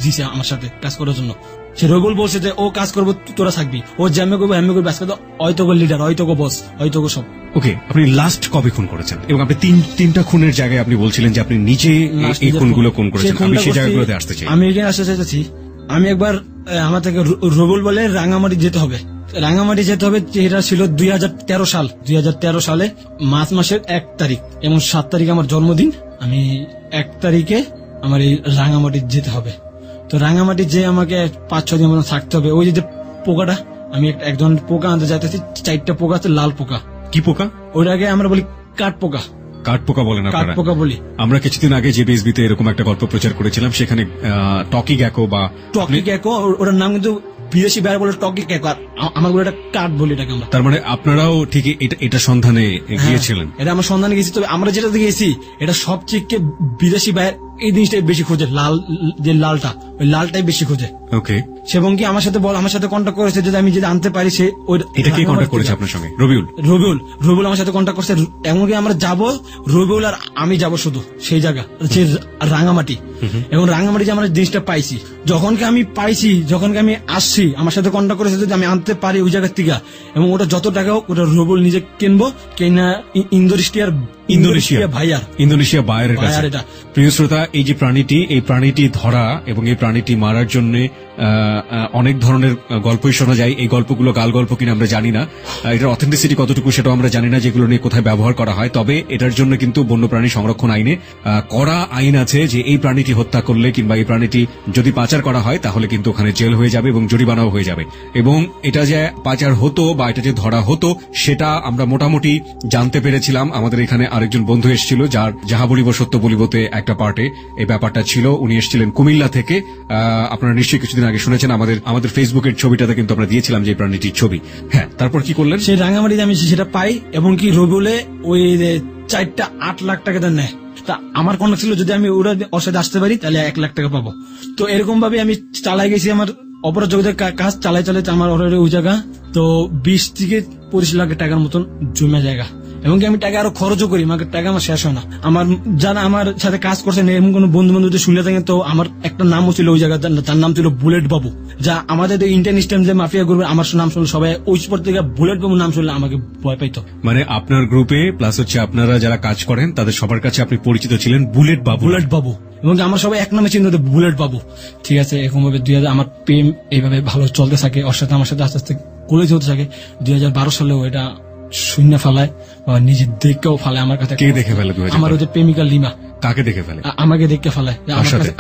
দিছে আমার সাথে কাজ করার জন্য। সে রবুল বলছে যে ও কাজ করবো, তোরা থাকবি, ও জ্যামে করবো, হ্যামে করবো, আজকে তো হয়তো লিডার, হয়তো বস, হয়তো সব। ওকে, আপনি লাস্ট কবে খুন করেছেন? এবং আপনি তিনটা খুনের জায়গায় আপনি বলছিলেন যে আপনি নিজে এই খুনগুলো কোন করেছেন। আমি সেই জায়গাগুলোতে আসতে চাই। আমি এখানে আসতে চাইছি। আমি একবার আমার থেকে রবুল বলে রাঙামাটি যেতে হবে, রাঙামাটি যেতে হবে। এটা ছিল 2013 সাল। 2013 সালে মার্চ মাসের 1 তারিখ এবং 7 তারিখে আমার জন্মদিন। আমি 1 তারিখে আমার এই রাঙামাটি যেতে হবে। তো রাঙামাটি যে আমাকে 5-6 দিন মতো থাকতে হবে। ওই যে পোকাটা, আমি একজন পোকা আনতে যাইতেছি, 4টা পোকা আছে, লাল পোকা। কি পোকা? ওইটাকে আমরা বলি কাঠ পোকা। কাঠ পোকা বলেন আপনারা? কাঠ পোকা বলি। আমরা কিছুদিন আগে যে বিএসবিতে এরকম একটা গল্প প্রচার করেছিলাম, সেখানে টকি গ্যাকো বা টকি গ্যাকো, ওটার নাম কিন্তু বিদেশি বাইরে বলে টকি গ্যাকো, আর আমার বলে এটা কাঠ বলি এটাকে আমরা। তার মানে আপনারাও ঠিক এটা সন্ধানে গিয়েছিলেন? এটা আমরা সন্ধানে গেছি। তবে আমরা যেটা গেছি এটা সবচেয়ে বিদেশি বাইরে এই জিনিসটাই বেশি খোঁজে, লাল যে লালটা, ওই লালটাই বেশি খোঁজে। ওকে, সে এবং কি আমার সাথে কন্ট্যাক্ট করেছে যদি আমি যদি আনতে পারি সে এটা কে কন্ট্যাক্ট করেছে আপনার সঙ্গে? রবিউল আমার সাথে কন্ট্যাক্ট করছে। এমনকি আমরা যাব, রবিউল আর আমি যাব শুধু সেই জায়গা যে রাঙামাটি, এবং রাঙামাটি যে আমরা জিনিসটা পাইছি, যখন আমি আসছি আমার সাথে কন্ট্যাক্ট করেছে যদি আমি আনতে পারি ওই জায়গার থেকে, এবং ওটা যত টাকা হোক ওটা রবিউল নিজে কিনবো, কিনা ইন্দোনেশিয়া বায়ারের কাছে। প্রিয় শ্রোতা, এই যে প্রাণীটি ধরা এবং এই প্রাণীটি মারার জন্য অনেক ধরনের গল্পই শোনা যায়। এই গল্পগুলো গাল গল্প কিনা আমরা জানি না, এটার অথেন্টিসিটি কতটুকু সেটাও আমরা জানি না, যেগুলো নিয়ে কোথায় ব্যবহার করা হয়। তবে এটার জন্য কিন্তু বন্যপ্রাণী সংরক্ষণ আইনে কড়া আইন আছে যে এই প্রাণীটি হত্যা করলে কিংবা এই প্রাণীটি যদি পাচার করা হয় তাহলে কিন্তু ওখানে জেল হয়ে যাবে এবং জরিমানাও হয়ে যাবে। এবং এটা যে পাচার হতো বা এটা যে ধরা হতো সেটা আমরা মোটামুটি জানতে পেরেছিলাম। আমাদের এখানে আরেকজন বন্ধু এসেছিল যার যাহা বলিব সত্য বলিবতে একটা পার্টে এই ব্যাপারটা ছিল। উনি এসেছিলেন কুমিল্লা থেকে। আপনারা নিশ্চয়ই কিছুদিন আগে শুনেছেন আমাদের ফেসবুকের ছবিটাতে কিন্তু আমরা দিয়েছিলাম যে প্রাণীটির ছবি। হ্যাঁ, তারপর কি করলেন? সেই রাঙামাটিতে আমি সেটা পাই, এবং কি রবিউলে ওই 8 লাখ টাকা নেয়। তা আমার কন্ট্যাক্ট ছিল যদি আমি ওর সাথে আসতে পারি তাহলে 1 লাখ টাকা পাবো। তো এরকম ভাবে আমি চালাই গেছি আমার অপরাধ জগতের কাজ চালাই আমার ওই জায়গা তো 20 থেকে 25 লাখ টাকার মতন জমা জায়গা, এবং আমি টাকা আরো খরচও করি, টাকা আমার শেষ হয় না। আমার যারা আমার সাথে কাজ করছেন এমন কোন বন্ধু বান্ধব শুনে থাকেন, তো আমার একটা নামও ছিল ওই জায়গায়, তার নাম ছিল বুলেট বাবু। যা আমাদের ইন্টারন্যাশনাল যে মাফিয়া গ্রুপে আমার নাম শুনলে সবাই ওই স্পট থেকে বুলেট বাবু নাম শুনলে আমাকে ভয় পাইতো। মানে আপনার গ্রুপে প্লাস হচ্ছে আপনারা যারা কাজ করেন তাদের সবার কাছে আপনি পরিচিত ছিলেন বুলেট বাবু, এবং আমার সবাই এক নামে চিহ্ন বুলেট বাবু। ঠিক আছে, এরকম ভাবে 2000 আমার প্রেম এইভাবে ভালো চলতে থাকে, ওর সাথে আমার সাথে আস্তে আস্তে কলেজ হতে থাকে। 2012 সালেও এটা শূন্য ফেলায়, নিজে দেখেও ফেলায় আমার কাছে। কে দেখে ফেলে? আমার ওই যে প্রেমিকা লিমা। কাকে দেখে ফেলে? আমাকে দেখে ফেলায়।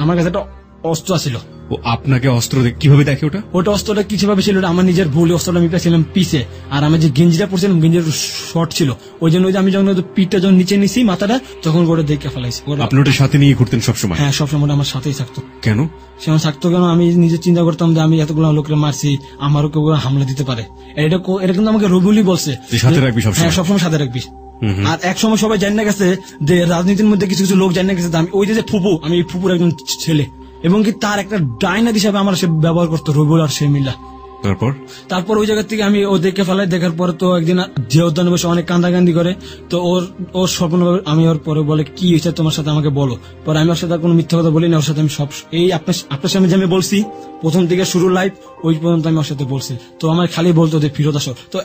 আমার কাছে একটা অস্ত্র ছিল। ও আপনাকে অস্ত্র কিভাবে দেখে? ওটা অস্ত্রটা কিভাবে ছিল, আমার নিজের ভুলে অস্ত্রটা আমি পেয়েছিলাম পিছে, আর আমি যে গেঞ্জিটা পরছিলাম গেঞ্জির শর্ট ছিল, ওই জন্য আমি যখন পিঠটা যখন নিচে নিছি মাথাটা তখন ওটা দেখে ফেলাইছি। আপনি ওটা সাথে নিয়ে ঘুরতেন সবসময়? হ্যাঁ, সবসময় আমার সাথেই থাকতো। কেন সে আমার থাকতো? কেন আমি নিজে চিন্তা করতাম যে আমি এতগুলো লোকের মারছি, আমারও কেউ হামলা দিতে পারে। এটা কিন্তু আমাকে রবিউলই বলছে সাথে রাখবি, সবসময় সাথে রাখবি। আর এক সময় সবাই জানিয়ে গেছে যে রাজনীতির মধ্যে কিছু কিছু লোক জানিয়ে গেছে আমি ওই যে ফুপু, আমি ফুপুর একজন ছেলে, এবং কি তার একটা ডাইনার হিসাবে আমার সে ব্যবহার করতো রবিউল আর সে মিল্লা। তারপর ওই জায়গা থেকে আমি ও দেখে ফেলাই। দেখার পরে তো একদিন যে উদ্যানে বসে অনেক কান্দাকান্দি করে, তো ওর স্বপ্ন আমি ওর পরে বলে কি হয়েছে তোমার সাথে আমাকে বলো। পরে আমি ওর সাথে কোনো মিথ্যা কথা বলি না, ওর সাথে আমি সব এই আপনার সামনে যে আমি বলছি প্রথম থেকে শুরু লাইফ ওই পর্যন্ত আমি ওর সাথে বলছি। তো আমার খালি বলতো যে ফিরত আসো। তো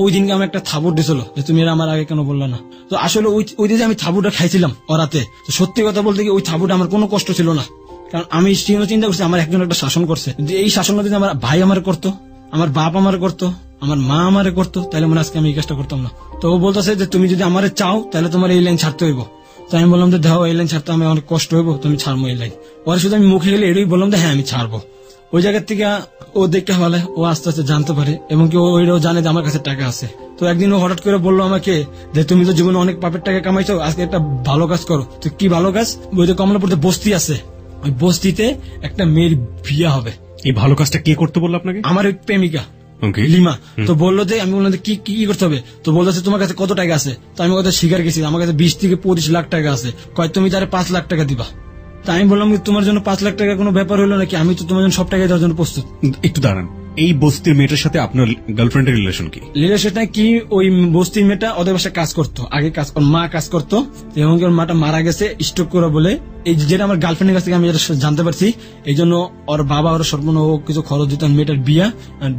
ওই দিনকে আমি একটা থাবুর দিছিল যে তুমি আমার আগে কেন বললো না। তো আসলে ওই দিন আমি থাবুটা খাইছিলাম ওরাতে। তো সত্যি কথা বলতে গিয়ে ওই থাবুটা আমার কোনো কষ্ট ছিল না, কারণ আমি চিন্তা করছি আমার একজন একটা শাসন করছে। এই শাসন যদি আমার ভাই আমার করতো, আমার বাপ আমার করতো, আমার মা আমারে করতো, তাহলে মনে আজকে আমি এই কাজটা করতাম না। তো ও বলতেছে যে তুমি যদি আমারে চাও তাহলে তোমার এই লাইন ছাড়তে হইব। তো আমি বললাম যে দেখো এই লাইন ছাড়তে আমি অনেক কষ্ট হইব, তুমি ছাড়বো এই লাইন। পরে শুধু আমি মুখে গেলে এটাই বললাম যে হ্যাঁ আমি ছাড়বো। ওই জায়গার থেকে ও দেখতে হলে ও আস্তে আস্তে জানতে পারে, এবং কি ওইটাও জানে যে আমার কাছে টাকা আছে। তো একদিন ও হঠাৎ করে বললো আমাকে যে তুমি তো জীবনে অনেক পাপের টাকা কামাইছো, আজকে একটা ভালো কাজ করো। তো কি ভালো কাজ? ওই যে কমলাপুরতে বস্তি আছে, ওই বস্তিতে একটা মেয়ের বিয়ে হবে। এই ভালো কাজটা কে করতে বললো আপনাকে? আমার ওই প্রেমিকা লিমা। তো বললো যে আমি বললাম কি করতে হবে? তো বলতেছে তোমার কাছে কত টাকা আছে? তো আমি কথা স্বীকার গেছি আমার কাছে 20 থেকে 25 লাখ টাকা আছে। কয় তুমি তারে 5 লাখ টাকা দিবা। তা আমি বললাম তোমার জন্য 5 লাখ টাকা কোনো ব্যাপার হলো নাকি? আমি তো তোমার জন্য সব টাকা দেওয়ার জন্য প্রস্তুত। একটু দাঁড়ান, এই বস্তির মেয়েটার সাথে আপনার গার্লফ্রেন্ডের রিলেশন কি? রিলেশনটা কি? ওই বস্তির মেয়েটা ওদের বাসায় কাজ করতো, আগে মা কাজ করতো, এবং ওর মাটা মারা গেছে স্ট্রোক করে বলে। এই যেটা আমার গার্লফ্রেন্ডের কাছ থেকে আমি জানতে পারছি, এই জন্য ওর বাবা ওর সম্পূর্ণ কিছু খরচ দিত মেয়েটার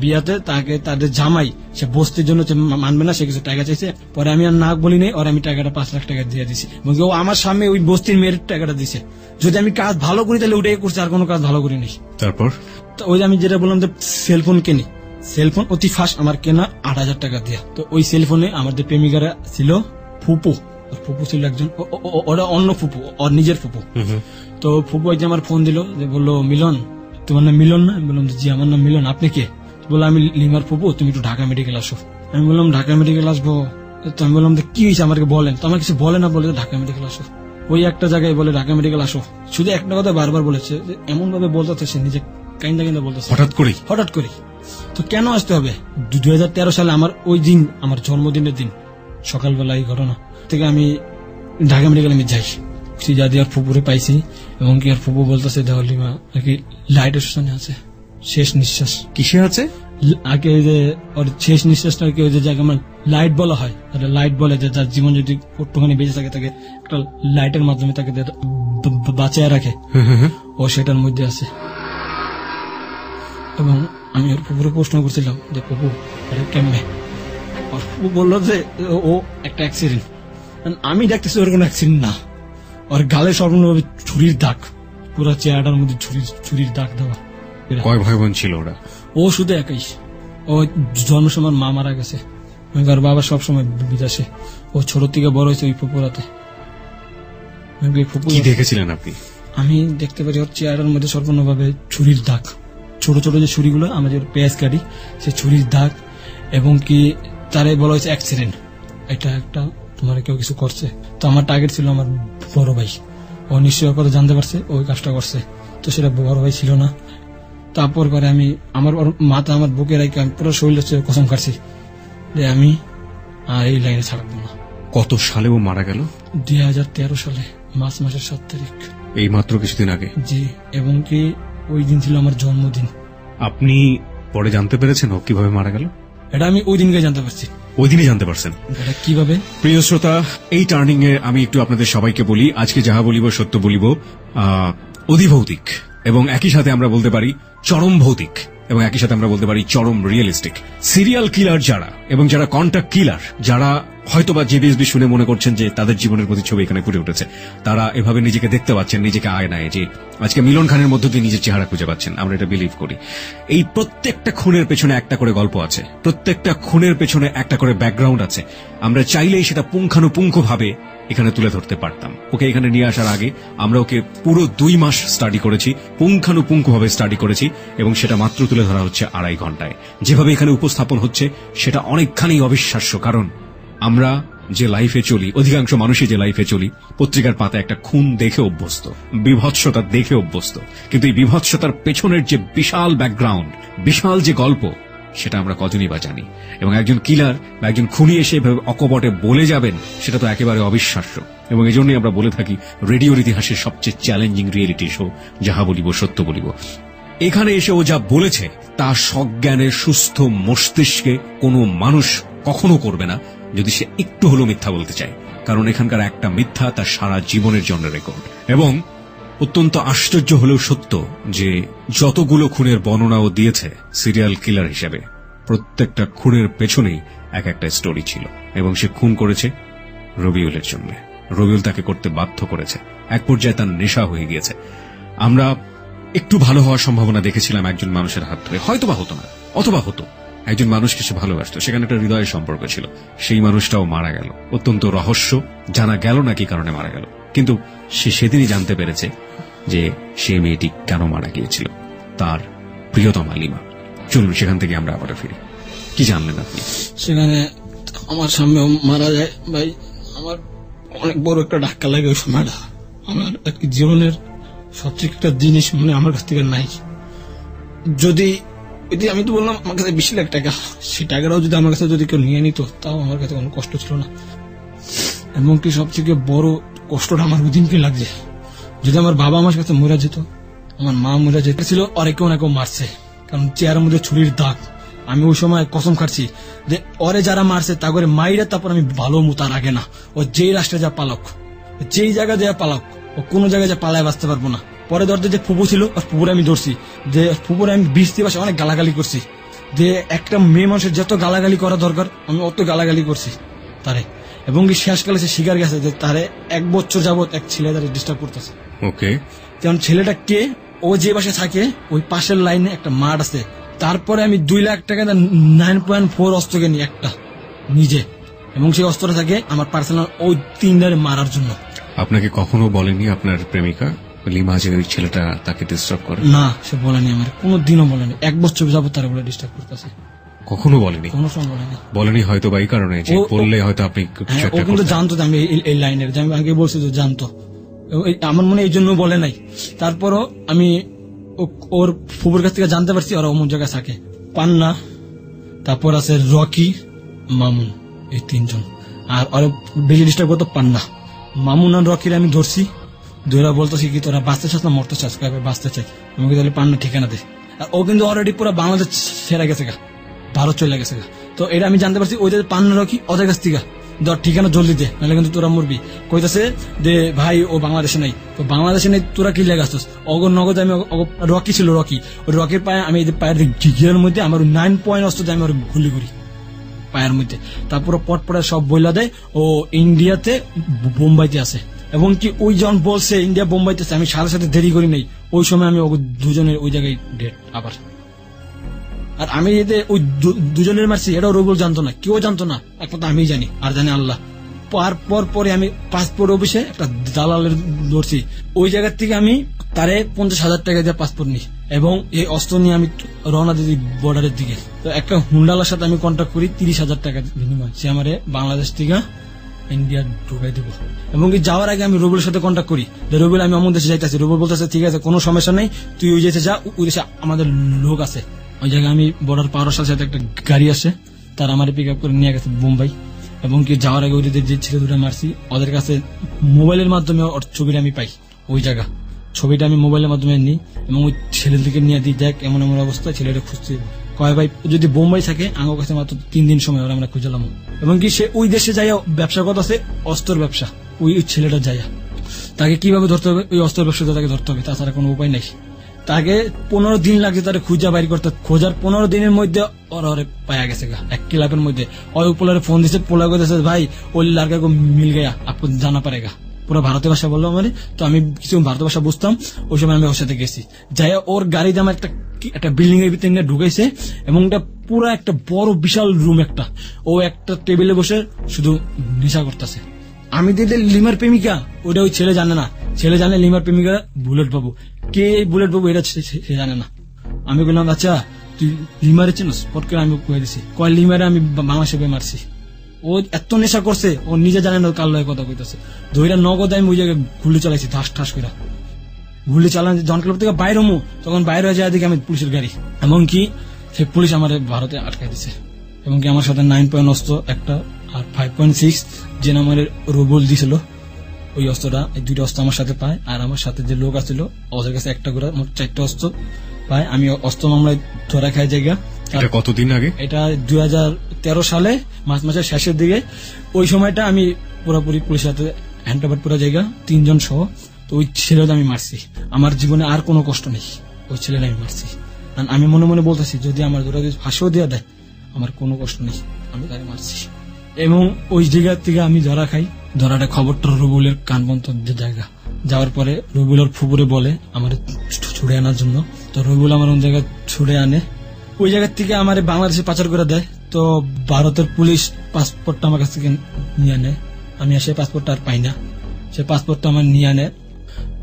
বিয়াতে। তাকে তাদের জামাই সে বস্তির জন্য মানবে না, সে কিছু টাকা চাইছে। পরে আমি আর না বলি নাই, ওর আমি টাকাটা 5 লাখ টাকা দিয়ে দিছি, এবং ও আমার সামনে ওই বস্তির মেয়ের টাকাটা দিছে। যদি আমি কাজ ভালো করি তাহলে ওটাই করছি, আর কোনো কাজ ভালো করি নি। তারপর ওই যে আমি যেটা বললাম যে সেলফোন কিনি, সেলফোন অতি ফার্স্ট আমার কেনা 8,000 টাকা দিয়ে। তো ওই সেলফোনে আমাদের প্রেমিকারা ছিল ফুপু ছিল একজন, ওরা অন্য ফুপু, ওর নিজের ফুপু। তো ফুপু একদিন আমার ফোন দিল, যে বললো মিলন, তোমার নাম মিলন না? আমি বললাম জি আমার নাম মিলন, আপনি কে? বললো আমি লিমার ফুপু, তুমি একটু ঢাকা মেডিকেল আসো। আমি বললাম ঢাকা মেডিকেল আসবো? তো আমি বললাম কি হয়েছে আমাকে বলেন। তো আমার কিছু বলে না, বলে ঢাকা মেডিকেল আসো। ওই একটা জায়গায় বলে ঢাকা মেডিকেল আসো, শুধু একটা কথা বারবার বলেছে, এমন ভাবে বলতে সে নিজে কাইন্দা বলতেছে হঠাৎ করে। তো কেন আসতে হবে? 2013 সালে আমার ওই দিন আমার জন্মদিনের দিন সকালবেলা এই ঘটনা থেকে আমি ঢাকা মেডিকেল আমি যাই। সিজা দিয়ে আর ফুপুরে পাইছি, এবং কি আর ফুপু বলতেছে দেখো লিমা আর কি লাইটের স্টেশনে আছে, শেষ নিঃশ্বাস কিসে আছে? আগে ওই যে ওর শেষ নিঃশ্বাসটা কি ওই যে জায়গা আমার লাইট বলা হয়, লাইট বলে যে যার জীবন যদি একটুখানি বেঁচে থাকে তাকে একটা লাইটের মাধ্যমে তাকে বাঁচিয়ে রাখে, ও সেটার মধ্যে আছে। এবং আমি ওর ফুপুরে প্রশ্ন করছিলাম যে ফুপু এটা কেমনে, ওর ফুপু বললো যে ও একটা অ্যাক্সিডেন্ট। আমি দেখতেছি ওর কোনো অ্যাক্সিডেন্ট না, ওর গালে সর্বভাবে ছুরির দাগ, পুরো চেহারাটার মধ্যে ছুরির দাগ দেওয়া। কয় ভাই বোন ছিল ওরা? ও শুধু একাই, ও জন্মের সময় মা মারা গেছে, ওর বাবা সবসময় বিদেশে, ও ছোট থেকে বড় হয়েছে ওই ফুপুরাতে। কি দেখেছিলেন আপনি? আমি দেখতে পারি ওর চেহারার মধ্যে সম্পূর্ণভাবে ছুরির দাগ, ছোট ছোট যে ছুরিগুলো আমাদের পেঁয়াজ কাটি, সে ছুরির দাগ, এবং কি তারে বলা হয়েছে অ্যাক্সিডেন্ট, এটা একটা তোমার কেউ কিছু করছে। তো আমার টার্গেট ছিল আমার বড় ভাই, ও নিশ্চয় কথা জানতে পারছে ওই কাজটা করছে, তো সেটা বড় ভাই ছিল না। তারপর করে আমি আমার মাথা আমার বুকে রেখে আমি পুরো শরীর কসম কাটছি যে আমি আর এই লাইনে ছাড়বো না। কত সালে ও মারা গেল? 2013 সালে মার্চ মাসের 7 তারিখ। এই মাত্র কিছুদিন আগে? জি, এবং কি ওই দিন ছিল আমার জন্মদিন। আপনি পরে জানতে পেরেছেন ও কিভাবে মারা গেল? এটা আমি ওই দিনকে জানতে পারছি। ওই দিনই জানতে পারছেন? এটা কিভাবে? প্রিয় শ্রোতা, এই টার্নিং এ আমি একটু আপনাদের সবাইকে বলি, আজকে যাহা বলিব সত্য বলিব অধিভৌতিক, এবং একই সাথে আমরা বলতে পারি চরম ভৌতিক, এবং একই সাথে আমরা বলতে পারি চরম রিয়েলিস্টিক। সিরিয়াল কিলার যারা এবং যারা কন্ট্যাক্ট কিলার, যারা হয়তোবা জেবিএসবি শুনে মনে করছেন যে তাদের জীবনের প্রতি ছবি এখানে ফুটে উঠেছে, তারা এভাবে নিজেকে দেখতে পাচ্ছেন, নিজেকে আয়নায়, যে আজকে মিলন খানের মধ্য দিয়ে নিজের চেহারা খুঁজে পাচ্ছেন। আমরা এটা বিলিভ করি। এই প্রত্যেকটা খুনের পেছনে একটা করে গল্প আছে, প্রত্যেকটা খুনের পেছনে একটা করে ব্যাকগ্রাউন্ড আছে। আমরা চাইলেই সেটা পুঙ্খানুপুঙ্খভাবে এখানে তুলে ধরতে পারতাম। ওকে এখানে নিয়ে আসার আগে আমরা ওকে পুরো 2 মাস স্টাডি করেছি, পুঙ্খানুপুঙ্খভাবে স্টাডি করেছি, এবং সেটা মাত্র তুলে ধরা হচ্ছে 2.5 ঘন্টায়। যেভাবে এখানে উপস্থাপন হচ্ছে সেটা অনেকখানি অবিশ্বাস্য, কারণ আমরা যে লাইফে চলি, অধিকাংশ মানুষই যে লাইফে চলি, পত্রিকার পাতা একটা খুন দেখে অভ্যস্ত, বিভৎসতা দেখে অভ্যস্ত, কিন্তু এই বিভৎসতার পেছনের যে বিশাল ব্যাকগ্রাউন্ড, বিশাল যে গল্প, সেটা আমরা কজনই বা জানি। এবং একজন কিলার বা একজন খুনি এসে এভাবে অকপটে বলে যাবেন, সেটা তো একেবারে অবিশ্বাস্য। এবং এই জন্যই আমরা বলে থাকি রেডিওর ইতিহাসের সবচেয়ে চ্যালেঞ্জিং রিয়েলিটি শো যাহা বলিব সত্য বলিব। এখানে এসে ও যা বলেছে তা সজ্ঞানে সুস্থ মস্তিষ্কে কোনো মানুষ কখনো করবে না যদি সে একটু হলেও মিথ্যা বলতে চায়, কারণ এখানকার একটা মিথ্যা তার সারা জীবনের জন্য রেকর্ড। এবং অত্যন্ত আশ্চর্য হলেও সত্য যে যতগুলো খুনের বর্ণনা ও দিয়েছে সিরিয়াল কিলার হিসেবে, প্রত্যেকটা খুনের পেছনেই এক একটা স্টোরি ছিল, এবং সে খুন করেছে রবিউলের জন্য। রবিউল তাকে করতে বাধ্য করেছে, এক পর্যায়ে তার নেশা হয়ে গিয়েছে। আমরা একটু ভালো হওয়ার সম্ভাবনা দেখেছিলাম একজন মানুষের হাত ধরে, হয়তোবা হতো না, অথবা হতো। একজন মানুষকে সে ভালোবাসত, সেখানে একটা হৃদয়ের সম্পর্ক ছিল, সেই মানুষটাও মারা গেল। অত্যন্ত রহস্য, জানা গেল না কি কারণে মারা গেল, কিন্তু সে সেদিনই জানতে পেরেছে যে সে মেয়েটি কেন মারা গিয়েছিল, তার প্রিয়তমা লিমা। চলুন সেখান থেকে আমরা আবার ফিরি। কি জানলেন আপনি? সেখানে আমার সামনে মারা যায় ভাই, আমার অনেক বড় একটা ধাক্কা লাগে ওই সময়টা। আমার জীবনের সবচেয়ে একটা জিনিস মানে আমার কাছ থেকে নাই। যদি আমি তো বললাম আমার কাছে 20 লাখ টাকা, সেই টাকাটাও যদি আমার কাছে যদি কেউ নিয়ে নিত, তাও আমার কাছে কোনো কষ্ট ছিল না। এবং কি সবচেয়ে বড় কষ্টটা আমার ওই দিনকে লাগছে, যদি আমার বাবা আমার কাছে মরে যেত, আমার মা মরে যেত ছিল, আর কেউ না কেউ মারছে, কারণ চেয়ারের মধ্যে ছুরির দাগ। আমি ওই সময় কসম খাচ্ছি যে ওরে যারা মারছে তা করে মাইরা তারপর আমি ভালো তার আগে না, ও যেই রাষ্ট্রে যা পালক, যেই জায়গায় যা পালক, ও কোনো জায়গায় যা পালায় বাঁচতে পারবো না। পরে ধরতে যে ফুপু ছিল, আর ফুপুরে আমি ধরছি, যে ফুপুরে আমি 20 দিবসে অনেক গালাগালি করছি, যে একটা মেয়ে মানুষের যত গালাগালি করা দরকার আমি অত গালাগালি করছি তারে। এবং শেষকালে সে স্বীকার গেছে যে তারে 1 বছর যাবত এক ছেলে তারে ডিস্টার্ব করতেছে। ওকে, যেমন ছেলেটা কে, ও যে বাসায় থাকে ওই পাশের লাইনে একটা মাঠ আছে, তারপরে আমি 2 লাখ টাকা 9.4 অস্ত্র কিনি একটা নিজে, এবং সেই অস্ত্রটা থাকে আমার পার্সোনাল ওই 3 জনের মারার জন্য। আপনাকে কখনো বলেনি আপনার প্রেমিকা লিমা যে ওই ছেলেটা তাকে ডিস্টার্ব করে? না, সে বলেনি, আমার কোনোদিনও বলেনি। 1 বছর যাবত তারা বলে ডিস্টার্ব করতেছে। কখনো বলেনি? কোনো সময় বলেনি। বলেনি হয়তো বা এই কারণে যে বললে হয়তো আপনি কিছু একটা করতেন। ও কিন্তু জানতো যে আমি এই লাইনের, যে আমি আগে বলছি যে জানতো, আমার মনে এই জন্য বলে নাই। তারপরও আমি ওর ফুপুর কাছ থেকে জানতে পারছি ওরা অমন জায়গায় থাকে। পান্না, তারপর আছে রকি, মামুন, এই 3 জন। আর ওরা বেশি ডিস্টার্ব করতো পান্না। মামুন আর রকির আমি ধরছি, দুইরা বলতেছি কি তোরা বাঁচতে চাস না মরতে চাস, বাঁচতে চাই। আমি তাহলে পান্না ঠিকানা দে। আর ও কিন্তু অলরেডি পুরো বাংলাদেশ ছেড়ে গেছে গা, ভারত চলে গেছে গা। তো এটা আমি জানতে পারছি ওদের পান্না রকি ওদের কাছ থেকে ধর ঠিকানা জলদি দে, নাহলে কিন্তু তোরা মরবি। কইতাছে যে ভাই ও বাংলাদেশে নাই, তো বাংলাদেশে নেই তোরা কি লেগে আসছিস? অগর নগদ আমি রকি ছিল, রকি ওই রকির পায়ে আমি পায়ের গিয়ারের মধ্যে আমার 9 পয়েন্ট অস্ত্র দিয়ে আমি ওর গুলি করি পায়ের মধ্যে। তারপর পটপটে সব বইলা দেয় ও ইন্ডিয়াতে বোম্বাইতে আছে, এবং কি ওই যখন বলছে ইন্ডিয়া বোম্বাইতে আছে আমি সাথে সাথে দেরি করি নাই, ওই সময় আমি দুজনের ওই জায়গায় ডেট আবার। আর আমি এতে ওই দুজনের মারছি এটাও রবিউল জানতো না, কেউ জানতো না, একমাত্র আমিই জানি আর জানি আল্লাহ। পরে আমি পাসপোর্ট অফিসে একটা দালালের ধরছি, ওই জায়গার থেকে আমি তারে 50,000 টাকা দিয়ে পাসপোর্ট নিই, এবং এই অস্ত্র নিয়ে আমি রওনা দিই বর্ডারের দিকে। তো একটা হুন্ডালার সাথে আমি কন্ট্যাক্ট করি 30,000 টাকা বিনিময়, সে আমারে বাংলাদেশ থেকে ইন্ডিয়া ঢুকাই দিব। এবং কি যাওয়ার আগে আমি রবিউলের সাথে কন্ট্যাক্ট করি, রবিউল আমি অমন দেশে যাইতেছি। রবিউল বলতেছে ঠিক আছে কোনো সমস্যা নেই, তুই ওই দেশে যা, ওই দেশে আমাদের লোক আছে। ওই জায়গায় আমি বর্ডার পাওয়ার সাথে সাথে একটা গাড়ি আসে, তার আমার পিক আপ করে নিয়ে গেছে বোম্বাই। এবং কি যাওয়ার আগে ওই যে ছেলে দুটো মারছি ওদের কাছে মোবাইলের মাধ্যমে ওর ছবিটা আমি পাই, ওই জায়গা ছবিটা আমি মোবাইলের মাধ্যমে নিই, এবং ওই ছেলেদেরকে নিয়ে দিই, দেখ এমন এমন অবস্থা, ছেলেটা খুঁজতে কয় ভাই যদি বোম্বাই থাকে আমার কাছে মাত্র 3 দিন সময় আমরা খুঁজলাম। এবং কি সে ওই দেশে যাইয়া ব্যবসা কথা আছে, অস্ত্রের ব্যবসা, ওই ছেলেটা যাইয়া তাকে কিভাবে ধরতে হবে, ওই অস্ত্রের ব্যবসা তাকে ধরতে হবে, তাছাড়া কোনো উপায় নাই। তাকে 15 দিন লাগছে তারা খুঁজা বাইর করতে, খোঁজার 15 দিনের মধ্যে ওরা পায়া গেছে গা এক ক্লাবের মধ্যে। ওই পোলারে ফোন দিছে, পোলা কইতেছে ভাই ওই লাড়কা কো মিল গয়া, আপনি জানা পারেগা। পুরো ভারতীয় ভাষা বললো আমার, তো আমি কিছু ভারতীয় ভাষা বুঝতাম, ওই সময় আমি ওর সাথে গেছি। যাই ওর গাড়িতে আমার একটা বিল্ডিং এর ভিতরে নিয়ে ঢুকাইছে, এবং পুরো একটা বড় বিশাল রুম একটা, ও একটা টেবিলে বসে শুধু নেশা করতেছে। আমি দিলে লিমার প্রেমিকা, ওটা ওই ছেলে জানে না, ছেলে জানে লিমার প্রেমিকা বুলেট বাবু। কে বুলেট বাবু এটা সে জানে না। আমি বললাম আচ্ছা তুই লিমারে চিনিস? পট করে আমি কয়ে দিছি, কয় লিমারে আমি বাংলাদেশে মারছি। ও এত নেশা করছে ও নিজে জানে না কার লয় কথা কইতেছে। ধৈরা নগদ আমি ওই জায়গায় গুলি চালাইছি, ঠাস ঠাস করে গুলি চালান। জন ক্লাব থেকে বাইরে হমু, তখন বাইরে হয়ে যায় দেখি আমি পুলিশের গাড়ি, এমনকি সে পুলিশ আমার ভারতে আটকাই দিছে। এবং কি আমার সাথে 9 পয়েন্ট অস্ত্র একটা, আর 5.6 যে আমার রুবল দিছিল ওই অস্ত্রটা, এই 2টা অস্ত্র আমার সাথে পায়। আর আমার সাথে যে লোক আছিল ওদের কাছে একটা করে মোট 4টা অস্ত্র পায়। আমি অস্ত্র মামলায় ধরা খাই জায়গা। এটা কতদিন আগে? এটা 2013 সালে মার্চ মাসের শেষের দিকে। ওই সময়টা আমি পুরোপুরি পুলিশের হাতে হ্যান্ড ওভার পুরো জায়গা 3 জন সহ। তো ওই ছেলেটা আমি মারছি, আমার জীবনে আর কোনো কষ্ট নেই, ওই ছেলেটা আমি মারছি। আমি মনে মনে বলতেছি যদি আমার দুটা ফাঁসিও দিয়ে দেয় আমার কোনো কষ্ট নেই, আমি তাকে মারছি। এবং ওই জায়গা থেকে আমি ধরা খাই। ধরাটা খবরটা রবিউলের কান পর্যন্ত জায়গা যাওয়ার পরে রবিউলের ফুপুরে বলে আমার ছুড়ে আনার জন্য। তো রবিউল আমার ওই জায়গায় ছুড়ে আনে, ওই জায়গার থেকে আমার বাংলাদেশে পাচার করে দেয়। তো ভারতের পুলিশ পাসপোর্টটা আমার কাছ থেকে নিয়ে আনে, আমি সে পাসপোর্টটা আর পাই না, সে পাসপোর্টটা আমার নিয়ে আনে।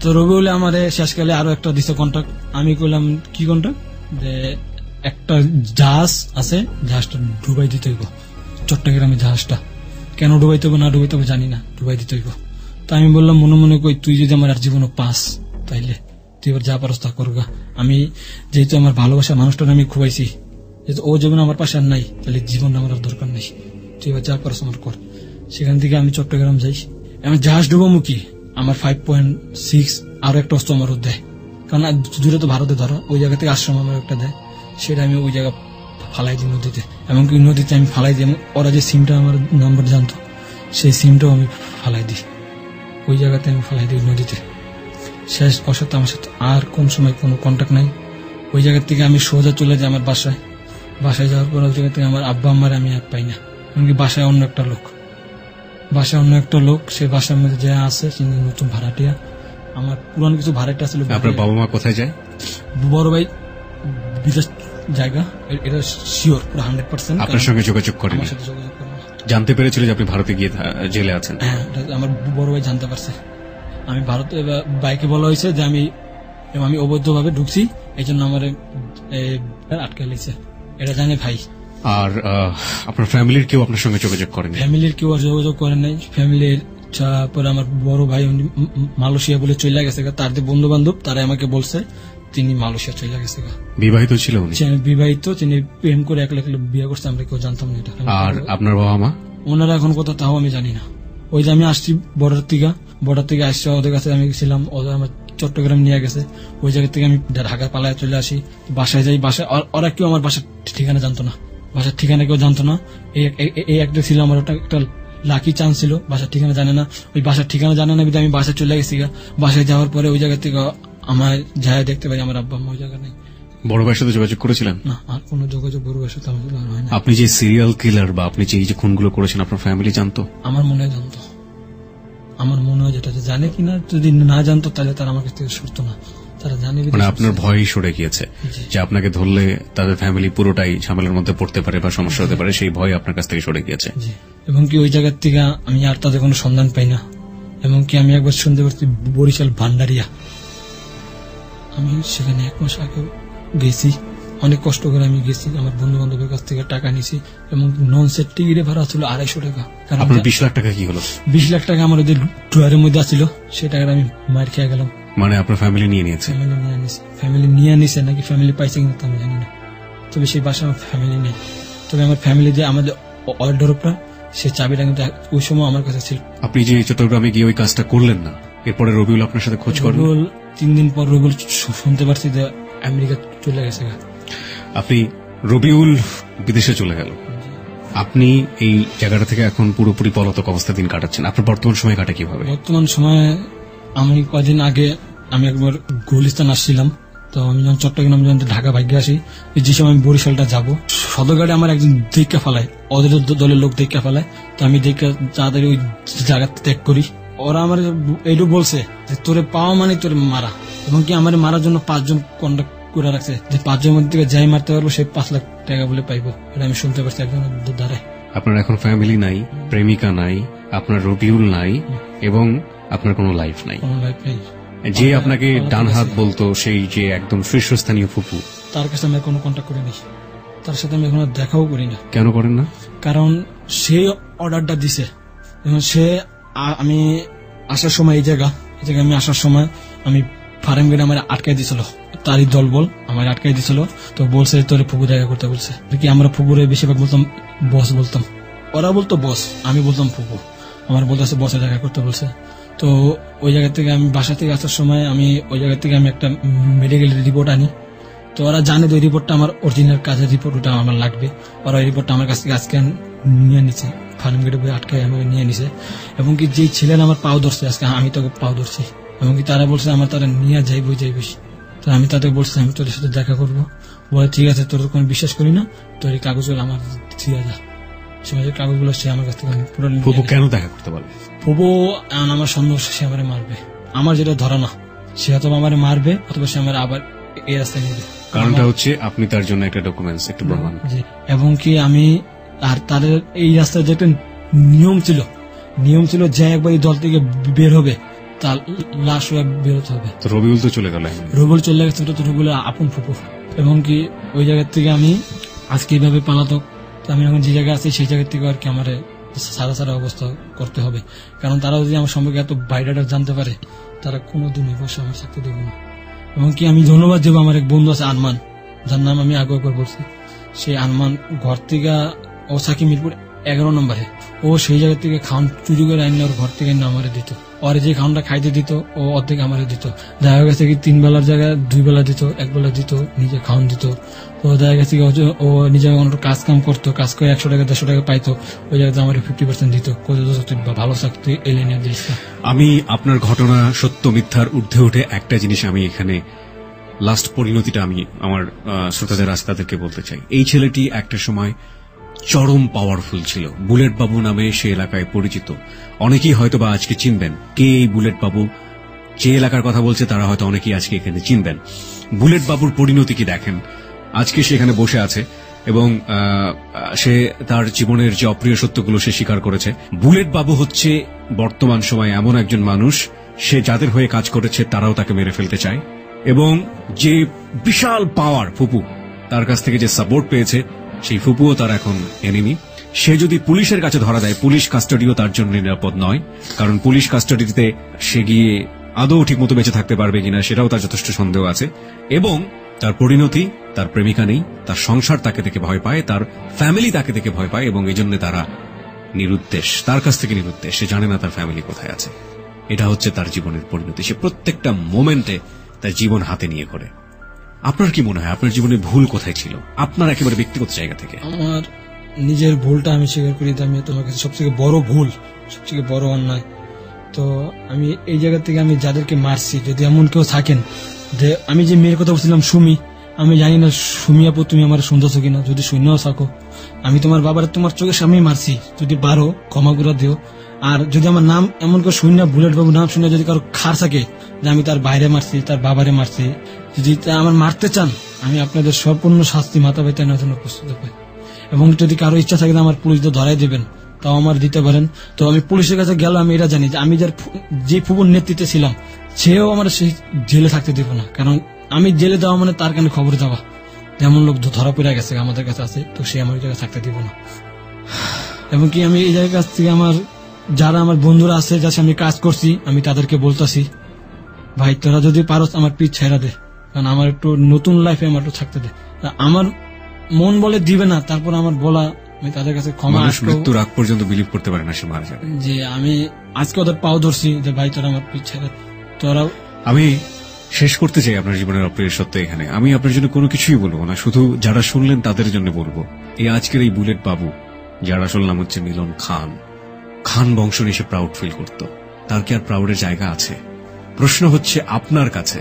তো রবিউল আমার শেষকালে আরো একটা দিছে কন্ট্রাক্ট। আমি কইলাম কি কন্ট্রাক্ট, যে একটা জাহাজ আছে, জাহাজটা ডুবাই দিতে হইব, চট্টগ্রামে জাহাজটা। কেন ডুবাইতে হবে না ডুবাইতে হবে জানি না, ডুবাই দিতে হইব। তো আমি বললাম মনে মনে কই তুই যদি আমার আর জীবনে পাস তাইলে তুই এবার যা পারস তা করগা। আমি যেহেতু আমার ভালোবাসা মানুষটা আমি খুবাইছি, যেহেতু ও জীবন আমার পাশে আর নাই, তাহলে জীবন আমার আর দরকার নেই, তুই এবার যা পারস আমার কর। সেখান থেকে আমি চট্টগ্রাম যাই। আমি জাহাজ ডুবামুখী, আমার 5.6 আরো একটা অস্ত্র আমার দেয়, কারণ দূরে তো ভারতে ধরা, ওই জায়গা থেকে আশ্রম আমার একটা দেয়, সেটা আমি ওই জায়গা ফালাই দিই নদীতে। এমনকি নদীতে আমি ফালাই দিই, ওরা যে সিমটা আমার নাম্বার জানতো সেই সিমটাও আমি ফালাই দিই, ওই জায়গাতে আমি ফালাই দিই নদীতে। শেষ ওর সাথে আমার সাথে আর কোন সময় কোনো কন্ট্যাক্ট নাই। ওই জায়গা থেকে আমি সোজা চলে যাই আমার বাসায়। বাসায় যাওয়ার পর ওই জায়গা থেকে আমার আব্বা আম্মার আমি আর পাই না, এমনকি বাসায় অন্য একটা লোক, সে বাসার মধ্যে যা আছে নতুন ভাড়াটিয়া, আমার পুরান কিছু ভাড়াটা ছিল। আপনার বাবা মা কোথায় যায়? বড় ভাই বিদেশ জায়গা, এটা শিওর পুরো 100%। আপনার সঙ্গে যোগাযোগ করেন? আমার সাথে যোগাযোগ করেন। জানতে পেরেছিল যে আপনি ভারতে গিয়ে জেলে আছেন? হ্যাঁ, আমার বড় ভাই জানতে পারছে। আমি ভারতে বাইকে বলা হয়েছে যে আমি অবৈধভাবে ঢুকছি, এই জন্য আমার আটকে লেগেছে, এটা জানে ভাই। আর আপনার ফ্যামিলির কেউ আপনার সঙ্গে যোগাযোগ করেন? ফ্যামিলির কেউ আর যোগাযোগ করে নাই। ফ্যামিলির তারপরে আমার বড় ভাই মালয়েশিয়া বলে চলে গেছে, তার যে বন্ধু বান্ধব তারা আমাকে বলছে তিনি মালয়েশিয়া চলে গেছে। বিবাহিত ছিল উনি? বিবাহিত, তিনি প্রেম করে একলা বিয়ে করছে, আমরা কেউ জানতাম না এটা। আর আপনার বাবা মা? ওনারা এখন কথা তাও আমি জানি না। ওই যে আমি আসছি বর্ডার থেকে, বর্ডার থেকে আসছে, ওদের কাছে আমি ছিলাম, ওদের আমার চট্টগ্রাম নিয়ে গেছে। ওই জায়গা থেকে আমি ঢাকা পালায় চলে আসি, বাসায় যাই। বাসায় ওরা কেউ আমার বাসার ঠিকানা জানতো না, বাসার ঠিকানা কেউ জানতো না। এই একটা ছিল আমার, ওটা একটা লাকি চান্স ছিল। বাসার ঠিকানা জানে না, ওই বাসার ঠিকানা জানে না, আমি বাসায় চলে গেছি। বাসায় যাওয়ার পরে ওই জায়গা থেকে আমার যায় দেখতে পাই আমার আব্বা ওই জায়গা নেই। বড় ভাইয়ের সাথে যোগাযোগ করেছিলেন? না, আর কোনো যোগাযোগ বড় ভাইয়ের সাথে আমার হয় না। আপনি যে সিরিয়াল কিলার বা আপনি যে এই যে খুনগুলো করেছেন আপনার ফ্যামিলি জানতো? আমার মনে হয় জানতো, আমার মনে হয় যেটা জানে কিনা, যদি না জানতো তাহলে তারা আমার কাছ থেকে সরতো না। তারা জানে, মানে আপনার ভয়ই সরে গিয়েছে যে আপনাকে ধরলে তাদের ফ্যামিলি পুরোটাই ঝামেলার মধ্যে পড়তে পারে বা সমস্যা হতে পারে, সেই ভয় আপনার কাছ থেকে সরে গিয়েছে। এবং কি ওই জায়গার থেকে আমি আর তাদের কোনো সন্ধান পাই না। এবং কি আমি একবার শুনতে পাচ্ছি বরিশাল ভান্ডারিয়া, আমি সেখানে 1 মাস আগে গেছি, অনেক কষ্ট করে আমি গেছি, আমার বন্ধু বান্ধবের কাছ থেকে টাকা নিয়েছি। এবং নন সেট টিকিটে ভাড়া ছিল 250 টাকা। কারণ আপনার 20 লাখ টাকা কি হলো? 20 লাখ টাকা আমার ওদের ড্রয়ারের মধ্যে আছিল, সেই টাকাটা আমি মার খেয়ে গেলাম। মানে আপনার ফ্যামিলি নিয়ে নিয়েছে? ফ্যামিলি নিয়ে নিছে নাকি ফ্যামিলি পাইছে কিনা আমি জানি না, তবে সেই বাসায় আমার ফ্যামিলি নেই। তবে আমার ফ্যামিলি যে আমাদের অর্ডার উপর, সেই চাবিটা কিন্তু ওই সময় আমার কাছে ছিল। আপনি যে চট্টগ্রামে গিয়ে ওই কাজটা করলেন না, এরপরে রবিউল আপনার সাথে খোঁজ করলেন? 3 দিন পর রবিউল শুনতে পারছি যে আমেরিকা চলে গেছে। আপনি রবিউল বিদেশে চলে গেল, আপনি এই জায়গাটা থেকে এখন পুরোপুরি পলাতক অবস্থা দিন কাটাচ্ছেন। আপনার বর্তমান সময় কাটে কিভাবে? বর্তমান সময়ে আমি কয়েকদিন আগে আমি একবার গুলিস্তান আসছিলাম, তো আমি যখন চট্টগ্রাম যখন ঢাকা ভাগ্যে আসি, যে সময় আমি বরিশালটা যাবো, সদরঘাটে আমার একজন দেখা ফেলায়, ওদের দলের লোক দেখা ফেলায়। তো আমি দেখা তাড়াতাড়ি ওই জায়গা ত্যাগ করি। ওরা আমার এইটু বলছে যে তোরে পাওয়া মানে তোরে মারা, এবং কি আমার মারার জন্য 5 জন কন্ট্যাক্ট করে রাখছে, যে 5 জনের মধ্যে থেকে যাই মারতে পারবো সেই 5 লাখ টাকা বলে পাইবো। এটা আমি শুনতে পারছি একজনের দ্বারা। আপনার এখন ফ্যামিলি নাই, প্রেমিকা নাই, আপনার রবিউল নাই, এবং আপনার কোনো লাইফ নাই। যে আপনাকে ডান হাত বলতো, সেই যে একদম শীর্ষস্থানীয় ফুপু, তার কাছে আমি কোনো কন্ট্যাক্ট করিনি, তার সাথে আমি এখনো দেখাও করি না। কেন করেন না? কারণ সে অর্ডারটা দিছে, সে আমি আসার সময় এই জায়গা আমি আসার সময় আমি ফার্ম গেটে আমার আটকাই দিছিল, তারই দল বল আমার আটকাই দিছিল। তো বলছে তোরে ফুপু দেখা করতে বলছে, কি আমরা ফুপুরে বেশিরভাগ বলতাম বস বলতাম, ওরা বলতো বস, আমি বলতাম ফুপু। আমার বলতেছে বসে দেখা করতে বলছে। তো ওই জায়গা থেকে আমি বাসা থেকে আসার সময় আমি ওই জায়গা থেকে আমি একটা মেডিকেল রিপোর্ট আনি। তো ওরা জানে যে রিপোর্টটা আমার অরিজিনাল কাজের রিপোর্ট, ওটা আমার লাগবে। ওরা ওই রিপোর্টটা আমার কাছ থেকে আজকে নিয়ে নিচ্ছে, ফার্ম গেটে বই আটকায় আমাকে নিয়ে নিছে। এবং কি যেই ছিলেন আমার পাও ধরছে, আজকে আমি তোকে পাও ধরছি। এবং কি তারা বলছে আমার তারা নিয়ে যাইবই। তো আমি তাদের বলছি আমি তোর সাথে দেখা করবো। বলে ঠিক আছে, তোর কোনো বিশ্বাস করি না, তোর এই কাগজগুলো আমার দিয়ে যা। সে কাগজগুলো সে আমার কাছ থেকে ফুপু কেন দেখা করতে পারবে? ফুপু আমার সন্দেহ সে আমারে মারবে, আমার যেটা ধরা না, সে হয়তো আমার মারবে, অথবা সে আমার আবার এই রাস্তায় নেবে। কারণটা হচ্ছে আপনি তার জন্য একটা ডকুমেন্টস, একটা প্রমাণ। এবং কি আমি আর তাদের এই রাস্তায় যে একটা নিয়ম ছিল যে একবার এই দল থেকে বের হবে তার লাশ বেরোতে হবে। তো রবিউল তো চলে গেল, রবিউল চলে গেছে, তো রবিউলের আপন ফুপু। এবং কি ওই জায়গার থেকে আমি আজকে এইভাবে পালাতক, তো আমি এখন যে জায়গায় আছি সেই জায়গা থেকে আর কি আমার সারা অবস্থা করতে হবে। কারণ তারা যদি আমার সম্পর্কে এত বাইরেটা জানতে পারে, তারা কোনোদিন এই বসে আমার থাকতে দেবো না। এবং কি আমি ধন্যবাদ দেবো আমার এক বন্ধু আছে আনমান, যার নাম আমি আগে একবার বলছি। সেই আনমান ঘর থেকে, ও সাকি মিরপুর 11 নম্বরে, ও সেই জায়গা থেকে খাওয়ান চুরি করে আইন ওর ঘর থেকে আমারে দিত। ওর যে খাওয়ানটা খাইতে দিত ও অর্ধেক আমারে দিত। দেখা গেছে কি 3 বেলার জায়গায় 2 বেলা দিত, 1 বেলা দিত, নিজে খাওয়ান দিত। তো দেখা গেছে কি ও নিজে কাজ কাম করতো, কাজ করে 100 টাকা 150 টাকা পাইতো, ওই জায়গাতে আমার 50% দিত। ভালো থাকতো এই লাইনে দিস। আমি আপনার ঘটনা সত্য মিথ্যার ঊর্ধ্বে উঠে একটা জিনিস আমি এখানে লাস্ট পরিণতিটা আমি আমার শ্রোতাদের আছে তাদেরকে বলতে চাই। এই ছেলেটি একটা সময় চরম পাওয়ারফুল ছিল। বুলেট বাবু নামে সে এলাকায় পরিচিত। অনেকেই হয়তো বা আজকে চিনবেন কে এই বুলেট বাবু। যে এলাকার কথা বলছে তারা হয়তো অনেকেই আজকে এখানে চিনবেন। বুলেট বাবুর পরিণতি কি দেখেন। আজকে সে এখানে বসে আছে এবং সে তার জীবনের যে অপ্রিয় সত্যগুলো সে স্বীকার করেছে। বুলেট বাবু হচ্ছে বর্তমান সময়ে এমন একজন মানুষ, সে যাদের হয়ে কাজ করেছে তারাও তাকে মেরে ফেলতে চায়। এবং যে বিশাল পাওয়ার ফুপু, তার কাছ থেকে যে সাপোর্ট পেয়েছে, সেই ফুপুও তার এখন এনিমি। সে যদি পুলিশের কাছে ধরা দেয়, পুলিশ কাস্টাডিও তার জন্য নিরাপদ নয়। কারণ পুলিশ কাস্টাডিতে সে গিয়ে আদৌ ঠিক মতো বেঁচে থাকতে পারবে কিনা সেটাও তার যথেষ্ট সন্দেহ আছে। এবং তার পরিণতি, তার প্রেমিকা নেই, তার সংসার তাকে দেখে ভয় পায়, তার ফ্যামিলি তাকে দেখে ভয় পায়, এবং এই জন্য তারা নিরুদ্দেশ, তার কাছ থেকে নিরুদ্দেশ। সে জানে না তার ফ্যামিলি কোথায় আছে। এটা হচ্ছে তার জীবনের পরিণতি। সে প্রত্যেকটা মোমেন্টে তার জীবন হাতে নিয়ে করে। আপনার কি মনে হয় আপনার জীবনে ভুল কোথায় ছিল, আপনার একেবারে ব্যক্তিগত জায়গা থেকে? আমার নিজের ভুলটা আমি স্বীকার করি, আমি তোমার কাছে সবথেকে বড় ভুল, সবথেকে বড় অন্যায়। তো আমি এই জায়গা থেকে আমি যাদেরকে মারছি, যদি এমন কেউ থাকেন, যে আমি যে মেয়ের কথা বলছিলাম সুমি, আমি জানি না সুমি আপু তুমি আমার শুনতেছো কিনা, যদি শূন্যও থাকো, আমি তোমার বাবার তোমার চোখের সামনেই মারছি, যদি পারো ক্ষমা করে দিও। আর যদি আমার নাম এমন করে শূন্য, বুলেট বাবু নাম শুনে যদি কারো খার থাকে যে আমি তার বাইরে মারছি, তার বাবারে মারছি, যদি আমার মারতে চান, আমি আপনাদের সম্পূর্ণ শাস্তি মাথা ব্যথা নেওয়ার জন্য প্রস্তুত পাই। এবং যদি কারো ইচ্ছা থাকে আমার পুলিশদের ধরাই দেবেন, তাও আমার দিতে পারেন। তো আমি পুলিশের কাছে গেলে আমি এটা জানি যে আমি যে ফুপুর নেতৃত্বে ছিলাম, সেও আমার সেই জেলে থাকতে দিব না। কারণ আমি জেলে দেওয়া মানে তার কানে খবর দেওয়া, যেমন লোক ধরা পড়ে গেছে আমাদের কাছে আছে, তো সে আমার জায়গায় থাকতে দিব না। এবং কি আমি এই জায়গার কাছ থেকে আমার যারা আমার বন্ধুরা আছে, যার সাথে আমি কাজ করছি, আমি তাদেরকে বলতেছি, ভাই তোরা যদি পারো আমার পিছ ছেড়া দে, কারণ আমার একটু নতুন লাইফে আমার একটু থাকতে দে। আমার মন বলে দিবে না, তারপর আমার বলা, আমি তাদের কাছে ক্ষমা মৃত্যুর আগ পর্যন্ত বিলিভ করতে পারে না সে মারা যাবে, যে আমি আজকে ওদের পাও ধরছি যে ভাই তোরা আমার পিছ ছেড়ে। তোরা আমি শেষ করতে চাই আপনার জীবনের অপ্রিয় সত্য এখানে। আমি আপনার জন্য কোনো কিছুই বলবো না, শুধু যারা শুনলেন তাদের জন্য বলবো, এই আজকের এই বুলেট বাবু, যার আসল নাম হচ্ছে মিলন খান, খান বংশ নিয়ে সে প্রাউড ফিল করত। তার কি আর প্রাউডের জায়গা আছে? প্রশ্ন হচ্ছে আপনার কাছে,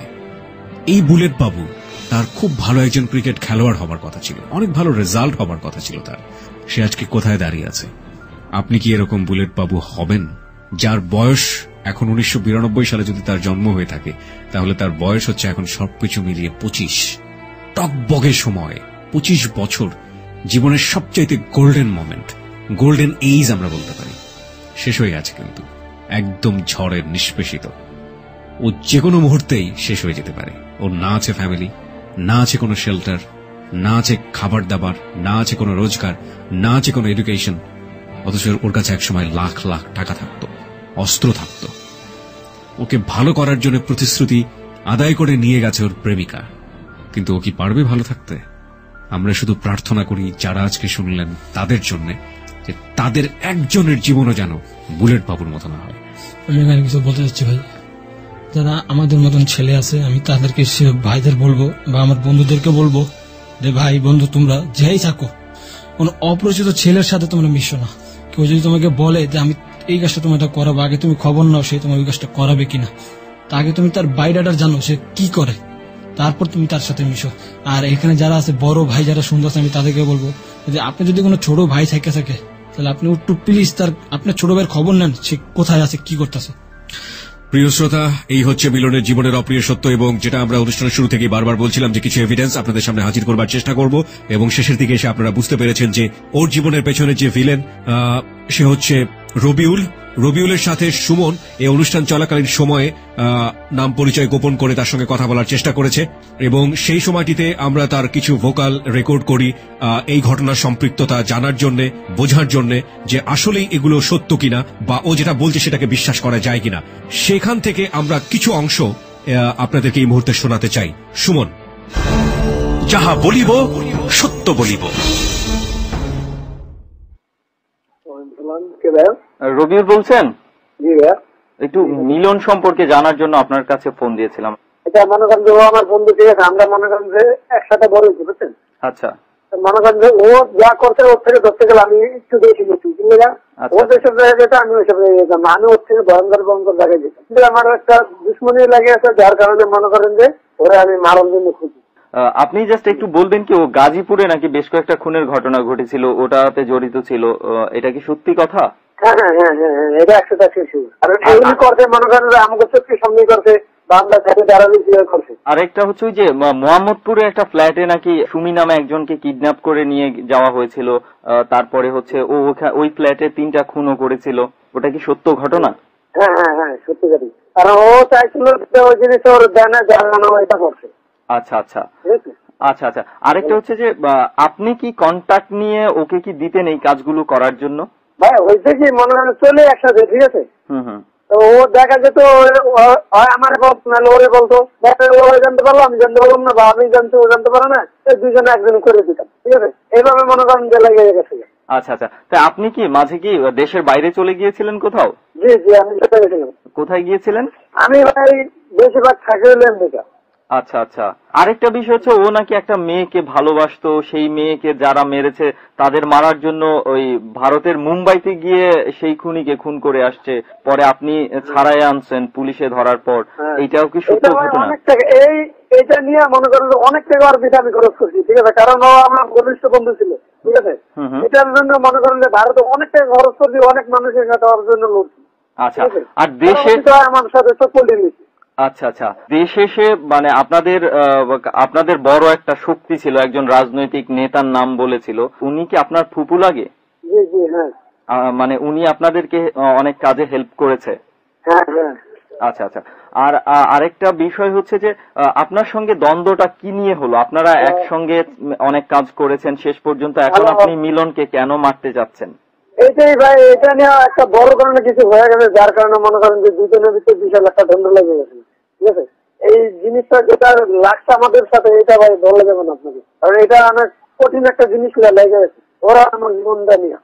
এই বুলেট বাবু, তার খুব ভালো একজন ক্রিকেট খেলোয়াড় হবার কথা ছিল, অনেক ভালো রেজাল্ট হবার কথা ছিল তার, সে আজকে কোথায় দাঁড়িয়ে আছে? আপনি কি এরকম বুলেট বাবু হবেন? যার বয়স এখন 1992 সালে যদি তার জন্ম হয়ে থাকে, তাহলে তার বয়স হচ্ছে এখন সবকিছু মিলিয়ে 25। টকবগে সময়, 25 বছর, জীবনের সবচাইতে গোল্ডেন মোমেন্ট, গোল্ডেন এজ আমরা বলতে পারি, শেষ হয়ে গেছে কিন্তু একদম ঝড়ের নিষ্পেষিত। ও যে কোনো মুহূর্তেই শেষ হয়ে যেতে পারে। ওর না আছে ফ্যামিলি, না আছে কোনো শেল্টার, না আছে খাবার দাবার, না আছে কোনো রোজগার, না আছে কোনো এডুকেশন। অথচ ওর কাছে একসময় লাখ লাখ টাকা থাকতো, অস্ত্র থাকতো। ওকে ভালো করার জন্য প্রতিশ্রুতি আদায় করে নিয়ে গেছে ওর প্রেমিকা, কিন্তু ও কি পারবে ভালো থাকতে? আমরা শুধু প্রার্থনা করি যারা আজকে শুনলেন তাদের জন্য, যে তাদের একজনের জীবনও যেন বুলেট বাবুর মতো না হয়। আমি এখানে কিছু বলতে চাচ্ছি ভাই, যারা আমাদের মতন ছেলে আছে, আমি তাদেরকে ভাইদের বলবো বা আমার বন্ধুদেরকে বলবো যে ভাই বন্ধু তোমরা যেই থাকো, কোন অপরিচিত ছেলের সাথে তোমরা মিশো না। কেউ যদি তোমাকে বলে যে আমি এই কাজটা তোমার করাবো, আগে তুমি খবর নাও সে তোমার ওই কাজটা করাবে কিনা, তা আগে তুমি তার বাইরেটা জানো সে কি করে, তারপর তুমি তার সাথে মিশো। আর এখানে যারা আছে বড় ভাই যারা সুন্দর আছে, আমি তাদেরকে বলবো যে আপনি যদি কোনো ছোট ভাই থাকে তাহলে আপনি একটু প্লিজ তার আপনার ছোট ভাইয়ের খবর নেন, সে কোথায় আছে কি করতেছে। প্রিয় শ্রোতা, এই হচ্ছে মিলনের জীবনের অপ্রিয় সত্য, এবং যেটা আমরা অনুষ্ঠানের শুরু থেকে বারবার বলছিলাম যে কিছু এভিডেন্স আপনাদের সামনে হাজির করবার চেষ্টা করব, এবং শেষের দিকে এসে আপনারা বুঝতে পেরেছেন যে ওর জীবনের পেছনে যে ভিলেন সে হচ্ছে রবিউল। রবিউলের সাথে সুমন এই অনুষ্ঠান চলাকালীন সময়ে নাম পরিচয় গোপন করে তার সঙ্গে কথা বলার চেষ্টা করেছে, এবং সেই সময়টিতে আমরা তার কিছু ভোকাল রেকর্ড করি এই ঘটনার সম্পৃক্ততা জানার জন্য, বোঝার জন্য যে আসলেই এগুলো সত্য কিনা, বা ও যেটা বলছে সেটাকে বিশ্বাস করা যায় কিনা। সেখান থেকে আমরা কিছু অংশ আপনাদেরকে এই মুহূর্তে শোনাতে চাই। সুমন, যাহা বলিব সত্য বলিব। রবিউল বলছেন? জি ভাইয়া, একটু মিলন সম্পর্কে জানার জন্য আপনার কাছে ফোন দিয়েছিলাম। এটা মনে করেন যে ও আমার বন্ধু, ঠিক আছে, আমরা মনে করেন যে একসাথে বড় হয়েছি, বুঝছেন? আচ্ছা, মনে করেন যে ও যা করছে ওর থেকে ধরতে গেলে আমি একটু বেশি গেছি, বুঝলি না? ও যেসব জায়গায় যেত আমি ওইসব জায়গায় যেতাম, আমি ওর থেকে ভয়ঙ্কর ভয়ঙ্কর জায়গায় যেতাম, কিন্তু আমার একটা দুশ্মনী লাগে আছে, যার কারণে মনে করেন যে ওরা আমি মারার জন্য খুঁজি। আপনি জাস্ট একটু বলবেন কি, ও গাজীপুরে নাকি বেশ কয়েকটা খুনের ঘটনা ঘটেছিল, ওটাতে জড়িত ছিল, এটা কি সত্যি কথা? হ্যাঁ হ্যাঁ হ্যাঁ হ্যাঁ, এটা 100% শিশু। আর এগুলি করতে মনে করেন যে আমাকে চোখের সামনে করছে, বাংলা সাথে দাঁড়ালে করছে। আরেকটা হচ্ছে ওই যে মোহাম্মদপুরে একটা ফ্ল্যাটে নাকি সুমি নামে একজনকে কিডন্যাপ করে নিয়ে যাওয়া হয়েছিল, তারপরে হচ্ছে ও ওই ফ্ল্যাটে 3টা খুনও করেছিল, ওটা কি সত্য ঘটনা? হ্যাঁ হ্যাঁ হ্যাঁ, সত্যি কথা। কারণ ও চাইছিল ওই জিনিস ওর দেয় না, যার জন্য এটা করছে। আচ্ছা আচ্ছা আচ্ছা আচ্ছা। আরেকটা হচ্ছে যে আপনি কি কন্ট্যাক্ট নিয়ে ওকে কি দিতেন এই কাজগুলো করার জন্য? ভাই হয়েছে কি, মনে হয় চলে একসাথে, ঠিক আছে, তো ও দেখা যেত আমার ওরে বলতো, ও জানতে পারলো আমি জানতে পারলাম না, বা আমি জানতে ও জানতে পারো না, দুজনে একজন করে দিতাম, ঠিক আছে, এইভাবে মনে করেন যে লেগে গেছে। আচ্ছা আচ্ছা। তা আপনি কি মাঝে কি দেশের বাইরে চলে গিয়েছিলেন কোথাও? জি জি, আমি গেছিলাম। কোথায় গিয়েছিলেন? আমি ভাই বেশিরভাগ থাকি হলো আমেরিকা। আচ্ছা আচ্ছা। আরেকটা বিষয় হচ্ছে ও নাকি একটা মেয়েকে ভালোবাসতো, সেই মেয়েকে যারা মেরেছে তাদের মারার জন্য ওই ভারতের মুম্বাইতে গিয়ে সেই খুনিকে খুন করে আসছে, পরে আপনি ছাড়াই আনছেন পুলিশে ধরার পর। এইটাও কি সত্য ঘটনা? অনেক টাকা এইটা নিয়ে মনে করেন অনেক টাকা আর বেশি আমি খরচ করছি, ঠিক আছে, কারণ ও আমার ঘনিষ্ঠ বন্ধু ছিল, ঠিক আছে। এটার জন্য মনে করেন যে ভারতে অনেক টাকা খরচ করছি, অনেক মানুষের সাথে ওর জন্য লড়ছি। আচ্ছা। আর দেশে আমার সাথে তো পল্লী নিচ্ছি। আচ্ছা আচ্ছা। দেশে এসে মানে আপনাদের বড় একটা শক্তি ছিল, একজন রাজনৈতিক নেতার নাম বলেছিল, উনি কি আপনার ফুপু লাগে? জি জি, হ্যাঁ। মানে উনি আপনাদেরকে অনেক কাজে হেল্প করেছে? হ্যাঁ হ্যাঁ। আচ্ছা আচ্ছা। আর আরেকটা বিষয় হচ্ছে যে আপনার সঙ্গে দ্বন্দ্বটা কি নিয়ে হলো? আপনারা একসঙ্গে অনেক কাজ করেছেন শেষ পর্যন্ত, এখন আপনি মিলনকে কেন মারতে যাচ্ছেন? এইটাই ভাই, এটা নিয়ে একটা বড় কারণে কিছু হয়ে গেছে, যার কারণে মনে করেন যে দুজনের ভিতরে বিশাল একটা দ্বন্দ্ব লেগে গেছে, ঠিক আছে। এই জিনিসটা যেটা লাগছে আমাদের সাথে, এটা ভাই বলে যাবেন আপনাকে, কারণ এটা অনেক কঠিন একটা জিনিস লেগে গেছে ওরা আমার জীবনটা নিয়ে,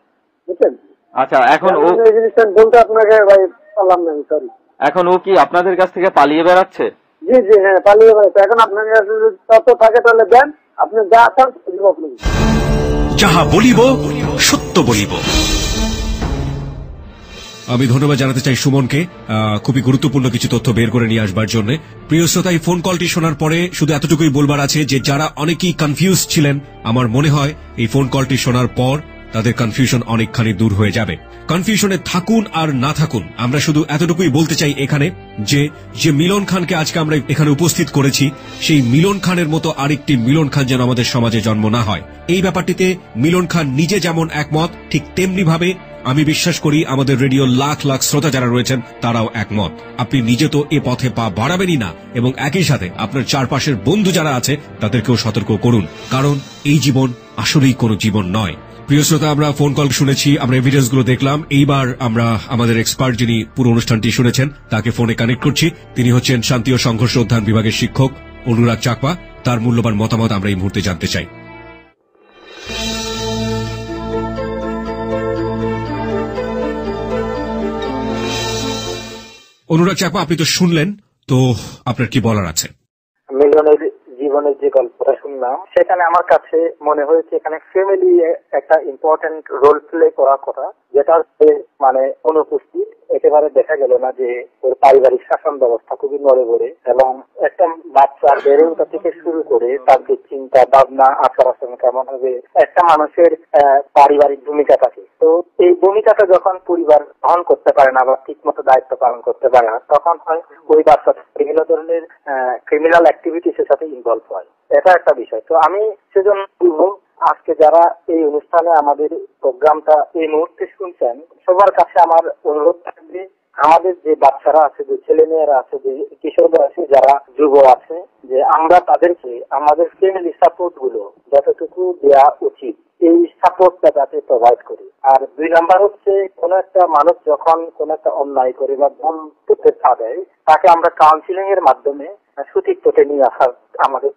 বুঝছেন। আচ্ছা, এখন এই জিনিসটা বলতে আপনাকে ভাই পারলাম না, সরি। এখন ও কি আপনাদের কাছ থেকে পালিয়ে বেড়াচ্ছে? জি জি, হ্যাঁ, পালিয়ে বেড়াচ্ছে। এখন আপনার কাছে যদি তথ্য থাকে তাহলে দেন, আপনি যা চান দিব আপনাকে। যাহা বলিব সত্য বলিব। আমি ধন্যবাদ জানাতে চাই সুমনকে খুবই গুরুত্বপূর্ণ কিছু তথ্য বের করে নিয়ে আসবার জন্য। প্রিয় শ্রোতা, এই ফোন কলটি শোনার পরে শুধু এতটুকুই বলবার আছে যে যারা অনেকেই কনফিউজ ছিলেন, আমার মনে হয় এই ফোন কলটি শোনার পর তাদের কনফিউশন অনেকখানি দূর হয়ে যাবে। কনফিউশনে থাকুন আর না থাকুন, আমরা শুধু এতটুকুই বলতে চাই এখানে যে মিলন খানকে আজকে আমরা এখানে উপস্থিত করেছি, সেই মিলন খানের মতো আরেকটি মিলন খান যেন আমাদের সমাজে জন্ম না হয়। এই ব্যাপারটিতে মিলন খান নিজে যেমন একমত, ঠিক তেমনি ভাবে আমি বিশ্বাস করি আমাদের রেডিও লাখ লাখ শ্রোতা যারা রয়েছেন তারাও একমত। আপনি নিজে তো এ পথে পা বাড়াবেনই না, এবং একই সাথে আপনার চারপাশের বন্ধু যারা আছে তাদেরকেও সতর্ক করুন, কারণ এই জীবন আসলেই কোনো জীবন নয়। প্রিয় শ্রোতা, আমরা ফোন কল শুনেছি, আমরা এভিডেন্স গুলো দেখলাম। এইবার আমরা আমাদের এক্সপার্ট যিনি পুরো অনুষ্ঠানটি শুনেছেন তাকে ফোনে কানেক্ট করছি। তিনি হচ্ছেন শান্তি ও সংঘর্ষ অধ্যয়ন বিভাগের শিক্ষক অনুরাগ চাকমা। তার মূল্যবান মতামত আমরা এই মুহূর্তে জানতে চাই। অনুরাগ চাকমা, আপনি তো শুনলেন, তো আপনার কি বলার আছে? মিলনের জীবনের যে গল্পটা শুনলাম, সেখানে আমার কাছে মনে হয়েছে এখানে ফ্যামিলি একটা ইম্পর্টেন্ট রোল প্লে করার কথা, যেটা মানে অনুপস্থিত। একেবারে দেখা গেল না যে ওর পারিবারিক শাসন ব্যবস্থা খুবই নড়ে পড়ে, এবং একটা বাচ্চা বেড়ে ওঠা থেকে শুরু করে তার যে চিন্তা ভাবনা, আচার আচরণ কেমন হবে, একটা মানুষের পারিবারিক ভূমিকা থাকে। তো এই ভূমিকাটা যখন পরিবার বহন করতে পারে না বা ঠিক মতো দায়িত্ব পালন করতে পারে না, তখন হয় ওই বাচ্চা বিভিন্ন ধরনের ক্রিমিনাল অ্যাক্টিভিটিস এর সাথে ইনভলভ হয়। এটা একটা বিষয়। তো আমি সেজন্য আজকে যারা এই অনুষ্ঠানে আমাদের প্রোগ্রামটা এই মুহূর্তে শুনছেন, সবার কাছে আমার অনুরোধ থাকবে, আমাদের যে বাচ্চারা আছে, যে ছেলে মেয়েরা আছে, যে কিশোররা আছে, যারা যুব আছে, যে আমরা তাদেরকে আমাদের ফ্যামিলি সাপোর্ট গুলো যতটুকু দেওয়া উচিত, এই সাপোর্টটা যাতে প্রোভাইড করি। আর 2 নাম্বার হচ্ছে, কোন একটা মানুষ যখন কোন একটা অন্যায় করে বা ভুল করতে পারে, তাকে আমরা কাউন্সিলিং এর মাধ্যমে সঠিক পথে নিয়ে আসার আমাদের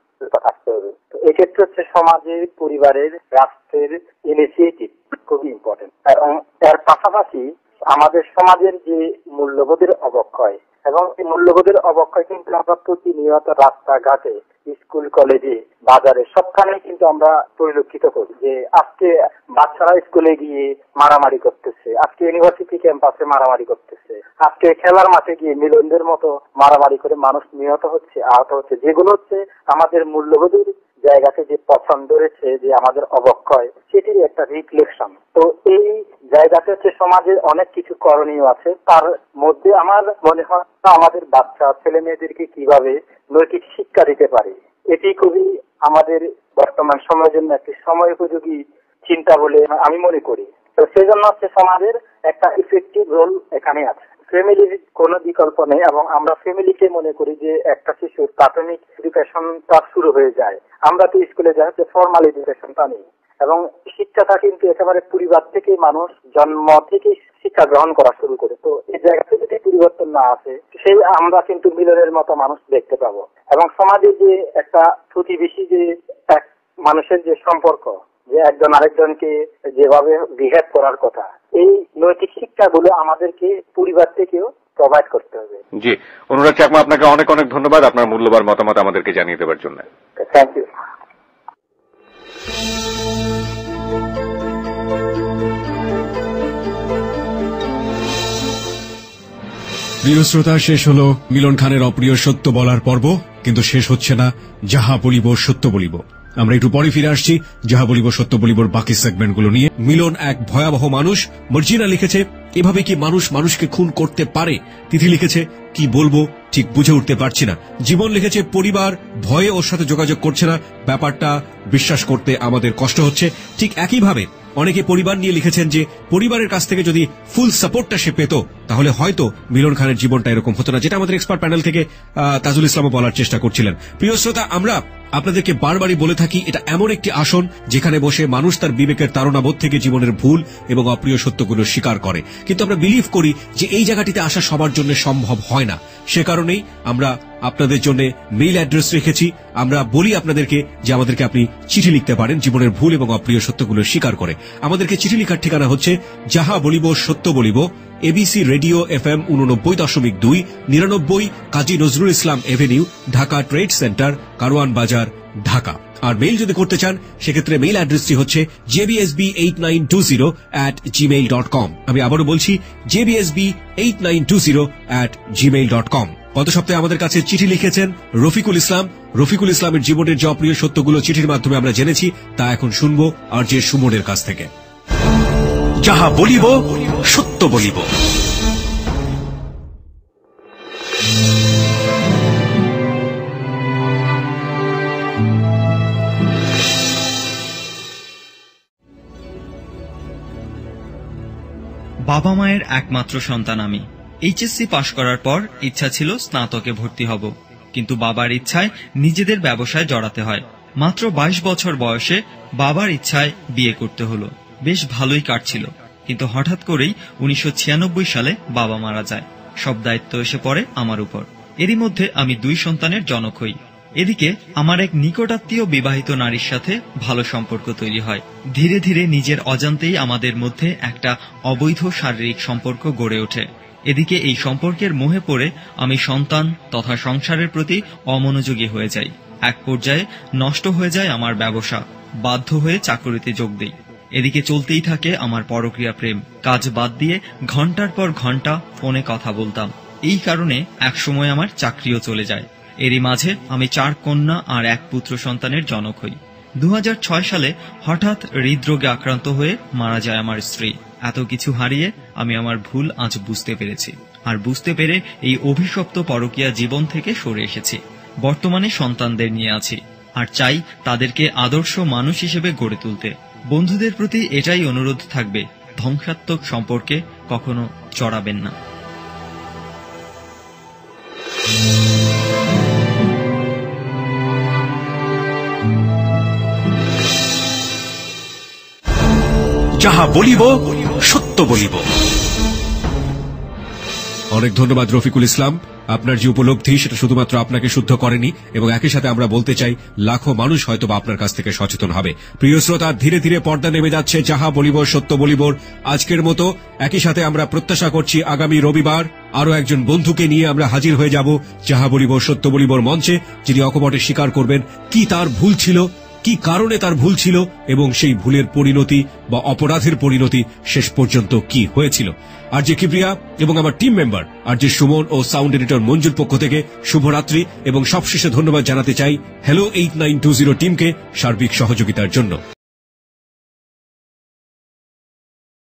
থাকতে হবে। তো এক্ষেত্রে হচ্ছে সমাজের, পরিবারের, রাষ্ট্রের ইনিশিয়েটিভ খুবই ইম্পর্টেন্ট। এবং এর পাশাপাশি আমাদের সমাজের যে মূল্যবোধের অবক্ষয়, এবং এই মূল্যবোধের অবক্ষয় কিন্তু আমরা প্রতিনিয়ত রাস্তাঘাটে, স্কুল, কলেজে, বাজারে সবখানে কিন্তু আমরা পরিলক্ষিত করি। যে আজকে বাচ্চারা স্কুলে গিয়ে মারামারি করতেছে, আজকে ইউনিভার্সিটি ক্যাম্পাসে মারামারি করতেছে, আজকে খেলার মাঠে গিয়ে মিলনদের মতো মারামারি করে মানুষ নিহত হচ্ছে, আহত হচ্ছে, যেগুলো হচ্ছে আমাদের মূল্যবোধের জায়গাতে যে পছন্দ রয়েছে, যে আমাদের অবক্ষয়, সেটির একটা রিফ্লেকশন। তো এই জায়গাতে হচ্ছে সমাজে অনেক কিছু করণীয় আছে। তার মধ্যে আমার মনে হয় আমাদের বাচ্চা ছেলে মেয়েদেরকে কিভাবে নৈতিক শিক্ষা দিতে পারে, এটি খুবই আমাদের বর্তমান সময়ের জন্য একটি সময় উপযোগী চিন্তা বলে আমি মনে করি। তো সেই জন্য হচ্ছে সমাজের একটা ইফেক্টিভ রোল এখানে আছে। ফ্যামিলির কোনো বিকল্প নেই, এবং আমরা ফ্যামিলিকে মনে করি যে একটা শিশুর প্রাথমিক এডুকেশনটা শুরু হয়ে যায়। আমরা তো স্কুলে যাই, ফর্মাল এডুকেশনটা নেই, এবং শিক্ষাটা কিন্তু একেবারে পরিবার থেকে মানুষ জন্ম থেকে শিক্ষা গ্রহণ করা শুরু করে। তো এই জায়গাতে যদি পরিবর্তন না আসে, সেই আমরা কিন্তু মিলনের মতো মানুষ দেখতে পাবো। এবং সমাজে যে একটা প্রতিবেশী, যে এক মানুষের যে সম্পর্ক, যে একজন আরেকজনকে যেভাবে বিহেভ করার কথা, এই নৈতিক শিক্ষাগুলো আমাদেরকে পরিবার থেকেও প্রোভাইড করতে হবে। জি, অনুরাগ চাকমা, আপনাকে অনেক অনেক ধন্যবাদ আপনার মূল্যবান মতামত আমাদেরকে জানিয়ে দেওয়ার জন্য। Thank you. প্রিয় শ্রোতা, শেষ হলো মিলন খানের অপ্রিয় সত্য বলার পর্ব, কিন্তু শেষ হচ্ছে না যাহা বলিব সত্য বলিব। আমরা একটু পরে ফিরে আসছি যাহা বলিব সত্য বলিবর বাকি সেগমেন্টগুলো নিয়ে। মিলন এক ভয়াবহ মানুষ। মর্জিনা লিখেছে, এভাবে কি মানুষ মানুষকে খুন করতে পারে? তিথি লিখেছে, কি বলবো ঠিক বুঝে উঠতে পারছি না। জীবন লিখেছে, পরিবার ভয়ে ওর সাথে যোগাযোগ করছে না, ব্যাপারটা বিশ্বাস করতে আমাদের কষ্ট হচ্ছে। ঠিক একইভাবে অনেকে পরিবার নিয়ে লিখেছেন যে পরিবারের কাছ থেকে যদি ফুল সাপোর্টটা সে পেত তাহলে হয়তো মিলন খানের জীবনটা এরকম হতো না, যেটা আমাদের এক্সপার্ট প্যানেল থেকে তাজুল ইসলামও বলার চেষ্টা করছিলেন। প্রিয় শ্রোতা, আমরা আপনাদেরকে বারবারই বলে থাকি, এটা এমন একটি আসন যেখানে বসে মানুষ তার বিবেকের তাড়নাবোধ থেকে জীবনের ভুল এবং অপ্রিয় সত্যগুলো স্বীকার করে। কিন্তু আমরা বিলিভ করি যে এই জায়গাটিতে আসা সবার জন্য সম্ভব হয় না। সে কারণেই আমরা আপনাদের জন্য মেইল অ্যাড্রেস রেখেছি। আমরা বলি আপনাদেরকে যে আমাদেরকে আপনি চিঠি লিখতে পারেন জীবনের ভুল এবং অপ্রিয় সত্যগুলো স্বীকার করে। আমাদেরকে চিঠি লেখার ঠিকানা হচ্ছে যাহা বলিব সত্য বলিব, ABC radio FM 89.2, 99 Kazi Nazrul Islam avenue, Dhaka trade centre, Karwan Bazar, Dhaka. আর মেইল যদি করতে চান সেক্ষেত্রে মেইল অ্যাড্রেসটি হচ্ছে jbsb8920@gmail.com। আমি আবারও বলছি, jbsb8920@gmail.com। গত সপ্তাহে আমাদের কাছে চিঠি লিখেছেন রফিকুল ইসলাম। রফিকুল ইসলামের জীবনের যে অপ্রিয় সত্যগুলো চিঠির মাধ্যমে আমরা জেনেছি তা এখন শুনবো আর যে সুমনের কাছ থেকে। যাহা বলিব সত্য বলিব। বাবা মায়ের একমাত্র সন্তান আমি। এইচএসসি পাশ করার পর ইচ্ছা ছিল স্নাতকে ভর্তি হব, কিন্তু বাবার ইচ্ছায় নিজেদের ব্যবসায় জড়াতে হয়। মাত্র 22 বছর বয়সে বাবার ইচ্ছায় বিয়ে করতে হলো। বেশ ভালোই কাটছিল, কিন্তু হঠাৎ করেই 1996 সালে বাবা মারা যায়। সব দায়িত্ব এসে পড়ে আমার উপর। এরই মধ্যে আমি 2 সন্তানের জনক হই। এদিকে আমার এক নিকটাত্মীয় বিবাহিত নারীর সাথে ভালো সম্পর্ক তৈরি হয়। ধীরে ধীরে নিজের অজান্তেই আমাদের মধ্যে একটা অবৈধ শারীরিক সম্পর্ক গড়ে ওঠে। এদিকে এই সম্পর্কের মোহে পড়ে আমি সন্তান তথা সংসারের প্রতি অমনোযোগী হয়ে যাই। এক পর্যায়ে নষ্ট হয়ে যায় আমার ব্যবসা, বাধ্য হয়ে চাকরিতে যোগ দেই। এদিকে চলতেই থাকে আমার পরক্রিয়া প্রেম। কাজ বাদ দিয়ে ঘন্টার পর ঘন্টা ফোনে কথা বলতাম। এই কারণে একসময় আমার চাকরিও চলে যায়। এরই মাঝে আমি 4 কন্যা আর 1 পুত্র সন্তানের জনক হই। 2006 সালে হঠাৎ হৃদরোগে আক্রান্ত হয়ে মারা যায় আমার স্ত্রী। এত কিছু হারিয়ে আমি আমার ভুল আজ বুঝতে পেরেছি, আর বুঝতে পেরে এই অভিশপ্ত পরকীয়া জীবন থেকে সরে এসেছি। বর্তমানে সন্তানদের নিয়ে আছি, আর চাই তাদেরকে আদর্শ মানুষ হিসেবে গড়ে তুলতে। বন্ধুদের প্রতি এটাই অনুরোধ থাকবে, ধ্বংসাত্মক সম্পর্কে কখনো জড়াবেন না। যাহা বলিব সত্য বলিব। অনেক ধন্যবাদ রফিকুল ইসলাম। আপনার যে উপলব্ধি সেটা শুধুমাত্র আপনাকে শুদ্ধ করেনি, এবং একই সাথে আমরা বলতে চাই লাখো মানুষ হয়তো আপনার কাছ থেকে সচেতন হবে। প্রিয় শ্রোতা, ধীরে ধীরে পর্দা নেমে যাচ্ছে যাহা বলিব সত্য বলিবর আজকের মতো। একই সাথে আমরা প্রত্যাশা করছি আগামী রবিবার আরো একজন বন্ধুকে নিয়ে আমরা হাজির হয়ে যাব যাহা বলিব সত্য বলিবর মঞ্চে, যিনি অকপটে স্বীকার করবেন কি তার ভুল ছিল, কি কারণে তার ভুল ছিল, এবং সেই ভুলের পরিণতি বা অপরাধের পরিণতি শেষ পর্যন্ত কি হয়েছিল। আর যে কিপ্রিয়া এবং আমার টিম মেম্বার আর যে সুমন ও সাউন্ড এডিটর মঞ্জুর পক্ষ থেকে শুভরাত্রি, এবং সবশেষে ধন্যবাদ জানাতে চাই হ্যালো 8920 টিমকে সার্বিক সহযোগিতার জন্য।